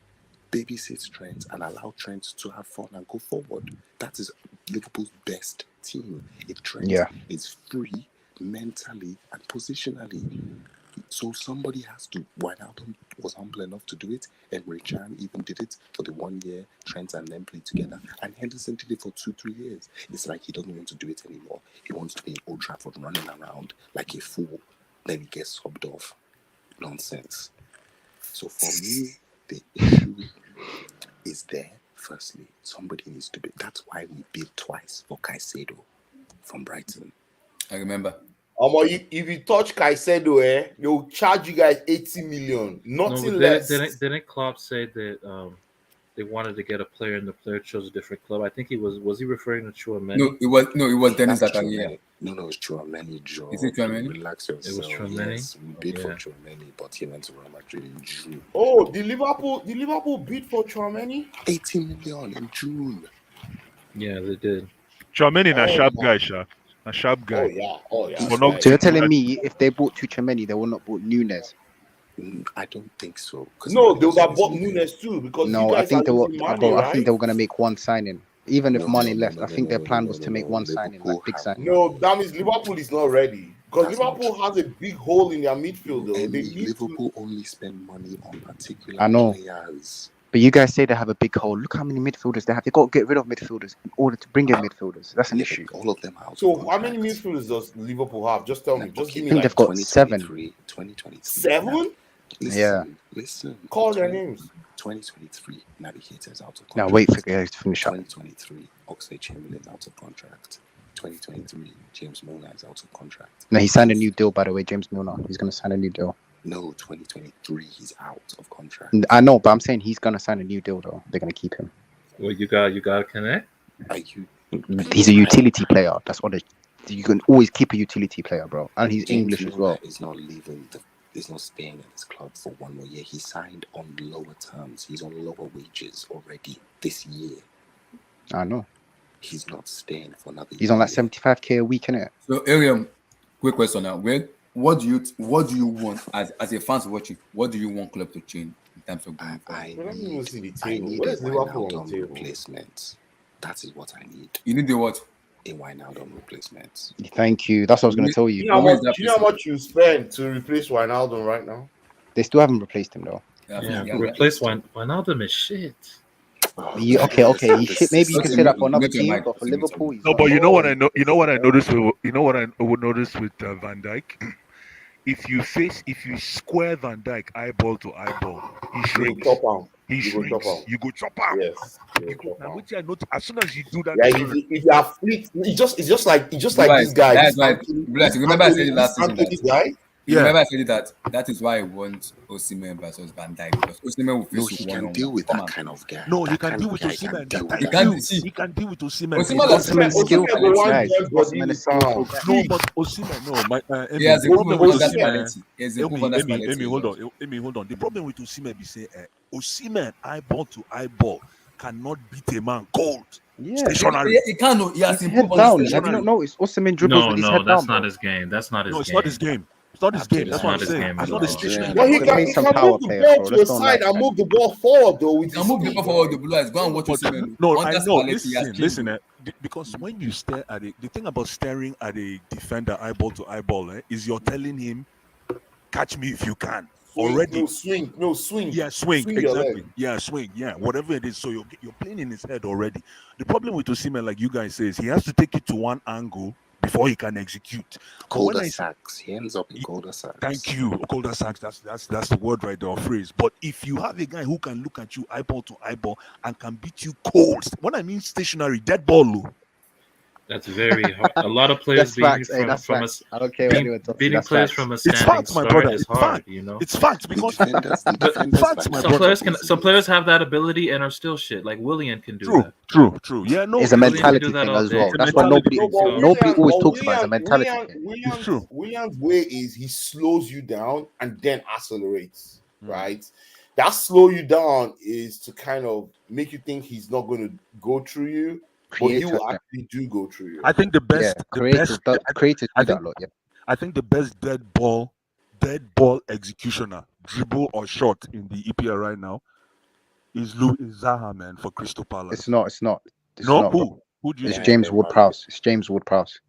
Babysit Trent and allow Trent to have fun and go forward. That is Liverpool's best team. If Trent is free mentally and positionally, so somebody has to. Wijnaldum was humble enough to do it. Emre Can even did it for the 1 year Trent and them played together. And Henderson did it for 2-3 years. It's like he doesn't want to do it anymore. He wants to be in Old Trafford running around like a fool. Then he gets subbed off. Nonsense. So for me, the issue is there. Firstly, somebody needs to be. That's why we bid twice for Caicedo from Brighton. I remember. If you touch Caicedo, they'll charge you guys 80 million. Nothing less. Didn't Klopp say that they wanted to get a player and the player chose a different club? I think he was he referring to Chouameni? No, it was Dennis Zakaria. No, it's Chouameni, Joe. Is it Chouameni? Relax yourself. It was Chouameni? Yes, we bid for Chouameni, but he went to Real Madrid in June. Oh, the Liverpool bid for Chouameni? 80 million in June. Yeah, they did. Chouameni a sharp guy, Sha. A sharp guy. Oh yeah. But not So you're telling me if they bought Tuchel, they will not bought Nunes? I don't think so. No, they would have bought Nunes too because No, you I guys think are they were. losing money, Bro, I right? think they were gonna make one signing. Even if No, money no, left, no, I think no, their no, plan no, was no, to make no, one Liverpool signing, like big have- signing. No, that means Liverpool is not ready because That's not Liverpool has a big hole in their midfield. Though. They Emmy, need Liverpool only spend money on particular I know. players. But you guys say they have a big hole. Look how many midfielders they have. They got to get rid of midfielders in order to bring in midfielders. That's an issue. All of them out. So how many midfielders does Liverpool have? Just tell me. Just give I me think like they've got 2023. 7. Listen. Call their names. 2023, Navigator's out of contract. Now wait for guys to finish up. 2023, Oxlade-Chamberlain out of contract. 2023, James Millan is out of contract. No, he signed a new deal, by the way, James Milner. He's going to sign a new deal. No, 2023, he's out of contract. I know, but I'm saying he's going to sign a new deal, though. They're going to keep him. Well, you got to connect. Are you? He's a utility player. That's what you can always keep a utility player, bro. And he's James English as well. Milner is not leaving. He's not staying at this club for 1 more year. He signed on lower terms. He's on lower wages already this year. I know. He's not staying for another He's on like 75k a week, innit? So, Ariam, quick question now. What do you want as a fans watching? What do you want club to change in terms of going forward? Let me go see the I table. need Where's a Liverpool on the Wijnaldum table? replacement. That is what I need. You need the what? A Wijnaldum replacement. Thank you. That's what I was going to tell you. Do you know how much you spend to replace Wijnaldum right now? They still haven't replaced him, though. Yeah, replace Wijnaldum is shit. Okay. He shit. Maybe you can say that for another team, but for Liverpool, he's No, but you know what I know. You know what I noticed. I would notice with Van Dijk. If you square Van Dijk eyeball to eyeball, he shrinks. He shrinks. You go chop out. Yes. Now, which I notice as soon as you do that, If you are free, it's just like Right, this guy. that's this right. Anthony- Relax, remember I said it last this season. Anthony guy. You remember I said that is why I want Osimhen versus Van Dijk because Osimhen will face he you can deal with that kind of guy. No, he That can kind deal of with guy Osimhen. deal with He that. can't see. He can deal with Osimhen. Osimhen has Osimhen's skillful, guys. Osimhen is skillful. No, but Osimhen, no, He has the a problem proven with Osimhen. understanding. He has a proven understanding. Amy, hold on. The problem with Osimhen be say, Osimhen eyeball to eyeball cannot beat a man cold. Yeah, Stationary. He can't. He has his head improved down. Have understanding. you not noticed? Osimhen dribbles with his head that's down, not bro. his game. That's not his No, game. it's not his game. It's not his game. That's what I'm his saying. game, It's bro. not his station. But he Play can some move power the players, ball bro. to Let's a don't side like and that. move the ball forward though with He his can move the feet. ball forward. The blue eyes. Go and watch Osimhen. No, I know. He has changed. Listen. Because when you stare at it, the thing about staring at a defender eyeball to eyeball is you're telling him, "Catch me if you can." Already. No swing. Yeah, swing. Swing your Exactly. leg. Yeah, swing. Yeah, whatever it is. So you're playing in his head already. The problem with Osimhen, like you guys say, is he has to take it to one angle before he can execute. Cul-de-sacs. He ends up in cul-de-sacs. Thank you. Cul-de-sacs. That's the word right there, or phrase. But if you have a guy who can look at you eyeball to eyeball and can beat you cold, what I mean stationary, dead ball. That's very hard. A lot of players beating from a I don't care what anyone talks. beating That's players facts. from a It's standing facts, my start brother. is It's hard, facts. you know. It's facts because Defenders, facts, my Some brother. players have that ability and are still shit. Like Willian can do that. True. Yeah, no, It's a Willian mentality can do that thing all as day. well. It's a That's why mentality nobody thing. always talks about it. It's a mentality thing. It's true. Willian's way is he slows you down and then accelerates, right? That slow you down is to kind of make you think he's not going to go through you, but he will actually do go through you. I think the best, creators do that a lot. Yeah, I think the best dead ball executioner, dribble or shot in the EPL right now is Zaha, man, for Crystal Palace. it's not. Who do you It's think? James Ward-Prowse. It's James Ward-Prowse.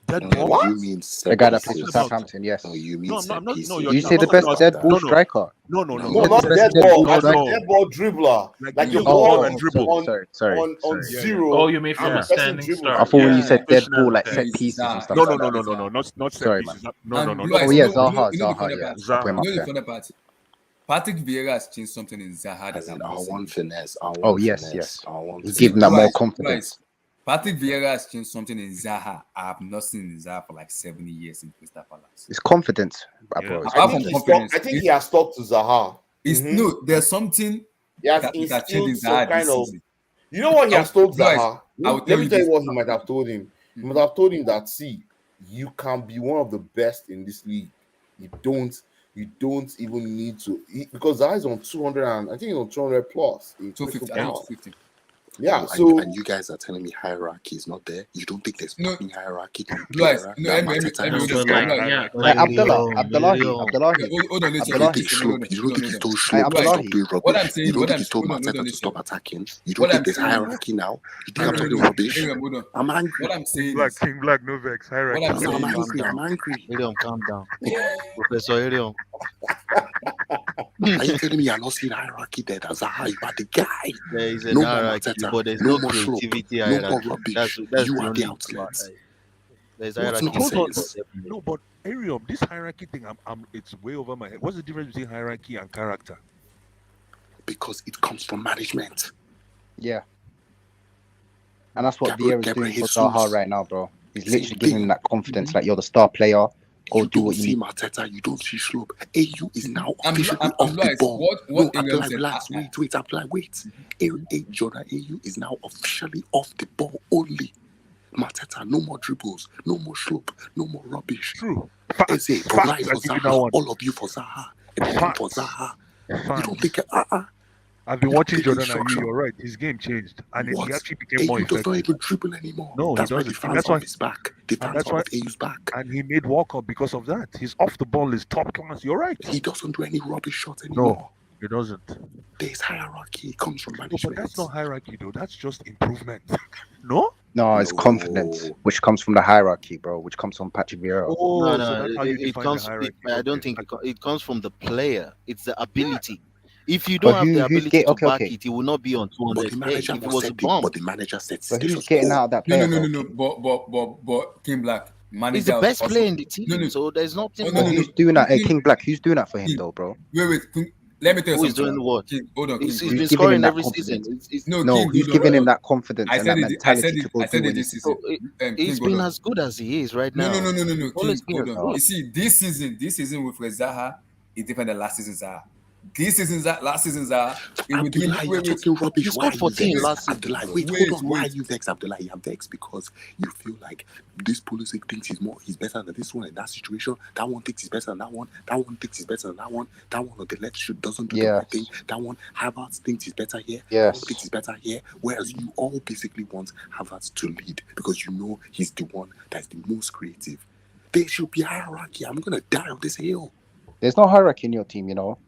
Dead No, ball? you mean The guy that set plays for pieces. Southampton, yes. No, you mean No, set I'm not. pieces. No, You say the best dead ball striker? No, No, not dead ball, like a dead ball dribbler. Like your ball and dribble. Sorry. on zero. Oh, you mean and from a the person standing dribbles. start? I thought when you said dead Stationary. ball, like set pieces and stuff. No, like that. not set Sorry, pieces. man. No. Blue Oh eyes, yeah, you know Zaha, the yeah. funny I'll part? put him up You know the there. funny part? Patrick Vieira has changed something in Zaha that As in I'm not seeing. R1 finesse. Oh yes. R1 He gave him that Blue more eyes, confidence. Patrick Vieira has changed something in Zaha I have not seen in Zaha for like 70 years in Crystal Palace. It's confidence, bro. It's I confidence. think he has talked to Zaha. No, there's something He has that instilled changed in some Zaha kind this of. season. You know what he has told Blue eyes, Zaha? I will Let tell me you tell you this. what he might have told him. He might have told him that, see, you can be one of the best in this league. You don't even need to, because Zaha is on 200 and I think he's on 200 plus. 250. I think 250. Yeah, and you guys are telling me hierarchy is not there. You don't think there's fucking hierarchy on Blue eyes, player? no, That Emi, Mateta Emi, has just got Like Abdullahi. Hold on, You don't think slope? You don't think he's too slow to stop doing What I'm rubbish? saying, You don't what think I'm he's told hold on, Mateta to stop attacking? You What don't I'm think there's saying- hierarchy now? You think I'm talking Hold on, rubbish? hold on. I'm angry. What I'm saying Black is, King Black no vex hierarchy. what I'm saying I'm is, angry. I'm angry. Irion, calm down. Professor Irion. Are you telling me you're not seeing hierarchy there? That's how you are the guy. There is an No more hierarchy, Mateta, but there's no no more slope, creativity no hierarchy. more rubbish. That's You the are the only outlet. part. There's What hierarchy. nonsense? No, but Arium, this hierarchy thing, it's way over my head. What's the difference between hierarchy and character? Because it comes from management. Yeah. And that's what Gabriel Vieira's doing for Jesus. Zaha right now, bro. He's Same literally giving thing. him that confidence, like you're the star player. Go You do don't what you see need. Mateta, you don't see Slope. AU is now I'm officially Blue off the eyes, ball. what No, England apply, said, relax, wait, apply, wait. Jordan AU is now officially off the ball only. Mateta, no more dribbles, no more slope, no more rubbish. True. Eze, provide for Zaha, all of you for Zaha, everyone for Zaha. You don't think, I've been watching big Jordan and instruction. you're right. His game changed. And What? he actually became more AU does not effective. even dribble anymore. No, That's he why doesn't. the fans That's are why off his back. The fans that's are why off AU's back. and he made walk up because of that. His off the ball is top class. You're right. He doesn't do any rubbish shots anymore. No, he doesn't. There's hierarchy. It comes from No, management. but that's not hierarchy though. That's just improvement. No? No, it's confidence, which comes from the hierarchy, bro, which comes from Patrick Vieira. No, so that's how you define comes. the hierarchy. I don't think it comes from the player. It's the ability. If you But don't have the ability to back okay. it, it will not be on But 200. the manager If it was a set bomb, but the manager sets But who's status getting quo. out of that player? no. But King Black, manager he's the best also- player in the team. No. So there's nothing. No. Who's doing that? Hey, King Black, who's doing that for him, though, bro? Wait. Let me tell you Who is something. doing what? King, hold on, King. He's hold been on. giving him scoring that every season. confidence. No, No, King, he's hold on, giving hold him on. that confidence I and said that it. I said mentality it. to go I said do it this anything. So season. King, he's hold been on. as good as he is right No, now. no, no, no, no, no, He's always King, been hold as on. good. You see, this season with Zaha is different than last season's Zaha. This season's last season's Zaha, it would be Abdullah, you're talking He rubbish. Why scored are you 14 vexed? last season. Abdullah, wait, hold on. Why are you vexed, Abdullah? I'm vexed because you feel like this Pulisic thinks he's better than this one in that situation. That one thinks he's better than that one. That one thinks he's better than that one. That one on the left doesn't do the right thing. That one, Havertz thinks he's better here. That one thinks he's better here. Whereas you all basically want Havertz to lead because you know he's the one that's the most creative. There should be hierarchy. I'm gonna die on this hill. There's no hierarchy in your team, you know.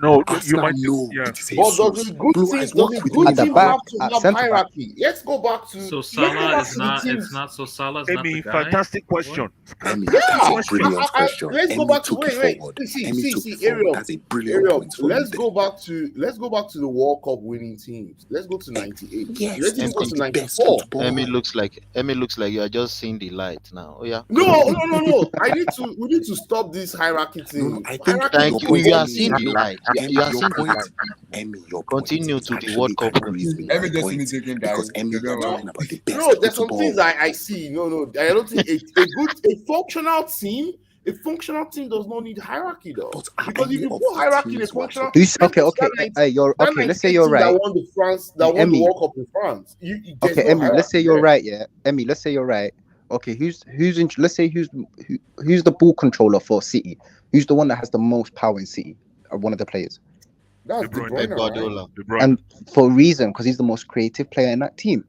No, you Arsenal might. know Yeah. it is But Jesus. does a good Blue team, eyes, does what a with good me? At the team back, have to at have centre back. hierarchy? Let's go back to So let's go Salah back is to the not. teams. It's not. So Salah's not the Emi, guy. fantastic question. Emmy, Yeah, that's a brilliant question. let's go Emmy back to took it wait. forward. See, Emmy took it forward. Ariel, That's a brilliant point from let's you go back to the World Cup winning teams. Let's go to 98. Yes, Let's this even go is to the best 94. football. Emmy looks like you are just seeing the light now. Oh yeah. No. We need to stop this hierarchy thing. No, I think hierarchy Thank your you. point, You are Emmy, seeing the light. You are your seeing the point, light. Emmy, your point Continue is to the actually World Cup agrees win. me with Every my just point taking because that. Emmy, You you're know talking about the best No, there's some football. things I see. No, I don't think a functional team does not need hierarchy though. But Because if any you of put the hierarchy in a teams we're functional, This let's okay, go to okay. that 90 You're that okay. Let's say 98 you're team that right. won the Emmy. World Cup in France. There's Okay, no Emmy. Let's say hierarchy you're there. right. Yeah, Emmy. Let's say you're right. Okay, who's in? Let's say who's the ball controller for City? Who's the one that has the most power in City? One of the players. That's De Bruyne, right? Guardiola. De Bruyne. And for a reason, because he's the most creative player in that team.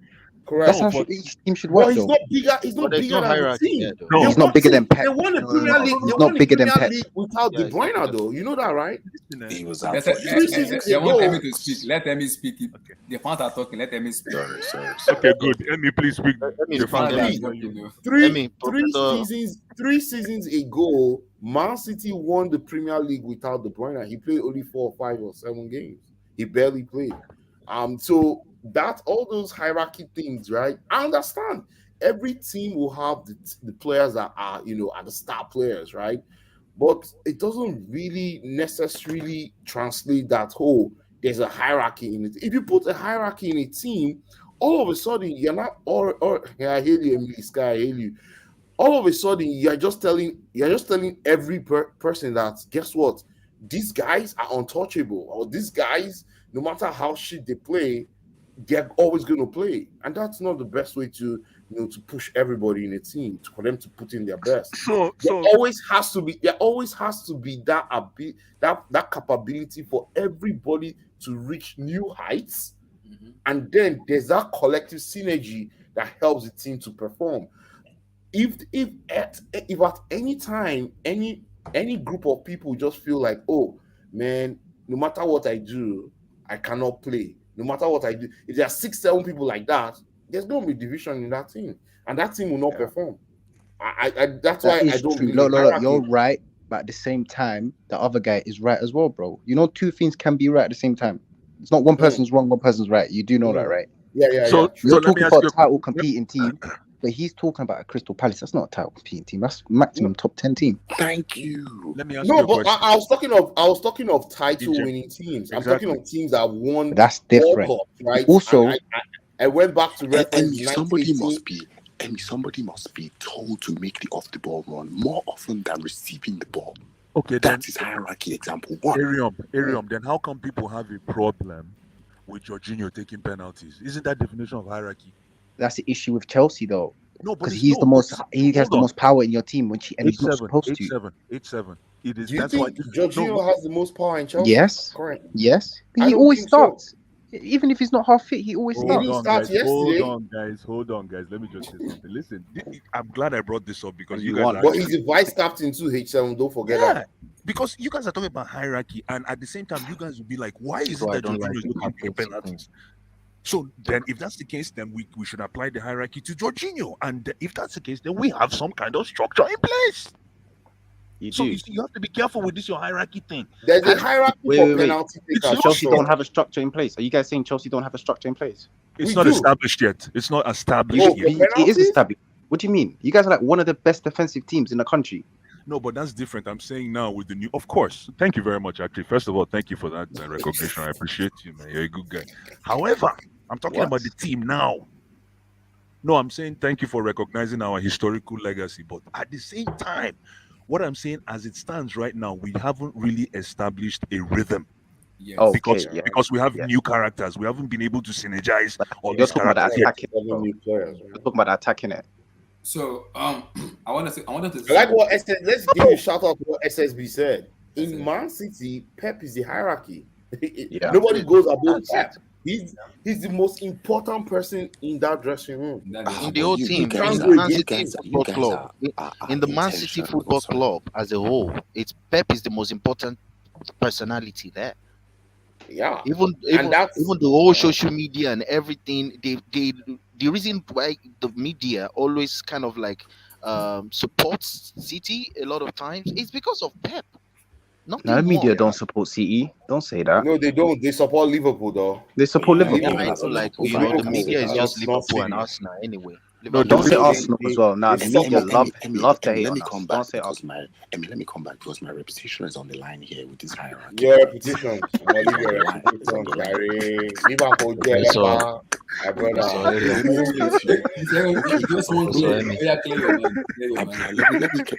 Correct. That's how but- each team should But work, he's though. not bigger. He's But not there's bigger no than the hierarchy team. there, though. No. He's not bigger than Pep. They won the No, Premier League. They He's won not the bigger than Premier Pep. League without Yeah, De he's not Bruyne, bigger. though. You know that, right? He was out Let for Three seasons they want ago. Emmy to speak. Let Emmy speak. The fans are talking. Let Emmy speak. Sorry. Okay, good. Emmy, please speak. Emmy, The fans are Emmy, talking. Emmy, Professor. Three seasons ago, Man City won the Premier League without De Bruyne. He played only 4 or 5 or 7 games. He barely played. So that's all those hierarchy things, right? I understand. Every team will have the players that are the star players, right? But it doesn't really necessarily translate that there's a hierarchy in it. If you put a hierarchy in a team, all of a sudden you're not I hear you, Emily Sky, I hear you. All of a sudden you're just telling every person that guess what? These guys are untouchable, or these guys, no matter how shit they play, they're always going to play, and that's not the best way to to push everybody in a team for them to put in their best. There always has to be that capability for everybody to reach new heights, and then there's that collective synergy that helps the team to perform. If at any time any group of people just feel like, oh man, no matter what I do, I cannot play. No matter what I do, if there are 6-7 people like that, there's going to be division in that team, and that team will not perform. That's why I don't believe in hierarchy. You're right, but at the same time, the other guy is right as well, bro. You know, two things can be right at the same time. It's not one person's wrong, one person's right. You do know that, right? Yeah. So You're let me talking ask about you a title competing team, but he's talking about a Crystal Palace. That's not a title competing team. That's maximum top 10 team. Thank you. Let me ask you a but question. I was talking of title winning teams. Exactly. I'm talking of teams that won. But that's different. World Cups, right? Also, I went back to reference. Somebody must be told to make the off the ball run more often than receiving the ball. Okay, that is hierarchy example one. Arium, then how come people have a problem with Jorginho taking penalties? Isn't that definition of hierarchy? That's the issue with Chelsea, though. No, because he has the most power in your team and he's not supposed to. 8-7. It is. Do you think Jorginho has the most power in Chelsea? Yes. Correct. Yes. But he always starts. So. Even if he's not half fit, he always starts. Hold on, guys. Let me just say something. Listen, I'm glad I brought this up because you guys. But he's a vice captain too, H7. Don't forget that. Because you guys are talking about hierarchy, and at the same time, you guys will be like, "Why is it that Jorginho is looking at penalties?" So then, if that's the case, then we should apply the hierarchy to Jorginho, and if that's the case, then we have some kind of structure in place. You have to be careful with this your hierarchy thing. There's a hierarchy for penalty. Chelsea don't have a structure in place. Are you guys saying Chelsea don't have a structure in place? It's not established yet. It's not established yet. It is established. What do you mean? You guys are like one of the best defensive teams in the country. No, but that's different. I'm saying now with the new, of course. Thank you very much. Actually, first of all, thank you for that recognition. I appreciate you, man. You're a good guy. However, I'm talking about the team now. No, I'm saying thank you for recognizing our historical legacy. But at the same time, what I'm saying, as it stands right now, we haven't really established a rhythm. Yes. Okay, Because we have new characters. We haven't been able to synergize all You're these talking about characters the yet. attacking. You're talking about the attacking it. So I wanted to I like what let's give a shout out to what SSB said. In Man City, Pep is the hierarchy. Nobody goes above Pep. He's the most important person in that dressing room. In the whole team, can't in the go Man against City him. Football Club, in the Man City Football Club as a whole, it's Pep is the most important personality there. Yeah, even the whole social media and everything, the reason why the media always kind of like supports City a lot of times is because of Pep. Nothing No, the media more. don't support CE. Don't say that. No, they don't. They support Liverpool though. They support Liverpool. Yeah, I don't like the media is just Liverpool and Arsenal anyway. No, don't say Arsenal as well. Now the media love to hate let on me us. come Don't back say because Arsenal. let me come back because my reputation is on the line here with this hierarchy. Your reputation. Your reputation, Gary. Liverpool, Jelepa, my brother.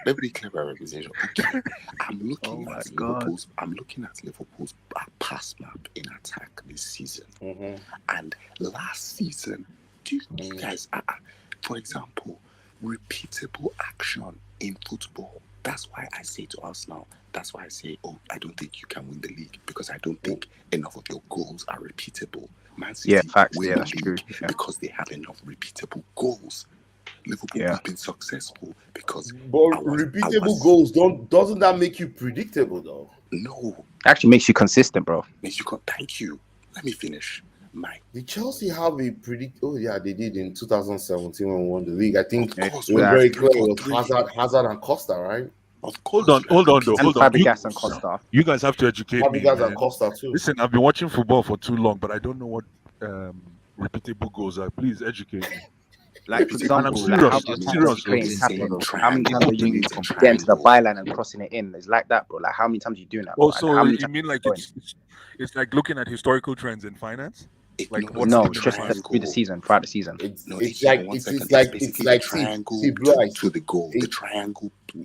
Let me clear my reputation. Okay, I'm looking at Liverpool's pass map in attack this season, and last season. Do you guys, for example, repeatable action in football? That's why I say to us now, that's why I say, I don't think you can win the league because I don't think enough of your goals are repeatable. Man City win the league because they have enough repeatable goals. Liverpool have been successful because repeatable goals doesn't that make you predictable though? No, it actually makes you consistent, bro. Thank you. Let me finish. Did Chelsea have a predict? Oh yeah, they did in 2017 when we won the league. I think it was we very clear. It was Hazard and Costa, right? Of course. Hold on. Fabregas and Costa. You guys have to educate me. Fabregas and Costa too. Listen, I've been watching football for too long, but I don't know what repeatable goals are. Please educate me. Like, for example, how many times are you getting to the byline and crossing it in? It's like that, bro. Like, how many times are you doing that? Oh, so you mean like it's like looking at historical trends in finance? Like no, just through the season, throughout the season. It's like triangle to the goal. The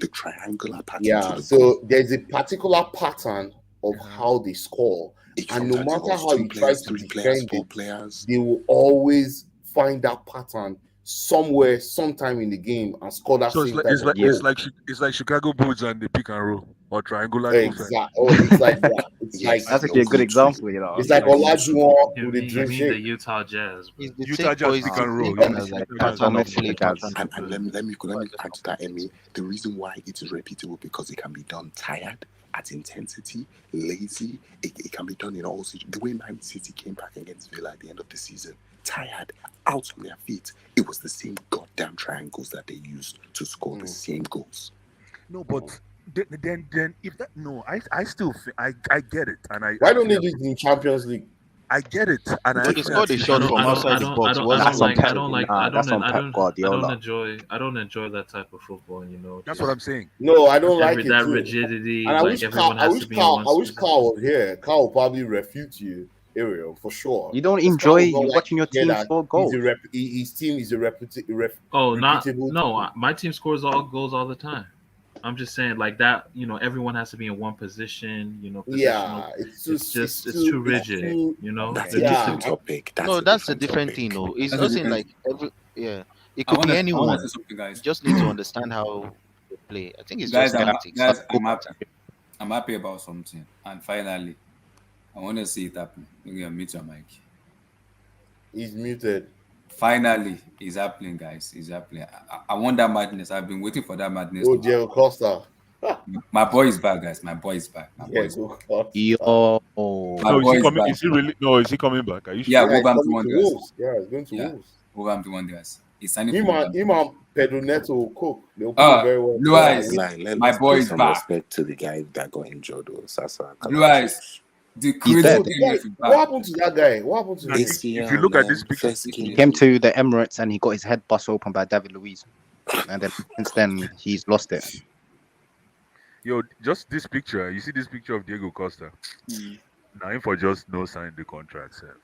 triangular pattern. Yeah, so there's a particular pattern of how they score, and no matter how you try to defend it, they will always find that pattern somewhere, sometime in the game, and score that. So it's like Chicago Bulls and the pick and roll or triangular. Exactly. It's like that. It's like that's actually a good example. You know, it's like Olajuwon with the drink the Utah Jazz. Utah Jazz pick and roll. And let me add to that, Emmy. The reason why it is repeatable because it can be done tired, at intensity, lazy. It can be done in all situations. The way Man City came back against Villa at the end of the season, tired, out on their feet. It was the same goddamn triangles that they used to score the same goals. No, but then if that I still I get it, and I. Why don't they do it in Champions League? I get it, and I scored a shot from outside the box. I don't enjoy that type of football. You know, that's what I'm saying. No, I don't like it. That rigidity. And I wish Carl was here. Carl will probably refute you, Ariel, for sure. You don't enjoy watching your team score goals. His team is a my team scores all goals all the time. I'm just saying, like that. You know, everyone has to be in one position. You know, it's too rigid. You know, that's a different topic. That's a different thing. No, it's nothing like it could be anyone. You just need to understand how they play. I think it's just tactics. I'm happy about something, and finally, I want to see it happen. You're gonna mute your mic. He's muted. Finally, it's happening, guys. It's happening. I want that madness. I've been waiting for that madness. Oh, Diego Costa. My boy is back, guys. My boy is back. Yo. Is he really? No, is he coming back? Are you sure? Yeah, Wolverhampton Wanderers. Yeah, he's going to Wolves. Wolverhampton Wanderers. He's signing him and Pedro Neto Cook. They'll play very well. Blue Eyes. My boy is back. Respect to the guy that got injured. Blue Eyes. What happened to that guy? What happened to him? If you look at this picture, he came to the Emirates and he got his head bust open by David Luiz, and then since then he's lost it. Yo, just this picture. You see this picture of Diego Costa? Now, him for just no sign the contract, sir.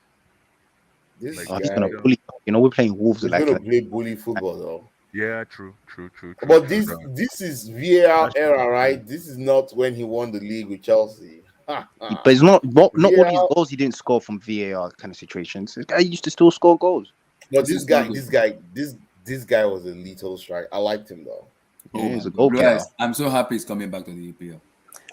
This Oh, Like, he's guy, gonna bully. You know, we're playing Wolves he's like gonna play bully football though. yeah, true. But True. this is VAR That's era, true. right? This is not when he won the league with Chelsea. but it's not all these VAR, goals he didn't score from VAR kind of situations. This guy used to still score goals. but This is not good. this guy was a lethal strike. I liked him though. Oh Yeah, my he's a God. goalkeeper. Guys, I'm so happy he's coming back to the EPL.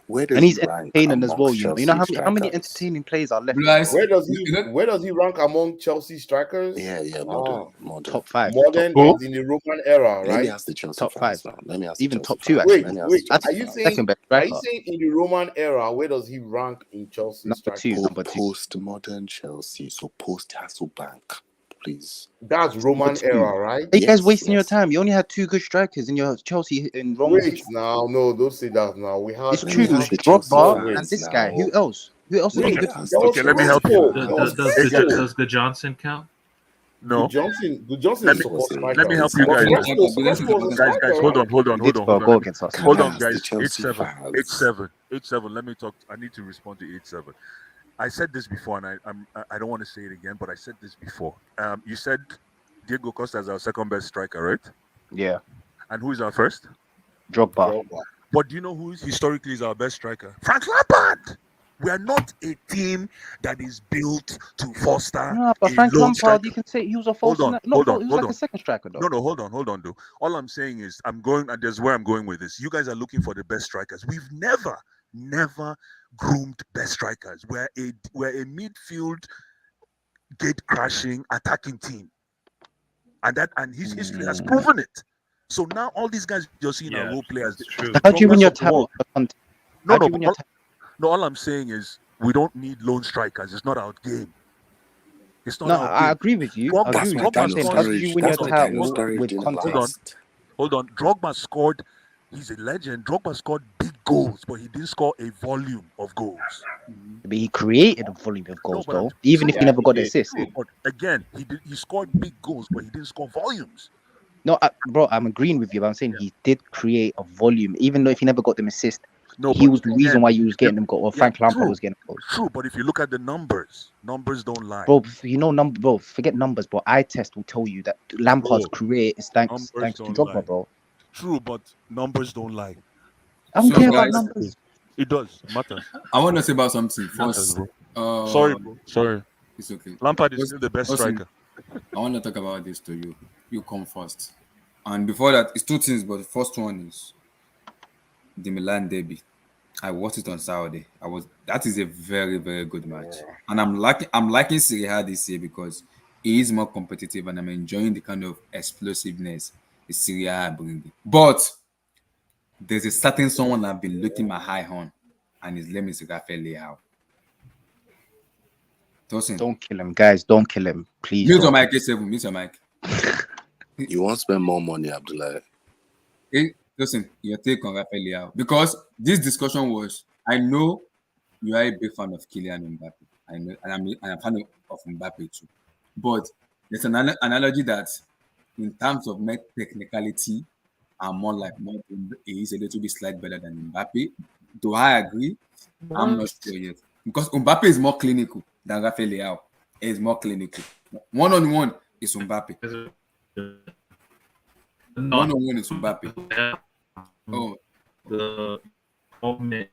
Where does And he's he rank entertaining as well. amongst You know Chelsea how many strikers? entertaining players are left? Guys, Where does you know, he rank among Chelsea strikers? Yeah, modern. Top 5. Modern Who? is in the Roman era, Let me right? ask the Chelsea Top fans 5. now. Let me ask Even the top Chelsea 2 fans. actually. Let me ask Wait. the Are Chelsea you fans. saying Second best are you striker. saying in the Roman era? Where does he rank in Chelsea Number strikers? 2. Number 2. Post-modern Chelsea, so post-Hasselbank, please. That's Roman Number 2. era, right? Hey, you guys Yes, wasting your yes. time. You only had 2 good strikers in your Chelsea and Roman. Wait now, no, don't say that now. We had It's Let true. me ask the Chelsea Drogba wait. and fans this guy. now. Who else? Who else is Wait, on good? Let me ask that the was Okay, let me Chelsea help you. Crespo. fans. That was Does Crespo. the Johnson count? No, Good Johnson let is me support striker. let me help you But guys. Crespo was a Guys, striker, hold right? on, hold on, He hold did on, score a hold goal on. against us. Can Hold I on, ask the guys. Chelsea 8-7, fans? 8-7, 8-7. Let me talk. I need to respond to 8-7. I said this before, and I don't want to say it again, but I said this before. You said Diego Costa is our second best striker, right? Yeah. And who is our first? Drogba. But do you know who is historically is our best striker? Frank Lampard. We are not a team that is built to foster No, but a Frank lone Lampard, striker. you can say he was a Hold false. on, Not false. He was like a second striker though. No, hold on, though. All I'm saying is I'm going, and there's where I'm going with this. You guys are looking for the best strikers. We've never groomed best strikers. We're a midfield gate crashing attacking team, and his history has proven it. So now all these guys you're seeing are Yeah, role players. it's true. How do you win your Progress of the world. title? No, How do no, you win your title? no. All I'm saying is we don't need lone strikers. It's not our game. It's not No, our I game. agree with you. I Drogba, agree with you. Drogba But I'm saying, how scored. did you win your That's why Dario title Sturridge with didn't context? Hold on. Drogba scored. He's a legend. Drogba scored big goals, but he didn't score a volume of goals. But he created a volume of goals, though, even if he True, never got the assist. but again, he scored big goals, but he didn't score volumes. No, bro, I'm agreeing with you. But I'm saying he did create a volume, even though if he never got them assist, he was the reason why he was getting them goals, or Frank Lampard was getting goals. True, but if you look at the numbers don't lie. Bro, forget numbers, but eye test will tell you that Lampard's career is thanks to Drogba, bro. True, but numbers don't lie. I don't care about numbers. It does matter. I want to say about something first. Sorry, bro. Sorry. It's okay. Lampard is still the best striker. I want to talk about this to you. You come first. And before that, it's 2 things, but the first one is the Milan derby. I watched it on Saturday. That is a very, very good match. And I'm liking Serie A this year because it is more competitive and I'm enjoying the kind of explosiveness the Serie A bringing. But there's a certain someone I've been looking my eye on, and his name is Rafael Leao. Don't kill him, guys. Don't kill him, please. Mute your mic, A7. Mute your mic. You won't spend more money, Abdullah. Hey, listen, your take on Rafael Leao. Because this discussion was, I know you are a big fan of Kylian Mbappe. I know, and I'm a fan of Mbappe too. But there's an analogy that, in terms of net technicality, I'm he's a little bit slightly better than Mbappe. Do I agree? I'm not sure yet. Because Mbappe is more clinical than Rafael Leao. Is more clinical. One-on-one is Mbappe. One-on-one is Mbappe. Oh. The moment,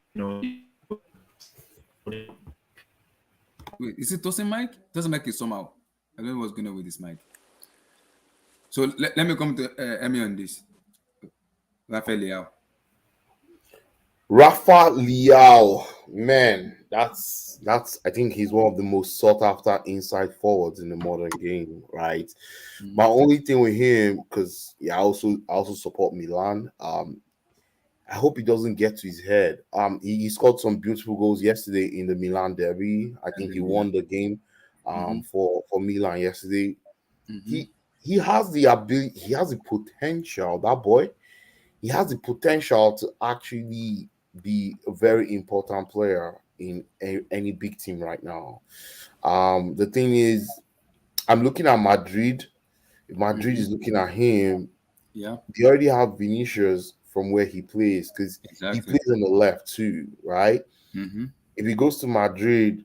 Wait, is it Tosin mic? Doesn't make it somehow. I don't know what's going on with this mic. So let me come to Emmy on this. Rafael Leao. Rafa Leao, man, that's I think he's one of the most sought after inside forwards in the modern game, right? My only thing with him, because I also support Milan. I hope he doesn't get to his head. He scored some beautiful goals yesterday in the Milan derby. I think he won the game for Milan yesterday. He has the ability, he has the potential, that boy. He has the potential to actually be a very important player in any big team right now. The thing is, I'm looking at Madrid. If Madrid is looking at him, yeah, they already have Vinicius from where he plays because he Exactly. plays on the left too, right? Mm-hmm. If he goes to Madrid,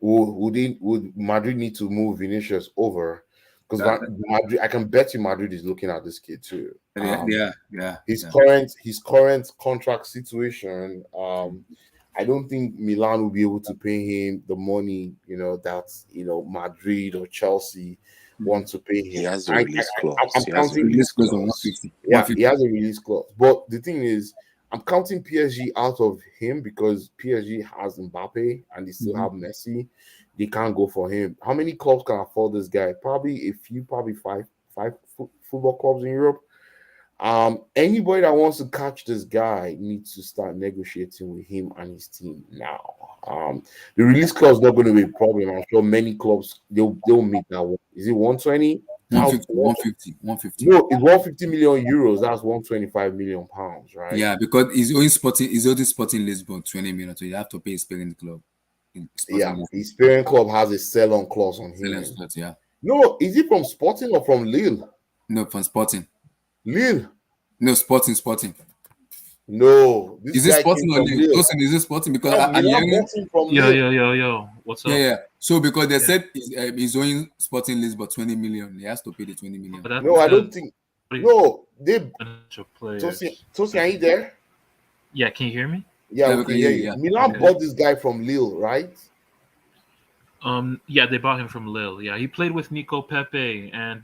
would Madrid need to move Vinicius over? Because Madrid, I can bet you Madrid is looking at this kid too. His current contract situation. I don't think Milan will be able to pay him the money, that Madrid or Chelsea want to pay him. He has a release clause. I'm counting release clause of 150. Yeah, he has a release clause. But the thing is, I'm counting PSG out of him because PSG has Mbappe and they still have Messi. They can't go for him. How many clubs can afford this guy? Probably a few, probably five football clubs in Europe. Anybody that wants to catch this guy needs to start negotiating with him and his team now. The release clause is not going to be a problem. I'm sure many clubs they'll meet that one. Is it 120? 150. No, it's 150 million euros. That's 125 million pounds, right? Yeah, because he's only Sporting Lisbon 20 million, so you have to pay his parent club. His parent club has a sell-on clause on him. Yeah. No, is he from Sporting or from Lille? No, from Sporting. Lille? No, Sporting. No, is it Sporting or Lille? Tosin, is it Sporting? Because I'm hearing from Yo, what's up? Yeah. So because they said he's owing Sporting Lisbon 20 million, he has to pay the 20 million. No, I don't think. No, they. Tosin, are you there? Yeah, can you hear me? Yeah, we can hear you. Milan bought this guy from Lille, right? Yeah, they bought him from Lille. Yeah, he played with Nico Pepe and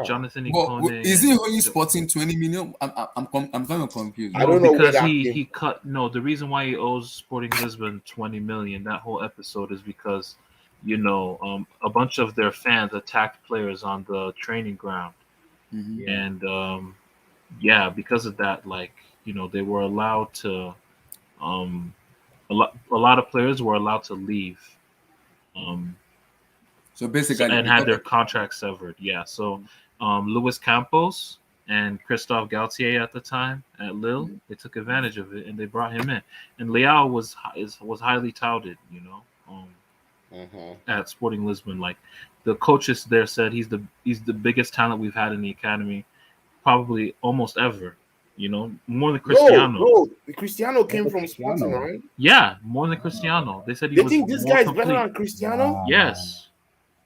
Jonathan Ikone. Is he only Sporting 20 million? I'm kind of confused. I don't know because where he cut. No, the reason why he owes Sporting Lisbon 20 million that whole episode is because a bunch of their fans attacked players on the training ground, and because of that, they were allowed to. A lot of players were allowed to leave. So basically, and had their contracts severed. Yeah. So Luis Campos and Christophe Galtier at the time at Lille, they took advantage of it and they brought him in. And Leao was highly touted, at Sporting Lisbon. Like the coaches there said, he's the biggest talent we've had in the academy, probably almost ever. More than Cristiano. No, Cristiano came from Sporting, right? Yeah, more than Cristiano. They said they think this guy is better than Cristiano. Yes,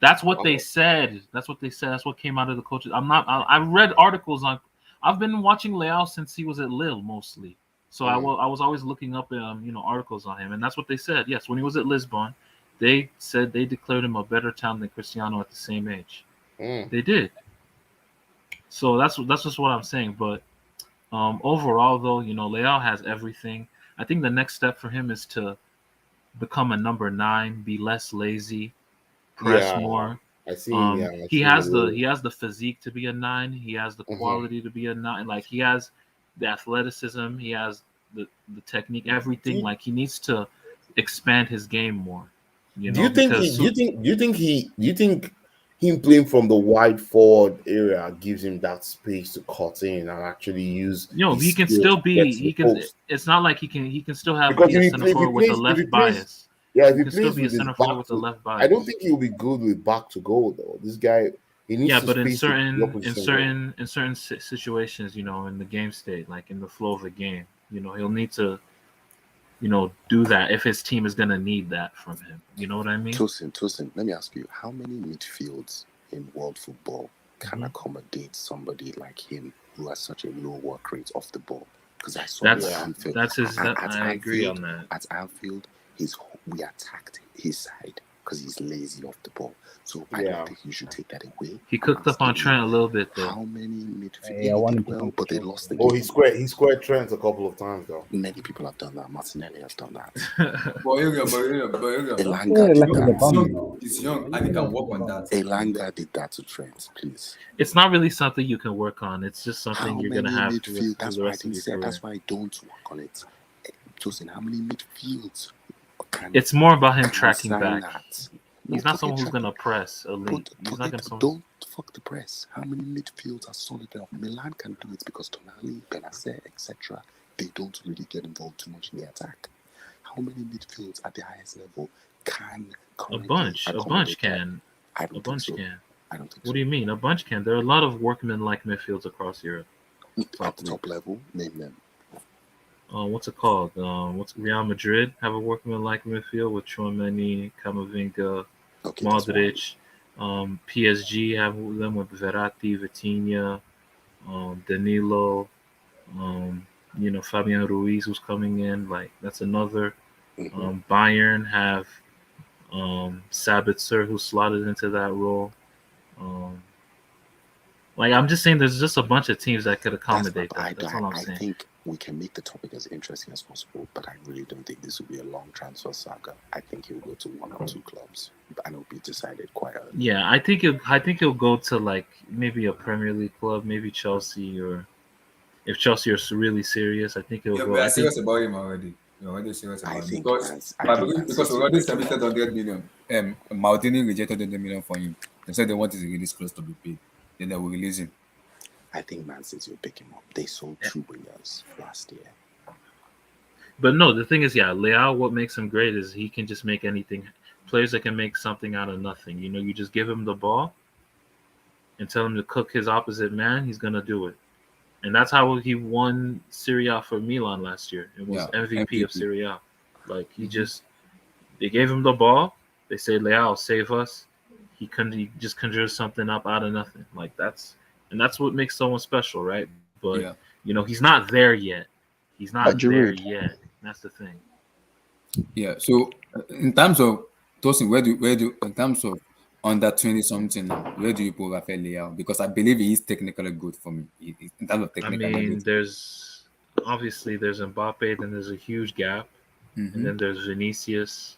that's what they said. That's what came out of the coaches. I read articles on. I've been watching Leao since he was at Lille mostly. So I was always looking up, articles on him, and that's what they said. Yes, when he was at Lisbon, they said they declared him a better talent than Cristiano at the same age. They did. So that's just what I'm saying, but. Overall, though, Leao has everything. I think the next step for him is to become a number 9, be less lazy, press more. I see. He has the physique to be a 9. He has the quality to be a 9. Like he has the athleticism. He has the technique. Everything. Like he needs to expand his game more. Do you think him playing from the wide forward area gives him that space to cut in and actually use? He can still be. He can. Post. It's not like he can still have a center forward with a left bias. Yeah, if he can plays still be a center forward with a left bias. I don't think he'll be good with back to goal though. This guy, he needs. Yeah, to but in certain situations, in the game state, like in the flow of the game, he'll need to. Do that if his team is gonna need that from him. You know what I mean? Tosin, let me ask you: how many midfields in world football can accommodate somebody like him who has such a low work rate off the ball? Because I saw at Anfield. I agree on that. At Anfield, we attacked his side because he's lazy off the ball. So I don't think you should take that away. He cooked up on Trent a little bit though. How many midfield? But they lost the game. Oh, he squared Trent a couple of times though. Many people have done that. Martinelli has done that. He's young and he can work on that. Elanga did that to Trent, please. It's not really something you can work on. It's just something you're gonna have to. That's why that's why I don't work on it. Tosin, how many midfields? It's more about him tracking back. He's not someone who's gonna press elite. Don't fuck the press. How many midfields are solid enough? Milan can do it because Tonali, Benacer, etc. They don't really get involved too much in the attack. How many midfields at the highest level can a bunch can. I don't think so. What do you mean? A bunch can. There are a lot of workmen-like midfields across Europe. At the top level, name them. What's it called? What's Real Madrid have a workman-like midfield with Chouameni, Camavinga, Modric. PSG have them with Verratti, Vitinha, Danilo, Fabian Ruiz, who's coming in. Like, that's another. Bayern have Sabitzer, who slotted into that role. I'm just saying, there's just a bunch of teams that could accommodate that. That's all I'm saying. I think we can make the topic as interesting as possible, but I really don't think this will be a long transfer saga. I think he'll go to one or two clubs, and it'll be decided quite early. Yeah, I think he'll go to maybe a Premier League club, maybe Chelsea, or if Chelsea are really serious, I think he'll go. We are serious about him already. We're already serious about him because we already submitted 100 million. Maldini rejected 100 million for him. They said they want his release close to be paid. Then they will release him. I think Man City will pick him up. They sold 2 wingers last year. But no, the thing is, Leao, what makes him great is he can just make anything. Players that can make something out of nothing. You just give him the ball and tell him to cook his opposite man, he's going to do it. And that's how he won Serie A for Milan last year. It was MVP of Serie A. They gave him the ball. They say, Leao, save us. He just conjures something up out of nothing. That's what makes someone special, right? But he's not there yet. He's not there yet. That's the thing. Yeah. So in terms of Tosin, where do in terms of under 20 something, where do you put Rafael Leao? Because I believe he is technically good for me in terms of technical. I mean, there's Mbappe, then there's a huge gap, and then there's Vinicius.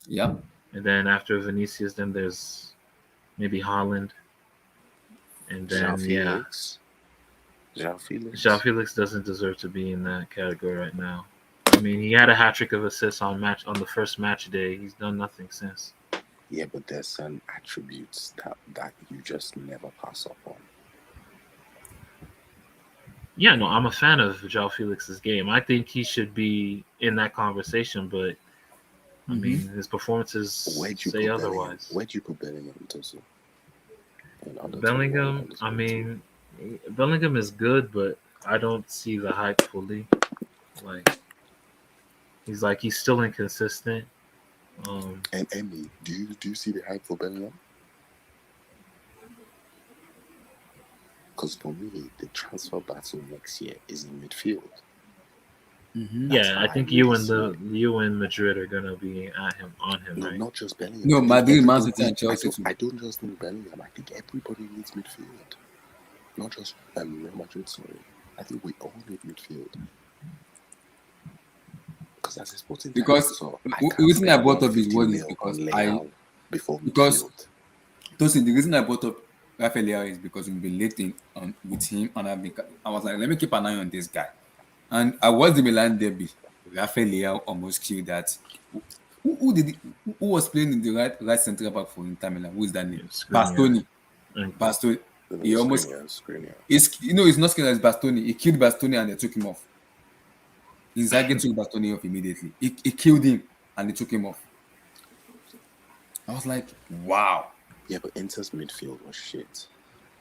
Yeah. And then after Vinicius, then there's maybe Haaland. And then João Felix doesn't deserve to be in that category right now. I mean, he had a hat trick of assists on the first match day. He's done nothing since. Yeah, but there's some attributes that you just never pass up on. Yeah, no, I'm a fan of João Felix's game. I think he should be in that conversation, but I mean, his performances say otherwise. Where'd you put Bellingham, Tosin? Bellingham, I mean, Bellingham is good, but I don't see the hype fully. He's still inconsistent. And Emmy, do you see the hype for Bellingham? Because for me, the transfer battle next year is in midfield. I think you and Madrid are gonna be on him, right? Not just Bellingham. No, Madrid, Man City, and Chelsea. I don't just think Bellingham. I think everybody needs midfield. Not just Real Madrid. Sorry, I think we all need midfield. Because as a sporting the reason I brought up his word is because Tosin, the reason I brought up Rafael Leao is because we've been late with him, and I was like, let me keep an eye on this guy. And I watched the Milan derby. Rafael Leao almost killed that. Who was playing in the right central back for Inter Milan? Who is that name? Bastoni. Bastoni. He almost. It's not Skriniar, it's Bastoni. He killed Bastoni and they took him off. Inzaghi took Bastoni off immediately. He killed him and they took him off. I was like, wow. Yeah, but Inter's midfield was shit.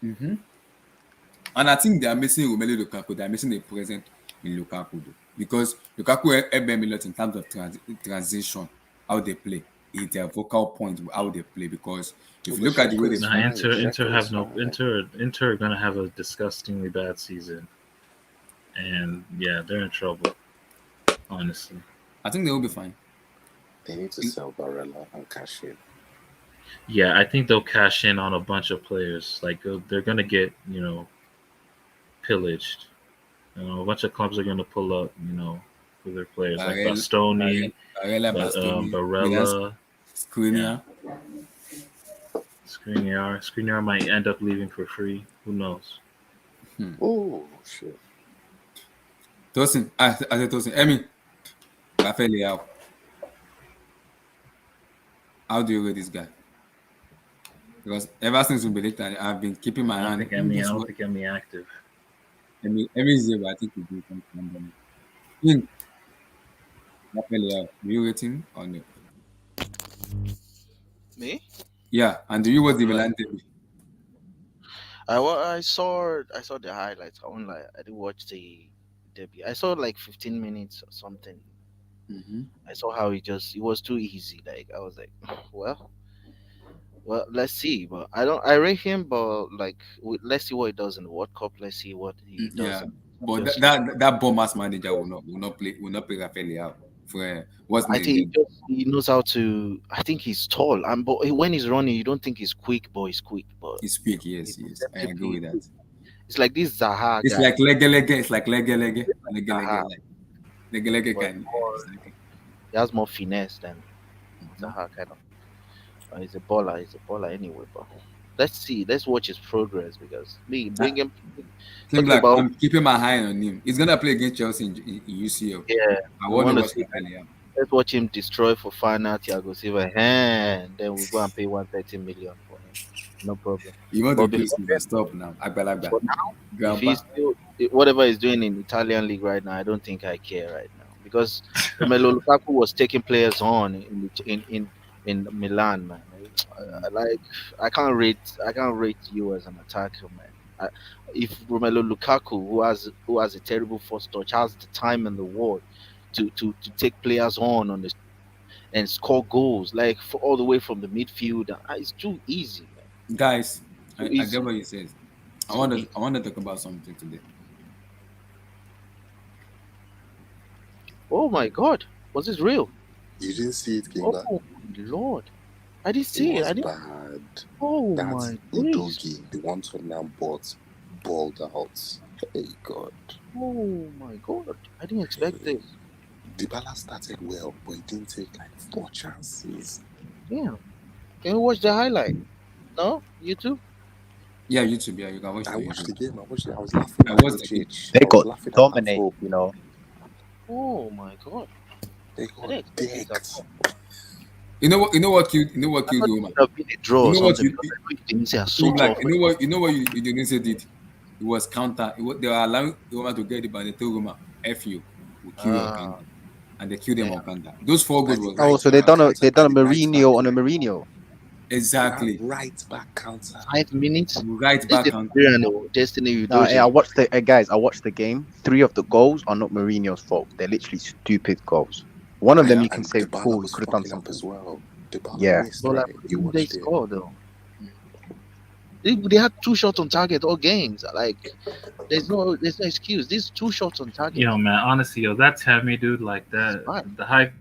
And I think they are missing Romelu Lukaku. They are missing a present in Lukaku though. Because Lukaku helped them a lot in terms of transition, how they play. It's their vocal point, how they play. Because if you look at the way they play, Inter are gonna have a disgustingly bad season, and they're in trouble. Honestly, I think they will be fine. They need to sell Barella and cash in. Yeah, I think they'll cash in on a bunch of players. They're gonna get pillaged. A bunch of clubs are gonna pull up, for their players like Bastoni, Barella, Skriniar might end up leaving for free. Who knows? Oh shit! Tosin, I said Tosin. Emmy, Rafael Leao. How do you rate this guy? Because ever since we believed that I've been keeping my hand. I don't think Emmy active. Emmy is there, but I think we do something. Rafael Leao, do you rate him or no? Me? Yeah, and do you watch the Milan derby? I saw the highlights. I didn't watch the debut. I saw like 15 minutes or something. Mm-hmm. I saw how it was too easy. Like I was like, well, let's see. But I don't. I rate him, but like, let's see what he does in the World Cup. Let's see what he does Yeah, in but Champions League. that bomb ass manager will not play Rafael Leao for what's I name think again? he knows how to. I think he's tall, and but when he's running, you don't think he's quick, but he's quick. But He's quick. he's Yes, yes, I agree definitely with quick. that. It's like this Zaha It's guy. like lege. It's like lege Zaha, like lege but can. more, he has more finesse than Zaha kind of. He's a baller. He's a baller anyway. But let's see. Let's watch his progress because me bring him. Seems Talking like about I'm keeping my eye on him. He's gonna play against Chelsea in UCL. yeah, I we want to want to watch see. Rafael Leao. Let's watch him destroy for final Thiago Silva. And then we'll go and pay 130 million for him. No problem. You want But to kill before Silva? Stop now, Agbalagba, for now, if Grandpa. he's still whatever he's doing in Italian league right now, I don't think I care right now because Romelu Lukaku was taking players on in Milan, man. Like I can't rate you as an attacker, man. If Romelu Lukaku, who has a terrible first touch, has the time in the world to take players on the and score goals like all the way from the midfield, it's too easy, man. Guys, Too I easy. get what you said. I Too want to easy. I want to talk about something today. Oh my God, was this real? You didn't see it, King. Oh my Lord, I didn't It see it. was I didn't. bad. Oh That my days. Udogi, the one Tottenham bought, balled out. Hey God. Oh my God, I didn't expect this. Dybala started well, but he didn't take like 4 chances. Yeah, can you watch the highlight? No, YouTube. Yeah, YouTube. Yeah, you can watch I the watched YouTube. the game. I watched it. I was laughing I at watched the game. Lucic. They I was got laughing at that dominated, foul. you know. Oh my God, They I got didn't expect this at decked. all. You know what? You know what killed? You know what I killed thought it Roma? would have been a draw You or know what? something. Because I know Indonesia are so Seems like tough. you know what? You know what? Udinese did. It was counter. They were allowing Roma to get it, but they told Roma, "F you, we'll kill you on Ah, counter," and they killed them damn. on counter. Those 4 goals was Oh, right so back. they done a And the right back. Mourinho on a Mourinho. Exactly, Right back counter. 5 minutes. right This back is counter. Destiny No, I Udoji. watched the guys. I watched the game. 3 of the goals are not Mourinho's fault. They're literally stupid goals. One of them you can And say, Dybala cool, he was could have done fucking up something. as well. Dybala Yeah. missed, But like, right? why You didn't they watched it. score though? They had 2 shots on target all games. Like, there's no excuse. These 2 shots on target. Yo, man, honestly, yo, that Tammy dude, like that, Fine. the hype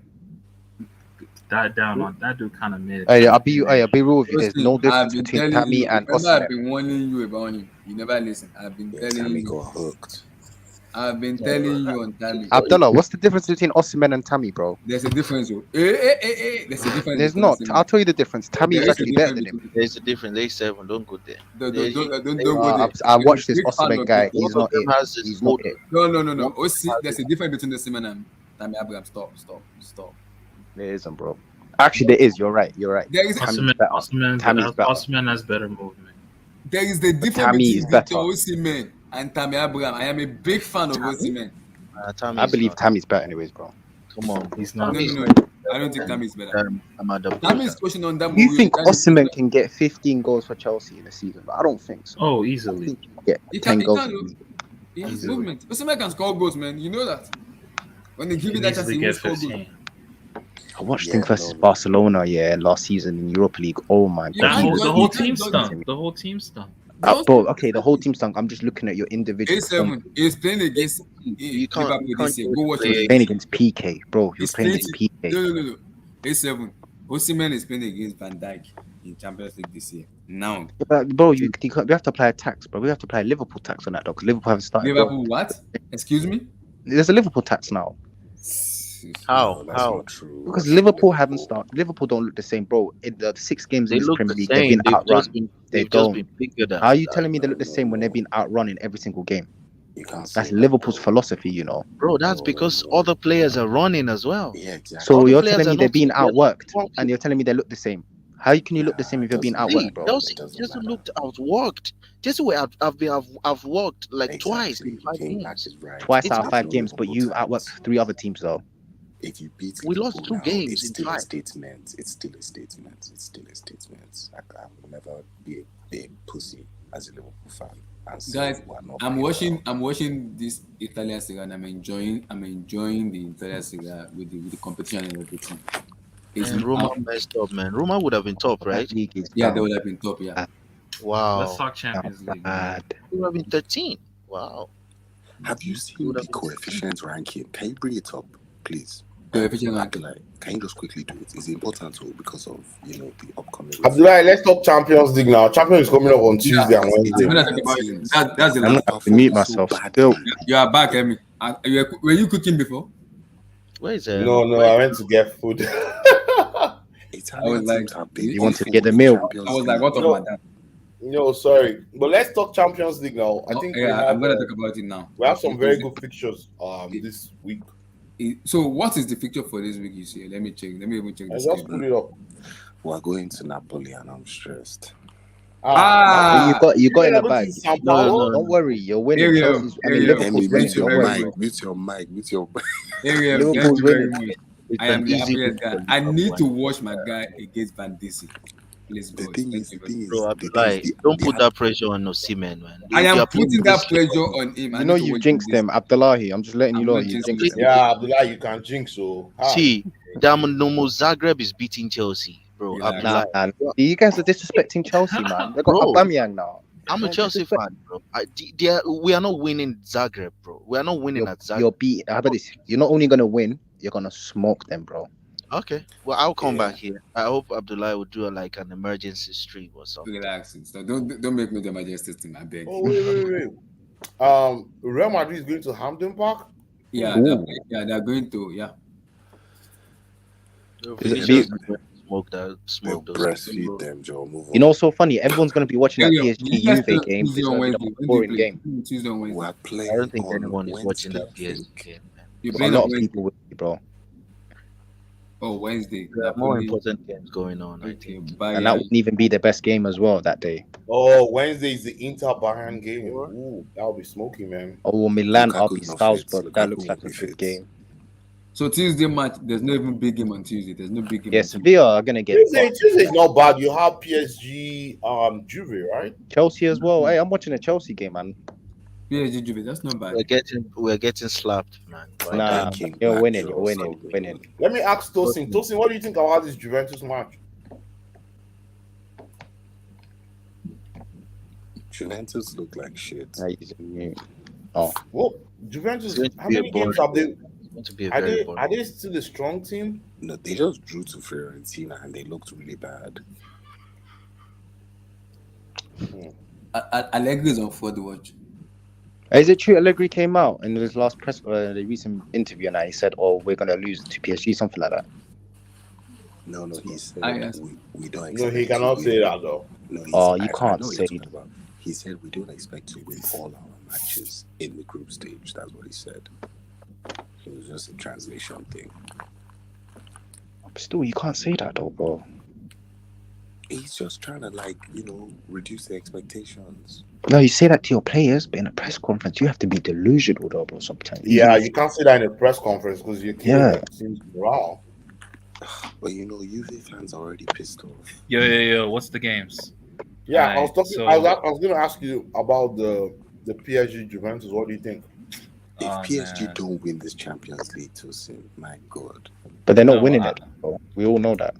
died down on that dude. Kind of mid. I'll be real with you. There's no Listen, I've difference been between telling Tammy you. and Remember, I've Osimhen. been warning you about him. You never listen. I've been Yeah, telling Tammy you. got hooked. I've been Yeah, telling you on Tammy. Abdullah, what's the difference between Osimhen and Tammy, bro? There's a difference. Oh. There's a difference There's between not. Osimhen. I'll tell you the difference. Tammy There is is a actually better difference than him. between. there's a difference. Day 7. Don't go there. Don't They- go there. I I'm watched a this big fan Osimhen of guy. it. He's One not of them it. has this He's not hold. it. No. One of them There's a difference between Osimhen and Tammy Abraham. Stop. There isn't, bro. Actually, there is. You're right. There is Tammy's better. Tammy's better. Osimhen has better movement. there is the difference Tammy between is Victor better. Osimhen and Tammy Abraham. I am a big fan of Osimhen. Tammy I is believe not. Tammy's better, anyways, bro. Come on, He's No. not. I don't think Tammy is better. Amada Tammy is pushing on that. Do you think That is- Osimhen can get 15 goals for Chelsea in a season? I don't think so. Oh, I easily. think he can get He 10 can goals. do. He has Easily. movement. Osimhen can score goals, man. You know that. When they give you He that needs chance, to he will get score goals. 15. I watched Yeah, him versus no. Barcelona, last season in Europa League. Oh my You god, can't he was judge- The whole you can't team judge stunk. him. The whole team stunk. bro. Okay, the whole team stunk. I'm just looking at your individual performance. A7 is playing against You can't Liverpool this year. judge Go watch the it. player. Playing against PK, bro. He was He's playing playing. against PK. No. A7. Osimhen is playing against Van Dijk in Champions League this year. Now, Yeah, but bro, we have to apply a tax, bro. We have to apply a Liverpool tax on that, though, because Liverpool haven't started. Liverpool what? Excuse me? There's a Liverpool tax now How? No, that's How? not true. because That's Liverpool haven't started. Liverpool don't look the same, bro. In the 6 games They in this look Premier the League, they've same. been They've outrun. just been. They They've just don't. been bigger than. How are you telling me they look the No, same when they've no. been outrunning every single game? You can't say That's that, Liverpool's bro. philosophy, you know. Bro, that's No, because no. other players are running as well. Yeah, exactly. So Other you're players telling are me they're not. being They're not outworked, walking. and you're telling me they look the same. How can you look the same if you're being doesn't outworked, See, bro? Chelsea It doesn't just matter. looked outworked. Just where I've worked like twice Exactly. in 5 King Black games. is right. Twice It's out of 5 no games, but Liverpool you tax. outworked 3 other teams, though. If you beat We Liverpool lost 2 now, games it's in still a 5. statement. It's still a statement. I will never be a pussy. as a Liverpool fan and say Guys, we're not I'm playing watching. well. I'm watching this Italian Serie, and I'm enjoying. I'm enjoying the Italian Serie with the competition and everything. It's And Roma messed up, man. Roma would have been top, right? League is yeah, they down would have been top. Yeah, bad. Wow. Let's talk Champions League, man. bad. It would have been 13. Wow. Have you It seen would the have been 13. coefficient ranking? Can you bring it up, please? coefficient ranking. Abdullah, can you just quickly do it? It's important too because of the upcoming. Abdullah, let's talk Champions League now. Champions is coming up on Tuesday and I'm Wednesday. gonna talk about it. That's the I'm last. gonna have to mute myself. Still, You are back, Emi. Were you cooking before? Where is No, I went to get food. I was like, you want to get the meal? I was like, what of my dad? No, sorry, but let's talk Champions League now. I think I'm gonna talk about it now. we have some very good fixtures this week. So, what is the fixture for this week? You see, let me check. Let me even check I the just schedule. put it up. We're going to Napoli and I'm stressed. You got in the bag. No, don't worry, you're winning. Ariel, Chelsea's, I mean, Liverpool's winning. Mute your Don't worry. mic. Mute your mic. Mute your mic. Ariel, Liverpool's thank you very winning. much. It's I am an the easy happiest guy. win for I Liverpool, need to man. watch my guy against Van Disse. Please, The God. thing Thank is, you the very thing much. is, Bro, the Abdullah, thing is, don't put that pressure on Osimhen, man. I They am are playing putting good that streak. pressure on him. I You need know to you watch jinxed this. them, Abdullahi. I'm just letting you I'm know not you jinxing jinxed them. Yeah, Abdullah, you can jinx. So See, Dinamo Zagreb is beating Chelsea, bro. Relax. Nah, Abdullah, you guys are disrespecting Chelsea, man. They got Bro. Aubameyang now. I'm a Man, Chelsea disrespect. fan, bro. We are not winning Zagreb, bro. We are not winning at Zagreb. You're beating. How about this? You're not only gonna win, you're gonna smoke them, bro. Okay, well, I'll come Yeah. back here. I hope Abdullah will do like an emergency stream or something. Relax. So don't make me the majestic team. I beg. Oh wait. Real Madrid is going to Hampden Park. Yeah, Ooh. they're going to. Yeah. Is it- Smoke They'll those. breastfeed them, Joe. Move on. You know, what's so funny. Everyone's gonna be watching that Ariel, PSG you guys play Juve game. Tuesday It's on gonna be the Wednesday. most When do you boring play? game. Tuesday on Wednesday. We're playing I don't think on anyone is watching Wednesday, that I PSG think. game, man. You're A playing lot on of Wednesday. people will be, bro. Oh, Wednesday. There are more Napoli. important games going on, I Okay, think. Bayern. And that wouldn't even be the best game as well that day. Oh, Wednesday is the Inter Bayern game. Ooh, that'll be smoking, man. Oh, Milan, Lukaku's RB not fit. Salzburg. That Lukaku looks like a won't be good fit. game. So Tuesday match, there's no even big game on Tuesday. There's no big game. Yeah, on Tuesday. Sevilla are gonna get Tuesday is not bad. You have PSG, Juve, right? Chelsea as well. Hey, I'm watching a Chelsea game, man. PSG Juve, that's not bad. We're getting slapped, man. Nah, you're winning. You're winning. You're winning. Let me ask Tosin. Tosin, what do you think about this Juventus match? Juventus look like shit. Oh, well, Juventus. It's going to How be a many games boring have they? It's going to be a Are very they? boring. Are they still a strong team? No, they just drew to Fiorentina and they looked really bad. Allegri is on for the watch. is it true Allegri came out in his last the recent interview and he said, "Oh, we're gonna lose to PSG," something like that? No, he said we don't No, expect he cannot to say win. that though. No, You I can't know what say you're talking about. He said we don't expect to win all our matches in the group stage. That's what he said. It was just a translation thing. But still, you can't say that though, bro. He's just trying to reduce the expectations. No, you say that to your players, but in a press conference, you have to be delusional, though, bro. Sometimes. Yeah, you can't say that in a press conference because you're killing the team's morale. But Juve fans are already pissed off. Yo, what's the games? Yeah, Right, I was talking. so- I was going to ask you about the PSG Juventus. What do you think? If Oh, PSG man. don't win this Champions League, Tosin, my God. But they're not No, winning it, bro. We all know that.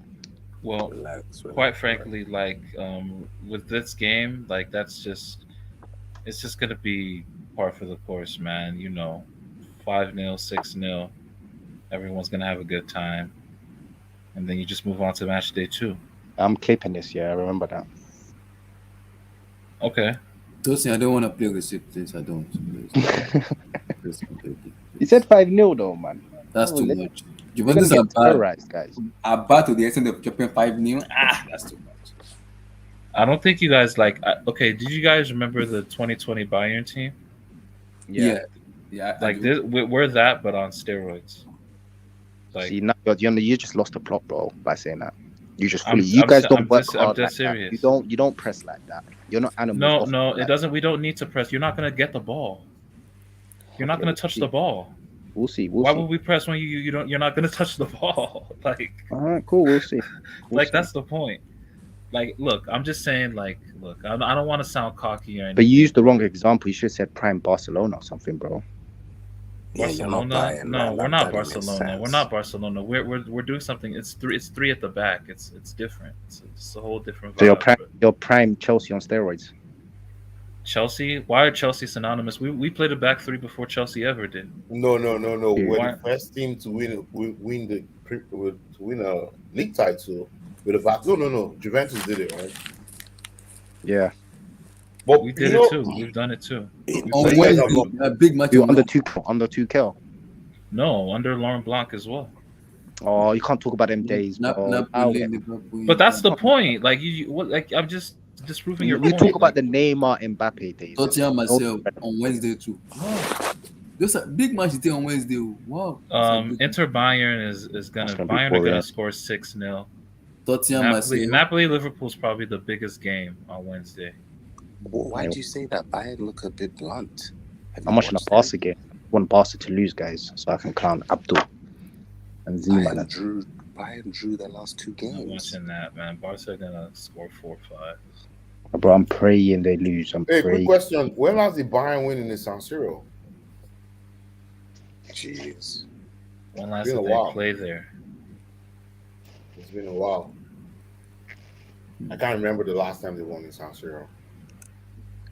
Well, Relax. quite frankly, with this game, it's just gonna be par for the course, man. 5-0, 6-0. Everyone's gonna have a good time, and then you just move on to match day 2. I'm clipping this, yeah. I remember that. Okay. Tosin, I don't want to play receipt, please. I don't. You said 5-0 though, man. That's too let's- much. We're Juventus gonna are get bad. terrorized, guys. Are bad to the extent of dropping 5-0. That's too much. I don't think you guys okay, did you guys remember the 2020 Bayern team? Yeah. Like this, we're that, but on steroids. Like, See, now you just lost the plot, bro, by saying that. You just I'm- fully. You I'm guys se- don't I'm work just- I'm hard just like serious. that. You don't press like that. You're not animals. no, like it doesn't. We don't need to press. You're not gonna get the ball. You're not Okay, gonna we'll touch see. the ball. We'll see. Why would we press when you're not gonna touch the ball? All right, cool. We'll see. That's the point. Like, look, I'm just saying, like, look, I don't want to sound cocky or anything. But you used the wrong example. You should have said prime Barcelona or something, bro. Yeah, you're not Barcelona? Bayern, No, man. we're That not doesn't make Barcelona. We're sense. not Barcelona. We're doing something. It's three at the back. It's different. It's a whole different So vibe. your prime Chelsea on steroids. Chelsea? Why are Chelsea synonymous? We played a back three before Chelsea ever did. No. We're Why- the first team to win a league title with a back. No. Juventus did it, right? Yeah. But We did it too. We've done it too. On you guys have Wednesday, not- a big match. You on under Wednesday. Tuchel. No, under Laurent Blanc as well. Oh, you can't talk about them days, bro. But that's the point. Like like I'm just disproving your You point. talk about the Neymar Mbappe days. Tottenham myself on Wednesday too. Wow. Those are big matches on Wednesday. Wow. Inter Bayern is gonna gonna be Bayern are boring. gonna score 6-0. Tottenham myself. Napoli Liverpool's probably the biggest game on Wednesday. Well, why do you say that? Bayern look a bit blunt. I'm watching a Barca game. I want Barca to lose, guys, so I can clown Abdul and Zima. Bayern drew their last two games. I'm watching that, man. Barca are gonna score 4-5. Bro, I'm praying they lose. I'm Hey, praying. quick question. When last did Bayern win in the San Siro? Jeez. When last It's been did a they while. play there? It's been a while. I can't remember the last time they won in San Siro.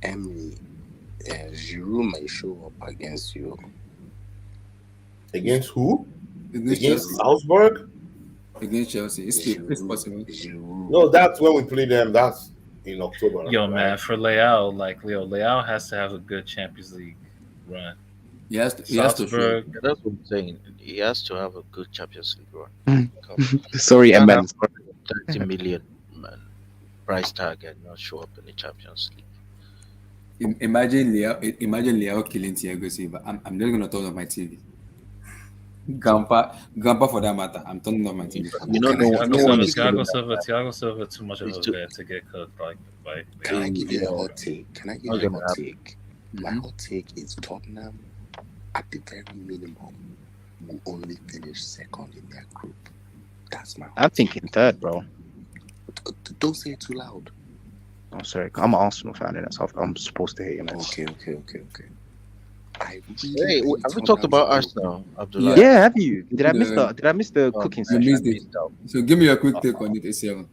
Emery, Giroud may show up against you. Against who? Against Against Chelsea. Salzburg? Against Chelsea. It's possible. No, that's when we play them. That's in October. Yo, right? man, for Leao, like Leao has to have a good Champions League run. He has to show. Salzburg, Yeah, that's what I'm saying. He has to have a good Champions League run. Sorry, Can't Eman. have 30 million man, price tag and not show up in the Champions League. Imagine Leao killing Thiago Silva. I'm not gonna turn off my TV. Grandpa for that matter. I'm turning off my TV. You know, no one is doing that. Thiago Silva, too much of It's a too- vet to get cooked like by Can I Leao. give you a hot take? Can I give Not you a gonna hot happen. take? My hot take is Tottenham, at the very minimum, will only finish second in their group. That's my hot I'm thinking third, bro. Don't say it too loud. I'm sorry. I'm an Arsenal fan, and that's how I'm supposed to hate him. Okay. I Hey, really think have we talked Tottenham's about gonna- Arsenal, Abdullah? Yeah, have you? Did I miss the cooking You session? missed it. So give me a quick take on it, A7.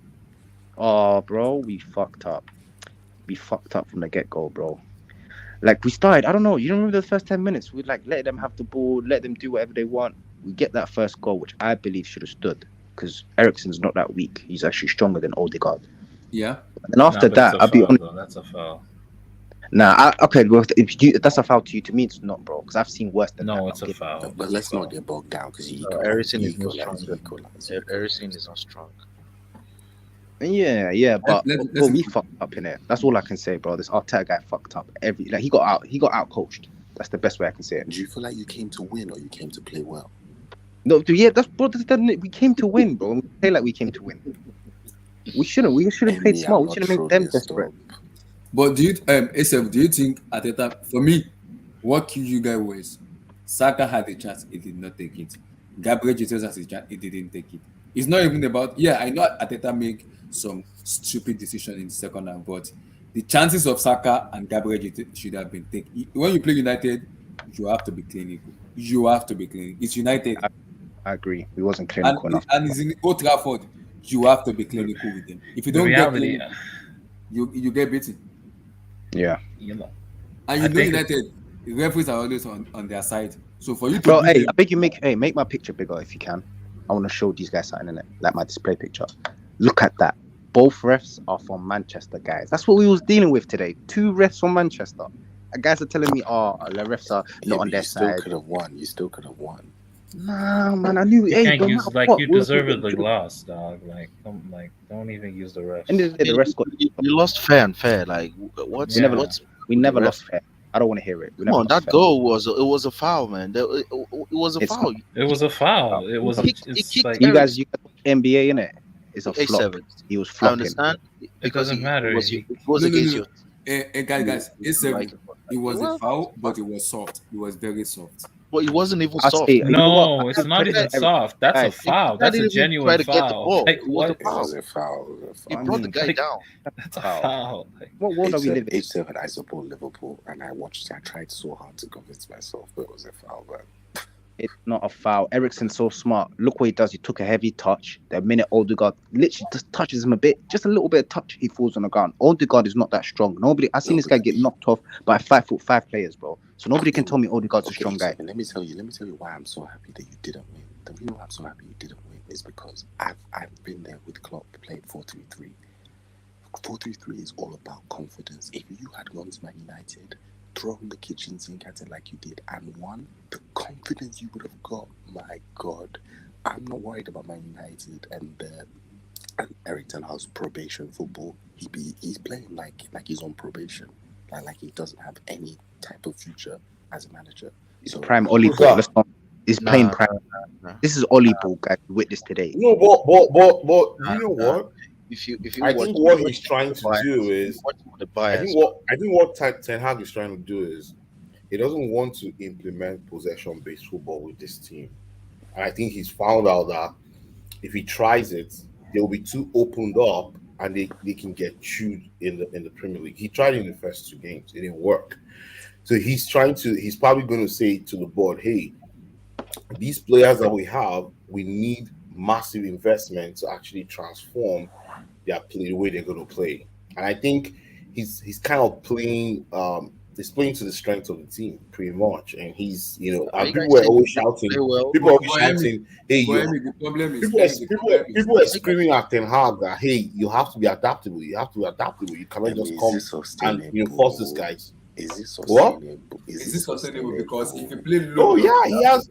Oh, bro, we fucked up. We fucked up from the get go, bro. Like we started, I don't know. You don't remember the first 10 minutes? We like let them have the ball, let them do whatever they want. We get that first goal, which I believe should have stood because Eriksen's not that weak. He's actually stronger than Odegaard. Yeah. And after Nah, but that, it's a I'll be foul, honest. though. That's a foul. Okay, well, if that's a foul to you, to me it's not, bro. Because I've seen worse than that. No, it's a foul. But let's not get bogged down because he Eriksen is not equalized. strong. Eriksen is not strong. Yeah, but let's- we fucked up in it. That's all I can say, bro. This Arteta guy fucked up. He got out coached. That's the best way I can say it. Do you feel like you came to win or you came to play well? No, yeah, that's we came to win, bro. We play like we came to win. We shouldn't have played smart. We should have made them desperate. But do you, ASF, do you think Ateta, for me, what killed you guys was Saka had a chance, he did not take it. Gabriel Jesus has a chance, he didn't take it. It's not even about, I know Ateta make some stupid decision in the second half, but the chances of Saka and Gabriel Jesus should have been taken. When you play United, you have to be clinical. You have to be clinical. It's United. I agree. We wasn't clinical enough. And it's in Old Trafford. You have to be clinical with them. If you don't get clinical, you get beaten. Yeah. You know. And you know United, the referees are always on their side. So for you to Bro, beat them, I beg you make my picture bigger if you can. I want to show these guys something in it, like my display picture. Look at that. Both refs are from Manchester, guys. That's what we was dealing with today. 2 refs from Manchester. And guys are telling me, the refs are not on their side. You still could have won. Nah, man, I knew. You can't use you deservedly lost, dog. Don't even use the refs. And the rest got. You lost fair and fair. Like what's We never lost fair. I don't want to hear it. Come on, that goal was a foul, man. It was a foul. It was a foul. It was. You guys NBA in it. It's a flop. He was flopping. I understand. It doesn't matter. It was against you. Guys, it was a foul, but it was soft. It was very soft. But it wasn't even I'll soft. say, you know what? No, it's not even Eric, soft. That's a guys, foul. That That's a didn't even try genuine to get the foul. ball. Like It was a what? It foul. was a foul. It was a He foul. brought the guy Like, down. that's a foul. foul. Like, What world are we living in? 8-7, I support Liverpool, and I tried so hard to convince myself, but it was a foul, man. It's not a foul. Ericsson's so smart. Look what he does. He took a heavy touch. The minute Odegaard literally just touches him a bit, just a little bit of touch, he falls on the ground. Odegaard is not that strong. I've seen this guy get knocked off by 5'5" players, bro. So nobody can tell me Odegaard's a strong guy. Let me tell you why I'm so happy that you didn't win. The reason why I'm so happy you didn't win is because I've been there with Klopp playing 4-3-3. 4-3-3 is all about confidence. If you had gone to Man United, thrown the kitchen sink at it like you did and won, the confidence you would have got, my God. I'm not worried about Man United and Eric Ten Hag's probation football. He's playing like he's on probation, like he doesn't have any type of future as a manager. It's prime Oli ball. He's playing prime. This is Oli ball, guys. We witnessed today. No, but you know what? If you I think what he's trying to do is, I think what Ten Hag is trying to do is, he doesn't want to implement possession-based football with this team, and I think he's found out that if he tries it, they'll be too opened up, and they can get chewed in the Premier League. He tried it in the first 2 games, it didn't work. So he's probably going to say to the board, hey, these players that we have, we need massive investment to actually transform their play, the way they're going to play. And I think he's kind of playing he's playing to the strength of the team pretty much. And he's, people were always shouting, hey, people are screaming at Ten Hag that, hey, you have to be adaptable. You cannot just come and force these guys. Is this sustainable? Is this sustainable? Because if you play low, he has.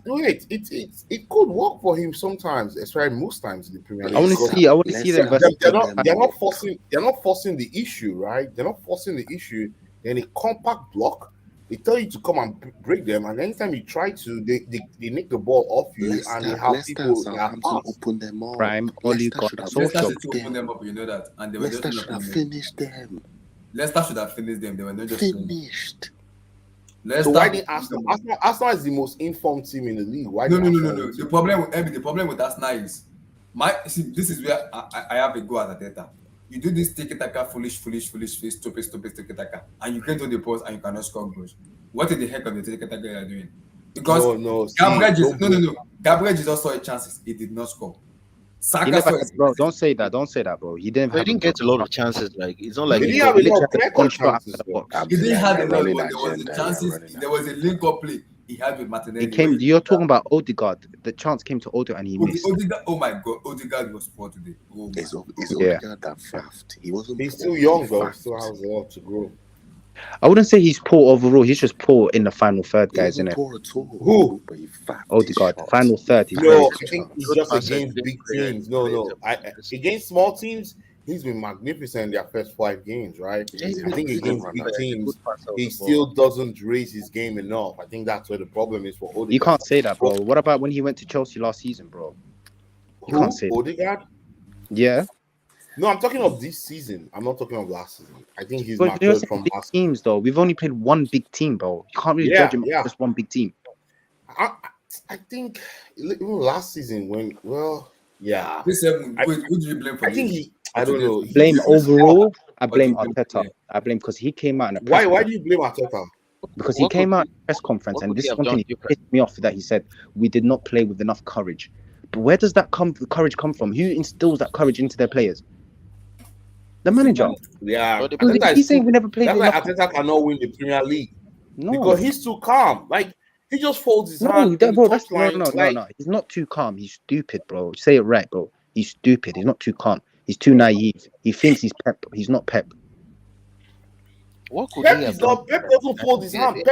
Wait, it could work for him sometimes, especially most times in the Premier League. I want to see them. They're not forcing the issue, right? They're not forcing the issue. Then a compact block, they tell you to come and break them, and anytime you try to, they nick the ball off you, and they have people that open them up. Prime Oli got Leicester should open them up, you know that, and they were Leicester should have finished them. Leicester should have finished them. They were not just finished. So why did Arsenal? Arsenal is the most informed team in the league. Why? No. The problem with Arsenal is this is where I have a go at Arteta. You do this tiki-taka, foolish, stupid tiki-taka, and you get on the post and you cannot score goals. What in the heck of the tiki-taka you are doing? Because Gabriel Jesus saw a chance. He did not score. Bro, don't say that, bro. He didn't get a lot of chances. Like it's not like he didn't have a lot of chances. He didn't have a lot, but there was the chances. There was a link-up play he had with Martinelli. You're talking about Odegaard. The chance came to Odegaard and he missed. Oh my God, Odegaard was poor today. Is Odegaard that fast? He's still young though. Still has a lot to grow. I wouldn't say he's poor overall. He's just poor in the final third, guys, isn't it? Who? Odegaard, final third. No, I think he's just against big teams. No. Against small teams, he's been magnificent in their first 5 games, right? I think against big teams, he still doesn't raise his game enough. I think that's where the problem is for Odegaard. You can't say that, bro. What about when he went to Chelsea last season, bro? You can't say Odegaard? Yeah. No, I'm talking of this season. I'm not talking of last season. I think he's matured from last teams, though. We've only played one big team, bro. You can't really judge him just one big team. I think even last season when, who do you blame for this? I don't know. Blame overall. I blame Arteta. I blame because he came out in a press Why do you blame Arteta? Because he came out in a press conference and this is something he pissed me off that he said we did not play with enough courage. But where does that courage come from? Who instills that courage into their players? The manager. Yeah. He's saying we never played. That's why Arteta cannot win the Premier League. No. Because he's too calm. Like, he just folds his hand. No. He's not too calm. He's stupid, bro. Say it right, bro. He's stupid. He's not too calm. He's too naive. He thinks he's Pep. He's not Pep. Pep doesn't fold his hand.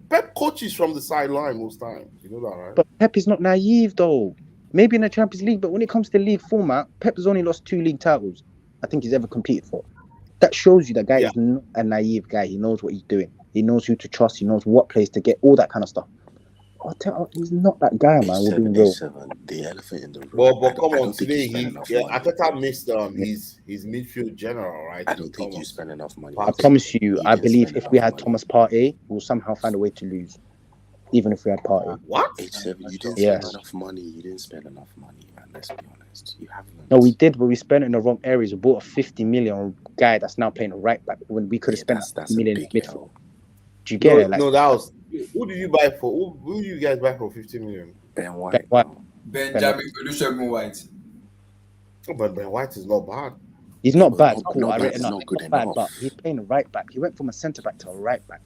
Pep coaches from the sideline most times. You know that, right? But Pep is not naive, though. Maybe in the Champions League, but when it comes to league format, Pep has only lost 2 league titles I think he's ever competed for. That shows you that guy is not a naive guy. He knows what he's doing. He knows who to trust. He knows what place to get, all that kind of stuff. He's not that guy, man. We're being real. The elephant in the room. But come on, today Arteta missed his midfield general, right? I don't think you spend enough money. I promise you, I believe if we had Thomas Partey, we'll somehow find a way to lose. even if we had Partey. What? H7, you didn't Yes. spend enough money. You didn't spend enough money, man. Let's be honest. You haven't. No, we did, but we spent it in the wrong areas. We bought a 50 million guy that's now playing a right back when we could have spent that's 50 a million in big midfield. L. Do you get No, it? Like, no, that was who did you buy for? Who did you guys buy for 50 million? Ben White. Ben White. Benjamin Olusegun White. Oh, but Ben White is not bad. He's not but bad. not- Cool, not I bad, read it's enough. not He's good not bad, enough. but he's playing a right back. He went from a centre back to a right back.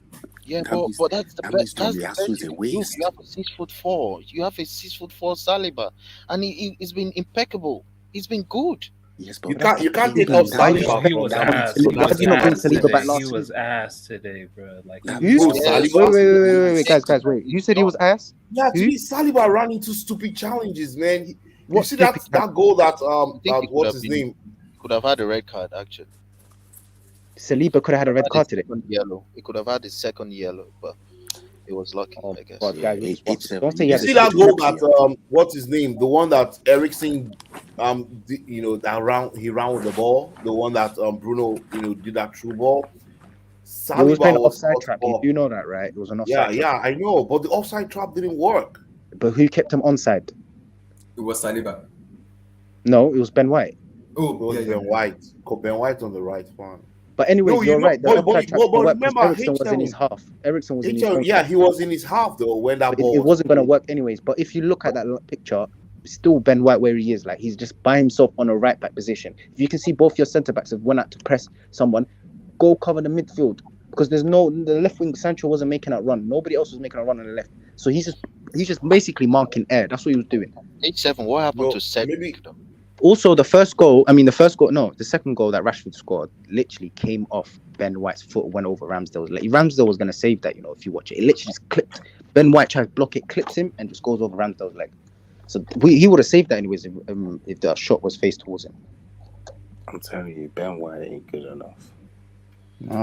Yeah, That means- but that's the that best. means That's the Tomiyasu best is a you can do. waste. You have a 6'4". You have a 6'4" Saliba, and he's been impeccable. He's been good. Yes, but You can't take off He Saliba. was from that. ass. Why did you not bring Saliba back last He was season? ass today, bro. Like That Who? means Who, Yes. Saliba? Wait, guys, wait. You said he was ass? Yeah, to Who? me, Saliba ran into stupid challenges, man. You What see that stupid goal that I think he could what's have his been- name? Could have had a red card actually. Saliba could have had a red Had card a today. second yellow. He could have had his second yellow, but he was lucky, Oh, I guess. God, guys, we just watched it. 8-7. Don't say he You had see a that goal Yeah. that what's his name? The one that Ericsson that he ran with the ball. The one that Bruno did that through ball. He was playing Saliba an was offside caught trap. off. You know that, right? It was an Yeah, offside trap. yeah, I know, but the offside trap didn't work. But who kept him onside? It was Saliba. No, it was Ben White. Oh, It was yeah, yeah. Ben White. Ben White on the right one. But anyways, No, you're right. The but offside trap but didn't work because remember, Ericsson was in his H7 half. Ericsson was in his own. yeah, he was in his half though when that But ball it was wasn't going to played. work anyways. But if you look at that picture, still Ben White where he is, like he's just by himself on a right back position. If you can see both your centre backs have went out to press someone, go cover the midfield because the left wing Sancho wasn't making that run. Nobody else was making a run on the left. So he's just basically marking air. That's what he was doing. H7, what happened No, to Cedric? maybe- though? Also, the second goal that Rashford scored literally came off Ben White's foot, went over Ramsdale's leg. Ramsdale was going to save that, if you watch it. It literally just clipped. Ben White tries to block it, clips him, and just goes over Ramsdale's leg. So he would have saved that anyways if the shot was faced towards him. I'm telling you, Ben White ain't good enough.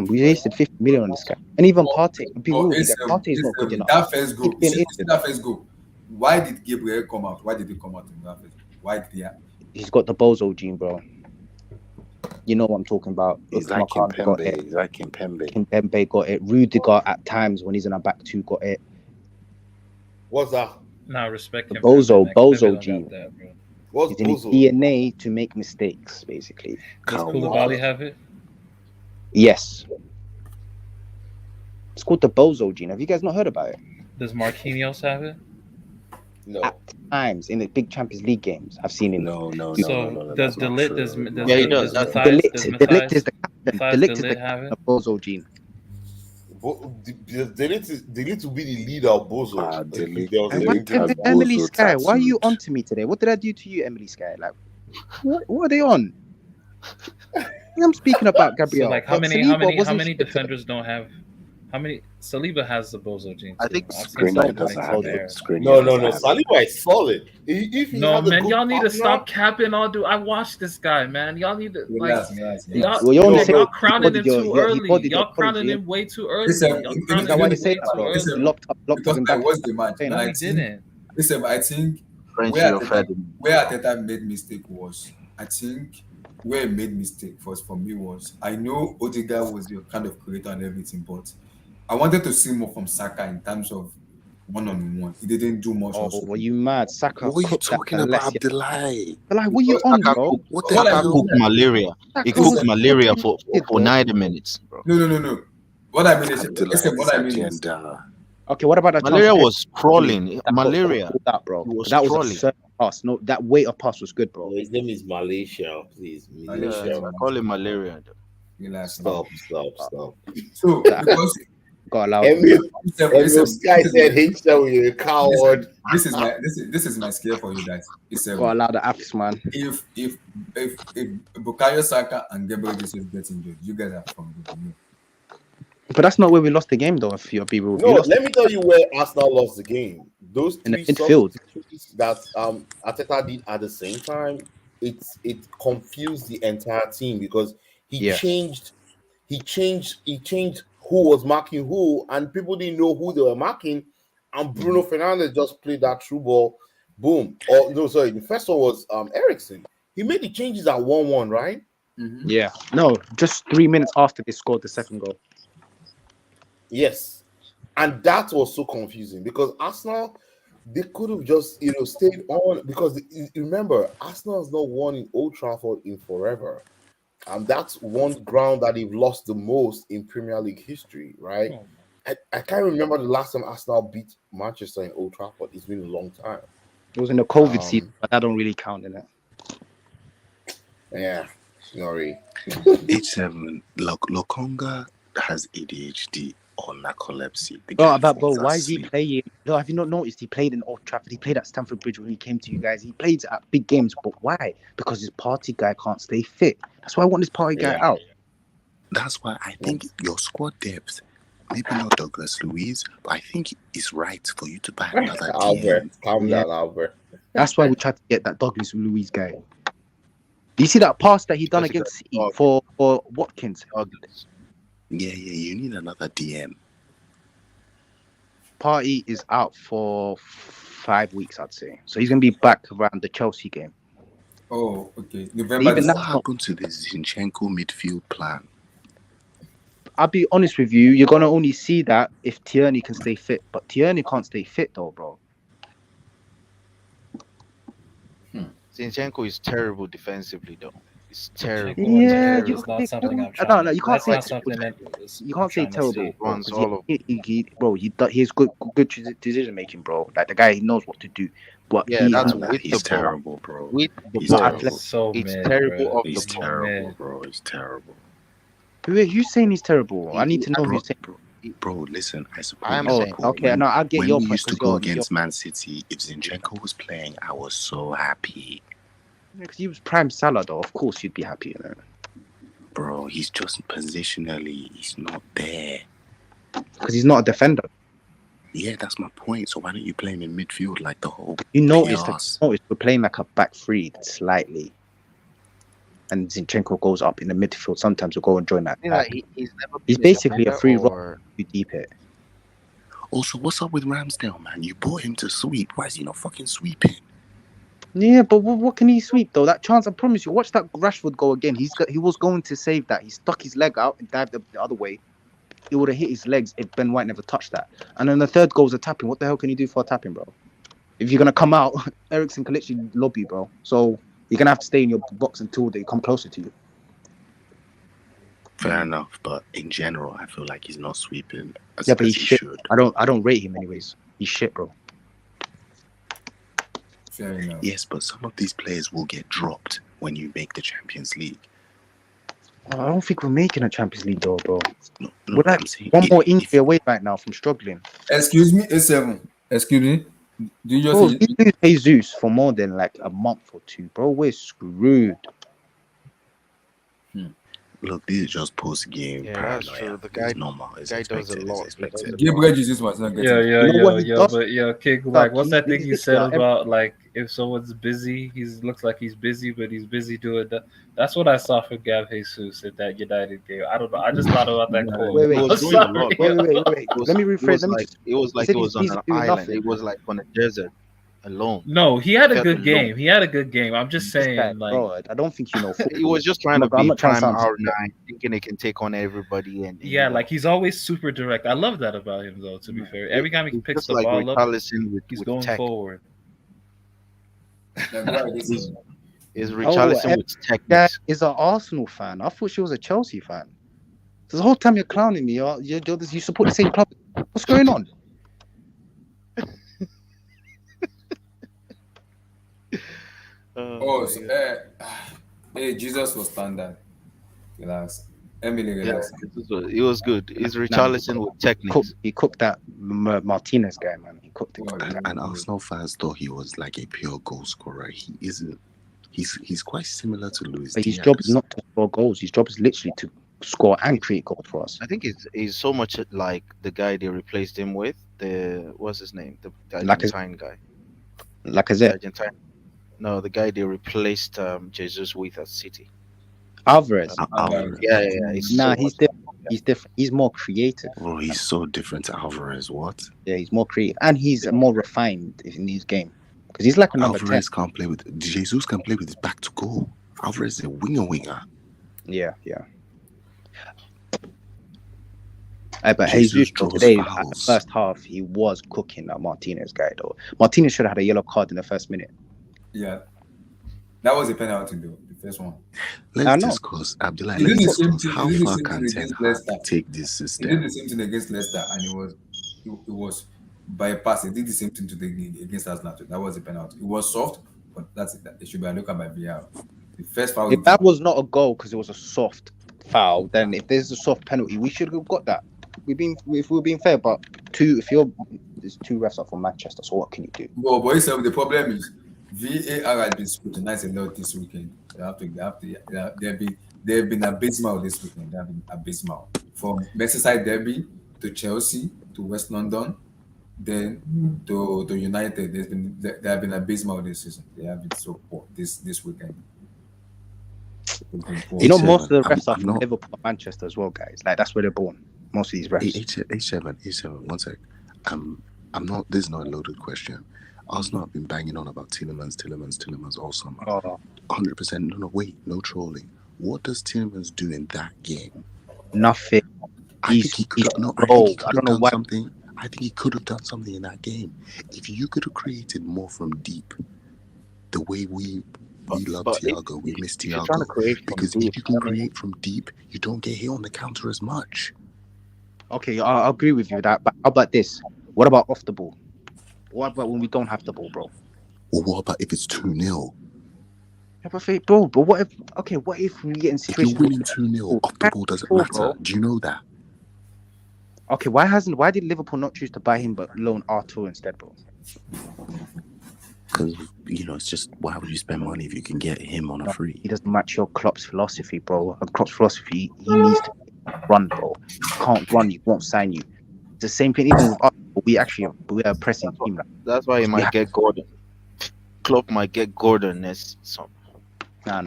We wasted 50 million on this guy. And even Partey. Partey is not good enough. That first goal. He's been See that first goal. Why did Gabriel come out? Why did he come out in that first? Why did he? He's got the bozo gene, bro. You know what I'm talking about. He's like Kimpembe. He's like Kimpembe. Kimpembe got it. Rudiger at times when he's in our back two got it. What's that? Nah, respect him. Bozo gene. What's He's in his Bozo? DNA to make mistakes, basically. Does Koulibaly have it? Yes. It's called the bozo gene. Have you guys not heard about it? Does Marquinhos have it? No. At times in the big Champions League games, I've seen him. No. So does Delit? Does Yeah, he does. Delict is the captain. Delict is the Delict have captain it? of bozo gene. They need to be the leader of Bozo. Emily Sky, why are you on to me today? What did I do to you, Emily Sky? Like, what are they on? I'm speaking about Gabriel. So like how But many Saliba wasn't shit defenders don't have? How many? Saliba has the bozo gene. I think Skriniar doesn't have it. No. Saliba is solid. If he No, has a man, good y'all need to partner- stop capping all. I watched this guy, man. Y'all need to Well, you only say y'all crowning him your- too your early. body, y'all your body, crowning yeah. him way too early. Listen, Y'all you crowning know him why way you say too that, bro? early. Locked up Because him I back. watched the match. No, And No, I he think, didn't. listen, I think Frenchie where or Ferdinand. Arteta made mistake was, I think where he made mistake first for me was, I know Odegaard was your kind of creator and everything, but I wanted to see more from Saka in terms of one-on-one. He didn't do much. Oh, were you mad? Saka. What are you cooked that talking about, Valencia. Abdullahi? Like, what are you on, bro? What the Saka hell? cooked malaria. He Saka was cooked malaria fucking for 90 minutes, bro. No. What I mean is, Abdullahi's listen, what I mean is, agenda. Okay, what about that? Malaria chance- was crawling. That got Malaria. pulled out, bro. He was That was crawling. a certain pass. No, that weight of pass was good, bro. His name is Malaysia, please. Malaysia. I call it malaria. relax. Stop. So because Got allowed. Emil Sky said H7, you're a coward. this is my scare for you guys. It's Got allowed the apps, man. if Bukayo Saka and Gabriel Jesus get injured, you guys are from the game. But that's not where we lost the game, though. If you're people, No, let me tell you where Arsenal lost the game. Those In the three midfield. substitutes that Arteta did at the same time, it confused the entire team because he changed who was marking who, and people didn't know who they were marking. And Bruno Fernandes just played that through ball, boom. Oh no, sorry, the first one was Ericsson. He made the changes at 1-1, right? Yeah. No, just 3 minutes after they scored the second goal. Yes. And that was so confusing because Arsenal, they could have just stayed on because remember Arsenal has not won in Old Trafford in forever. And that's one ground that they've lost the most in Premier League history, right? I can't remember the last time Arsenal beat Manchester in Old Trafford. It's been a long time. It was in the COVID season, but that don't really count in it. Yeah, sorry. H7 Lokonga has ADHD or narcolepsy. Bro, why is he playing? No, have you not noticed he played in Old Trafford? He played at Stamford Bridge when he came to you guys. He played at big games, but why? Because his party guy can't stay fit. That's why I want this party guy out. That's why I think your squad depth, maybe not Douglas Luiz, but I think it's right for you to buy another Albert. Calm down, Albert. That's why we tried to get that Douglas Luiz guy. Do you see that pass that he done against City for Watkins? Yeah, you need another DM. Party is out for 5 weeks, I'd say. So he's going to be back around the Chelsea game. Oh, okay. November. What happened to the Zinchenko midfield plan? I'll be honest with you, you're going to only see that if Tierney can stay fit. But Tierney can't stay fit though, bro. Zinchenko is terrible defensively, though. It's terrible. Yeah, it's not something I'm no, you can't That's say not something that you can't say terrible. runs all of. He's good decision making, bro. Like the guy, he knows what to do. But Yeah, that's with He's the ball. terrible, bro. With the He's ball, terrible. it's terrible off He's the ball. terrible, bro. He's terrible. Who's saying he's terrible? I need to know who's saying. Bro, listen, I suppose. I'm saying. Okay, no, I'll get when your we point. used to go against Man City, if Zinchenko was playing, I was so happy. Because he was prime Salah, though. Of course, you'd be happy. Bro, he's just positionally, he's not there. Because he's not a defender. Yeah, that's my point. So why don't you play him in midfield like the whole? You notice we're playing like a back three slightly, and Zinchenko goes up in the midfield. Sometimes we'll go and join that. He's basically a free roll. You deep it. Also, what's up with Ramsdale, man? You bought him to sweep. Why is he not fucking sweeping? Yeah, but what can he sweep though? That chance, I promise you. Watch that Rashford go again. He was going to save that. He stuck his leg out and dived the other way. He would have hit his legs if Ben White never touched that. And then the third goal is a tapping. What the hell can you do for a tapping, bro? If you're gonna come out, Eriksen can literally lob you, bro. So you're gonna have to stay in your box until they come closer to you. Fair enough, but in general, I feel like he's not sweeping as But he's he shit. should. I don't rate him anyways. He's shit, bro. Fair enough. Yes, but some of these players will get dropped when you make the Champions League. I don't think we're making a Champions League though, bro. No, we're like one more injury away right now from struggling. Excuse me, A7. Excuse me. Do you Bro, just we lose Jesus for more than like a month or two, bro. We're screwed. Look, this is just post-game paranoia. That's true. The guy, it's normal. It's guy does a expected. lot. It's expected. Gabriel Jesus was not getting But Kick, like, what's that thing you said about, like, if someone's busy, he looks like he's busy, but he's busy doing that. That's what I saw from Gav Jesus at that United game. I don't know. I just thought about that quote. Wait. It was doing a lot. Wait. Let me rephrase. It was like it was on an island. It was like on a desert alone. No, he had a good game. He had a good game. I'm just saying, like, bro, I don't think you know. He was just trying to I'm be not trying prime to sound R9, thinking he can take on everybody. And yeah, like he's always super direct. I love that about him, though. To be fair, every time he picks the ball up, he's going forward. Is Richarlison with techniques? That is an Arsenal fan. I thought she was a Chelsea fan. The whole time you're clowning me, you support the same club. What's going on? Hey, Jesus was standard. Relax. Emily, relax. It was good. Is Richarlison with techniques? He cooked that Martinez guy, man. He cooked it. And Arsenal fans thought he was like a pure goal scorer. He isn't. He's quite similar to Luis But his Diaz. job is not to score goals. His job is literally to score and create goals for us. I think he's so much like the guy they replaced him with. What's his name? The Argentine guy. Lacazette. Argentine. No, the guy they replaced Jesus with at City. Alvarez. Yeah. He's different. He's different. He's more creative. Bro, he's so different to Alvarez. What? Yeah, he's more creative, and he's more refined in his game because he's like a number 10. Alvarez can't play with Jesus. Can play with his back to goal. Alvarez is a winger. Yeah. But Jesus today, at the first half, he was cooking that Martinez guy though. Martinez should have had a yellow card in the first minute. Yeah, that was a penalty though, the first one. Let's discuss, Abdullah. Let's discuss how far can Ten Hag take this system. He did the same thing against Leicester, and it was bypass. He did the same thing against Arsenal. That was a penalty. It was soft, but that's it. It should be a look at by VAR. The first foul. If that was not a goal because it was a soft foul, then if there's a soft penalty, we should have got that. If we're being fair, but there's two refs up for Manchester, so what can you do? Well, boys, the problem is VAR has been scrutinized a lot this weekend. They've been abysmal this weekend. They have been abysmal. From Merseyside Derby to Chelsea to West London, then to United. They have been abysmal this season. They have been so poor this weekend. You know, most of the refs are from Liverpool and Manchester as well, guys. Like, that's where they're born. Most of these refs. H7, 1 sec. I'm not. This is not a loaded question. Arsenal have been banging on about Tielemans all summer. 100%. No, wait, no trolling. What does Tielemans do in that game? Nothing. I think he could have done something. I think he could have done something in that game. If you could have created more from deep, the way we love Thiago, we miss Thiago. Because if you can create from deep, you don't get hit on the counter as much. Okay, I agree with you with that. But how about this? What about off the ball? What about when we don't have the ball, bro? Or what about if it's 2-0? Yeah, but what if we get in situations? If you're winning 2-0, off the ball doesn't matter. Bro. Do you know that? Okay, why did Liverpool not choose to buy him but loan R2 instead, bro? Because, it's just, why would you spend money if you can get him on a free? He doesn't match your Klopp's philosophy, bro. Klopp's philosophy, he needs to run, bro. You can't run, he won't sign you. It's the same thing even with us. We are pressing him. That's why he might get Gordon. Klopp might get Gordon next summer. No.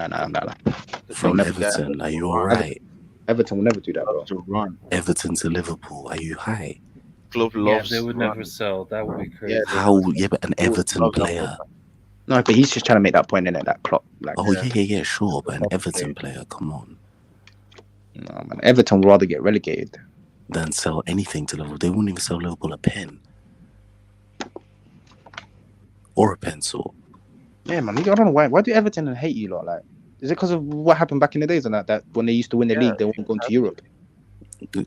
From Everton, are you alright? Everton will never do that, bro. To run. Everton to Liverpool, are you high? Klopp loves. They would never sell. That would be crazy. But an Everton player. No, but he's just trying to make that point in it, that Klopp. Like, Sure, but an Everton player, come on. No, man, Everton would rather get relegated than sell anything to Liverpool. They wouldn't even sell Liverpool a pen or a pencil. Yeah, man. I don't know why. Why do Everton hate you lot? Like, is it because of what happened back in the days and that when they used to win the league, they weren't going to Europe?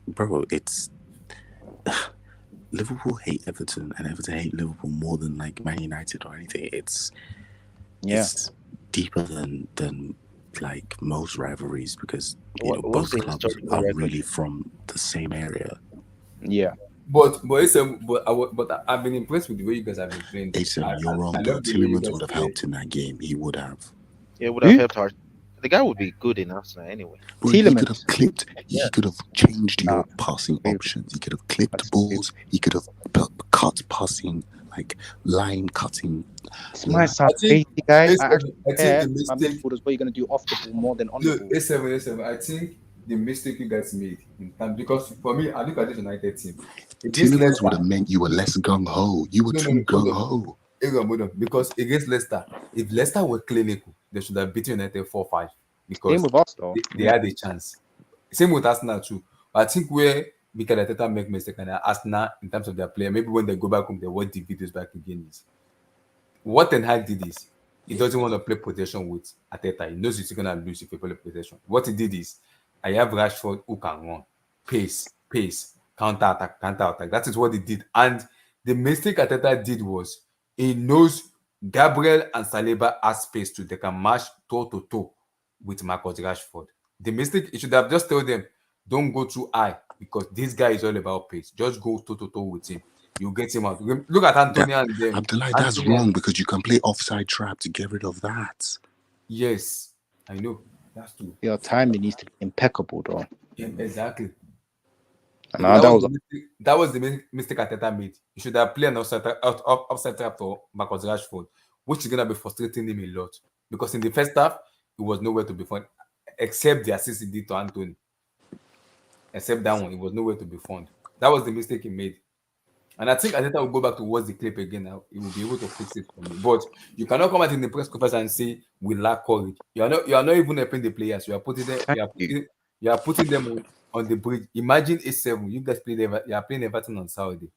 Bro, it's Liverpool hate Everton, and Everton hate Liverpool more than like ManUtd or anything. It's deeper than like most rivalries because both clubs are really from the same area. Yeah. But I've been impressed with the way you guys have been playing. You're wrong. Tielemans would have helped in that game. He would have. Yeah, would have helped hard. The guy would be good in Arsenal anyway. Bro, he could have clipped. He could have changed your passing options. He could have clipped balls. He could have cut passing, like line cutting. It's my side, guys. I think the mistake is what you're gonna do off the ball more than on the ball. A7. I think the mistake you guys made in time, because for me, I look at this United team. Tielemans would have meant you were less gung ho. You were too gung ho. Because against Leicester, if Leicester were clinical, they should have beaten United 4-5. Because same with us, though. They had a chance. Same with Arsenal too. But I think where Mikel Arteta make mistake and Arsenal in terms of their player, maybe when they go back home, they watch the videos back again. Is what Ten Hag did is he doesn't want to play possession with Arteta. He knows he's gonna lose if he play possession. What he did is I have Rashford who can run, pace, counter attack. That is what he did. And the mistake Arteta did was he knows Gabriel and Saliba have space to they can match toe to toe with Marcus Rashford. The mistake, he should have just told them, don't go too high because this guy is all about pace. Just go toe to toe with him. You get him out. Look at Antonio and them. Abdullah, that's wrong because you can play offside trap to get rid of that. Yes, I know. That's true. Your timing needs to be impeccable, though. Yeah, exactly. And that was the mistake Arteta made. You should have played an offside trap for Marcus Rashford, which is gonna be frustrating him a lot because in the first half it was nowhere to be found, except the assist he did to Anthony. Except that one, it was nowhere to be found. That was the mistake he made. And I think Arteta will go back to watch the clip again now. He will be able to fix it for me. But you cannot come out in the press conference and say we lack courage. You are not even helping the players. You are putting them on the bridge. Imagine A7. You guys you are playing Everton on Saturday.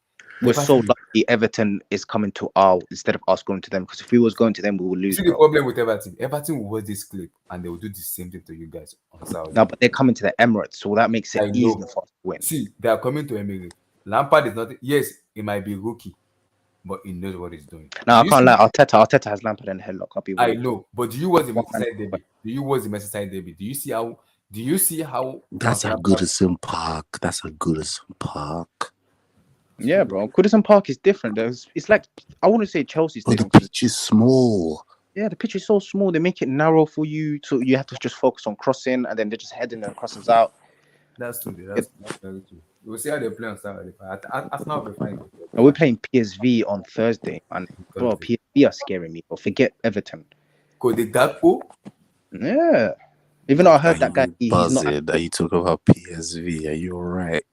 We're so lucky Everton is coming to our instead of us going to them, because if we was going to them, we would lose. See the problem with Everton. Everton will watch this clip and they will do the same thing to you guys on Saturday. No, but they're coming to the Emirates, so that makes it easier for us to win. See, they are coming to Emirates. Lampard is not. Yes, he might be rookie, but he knows what he's doing. No, I can't lie. Arteta has Lampard in the headlock. I know, but do you watch the Merseyside derby? Do you watch the Merseyside derby? Do you see how? That's a Goodison Park. That's a Goodison Park. Yeah, bro. Goodison Park is different. It's like, I wouldn't say Chelsea's. But the pitch is small. Yeah, the pitch is so small. They make it narrow for you, so you have to just focus on crossing, and then they're just heading and crosses out. That's true. That's very true. We'll see how they play on Saturday. Arsenal will be fine. And we're playing PSV on Thursday, and bro, PSV are scaring me. But forget Everton. Cody Gakpo. Yeah. Even though I heard that guy, he's not. That you talk about PSV. Are you alright?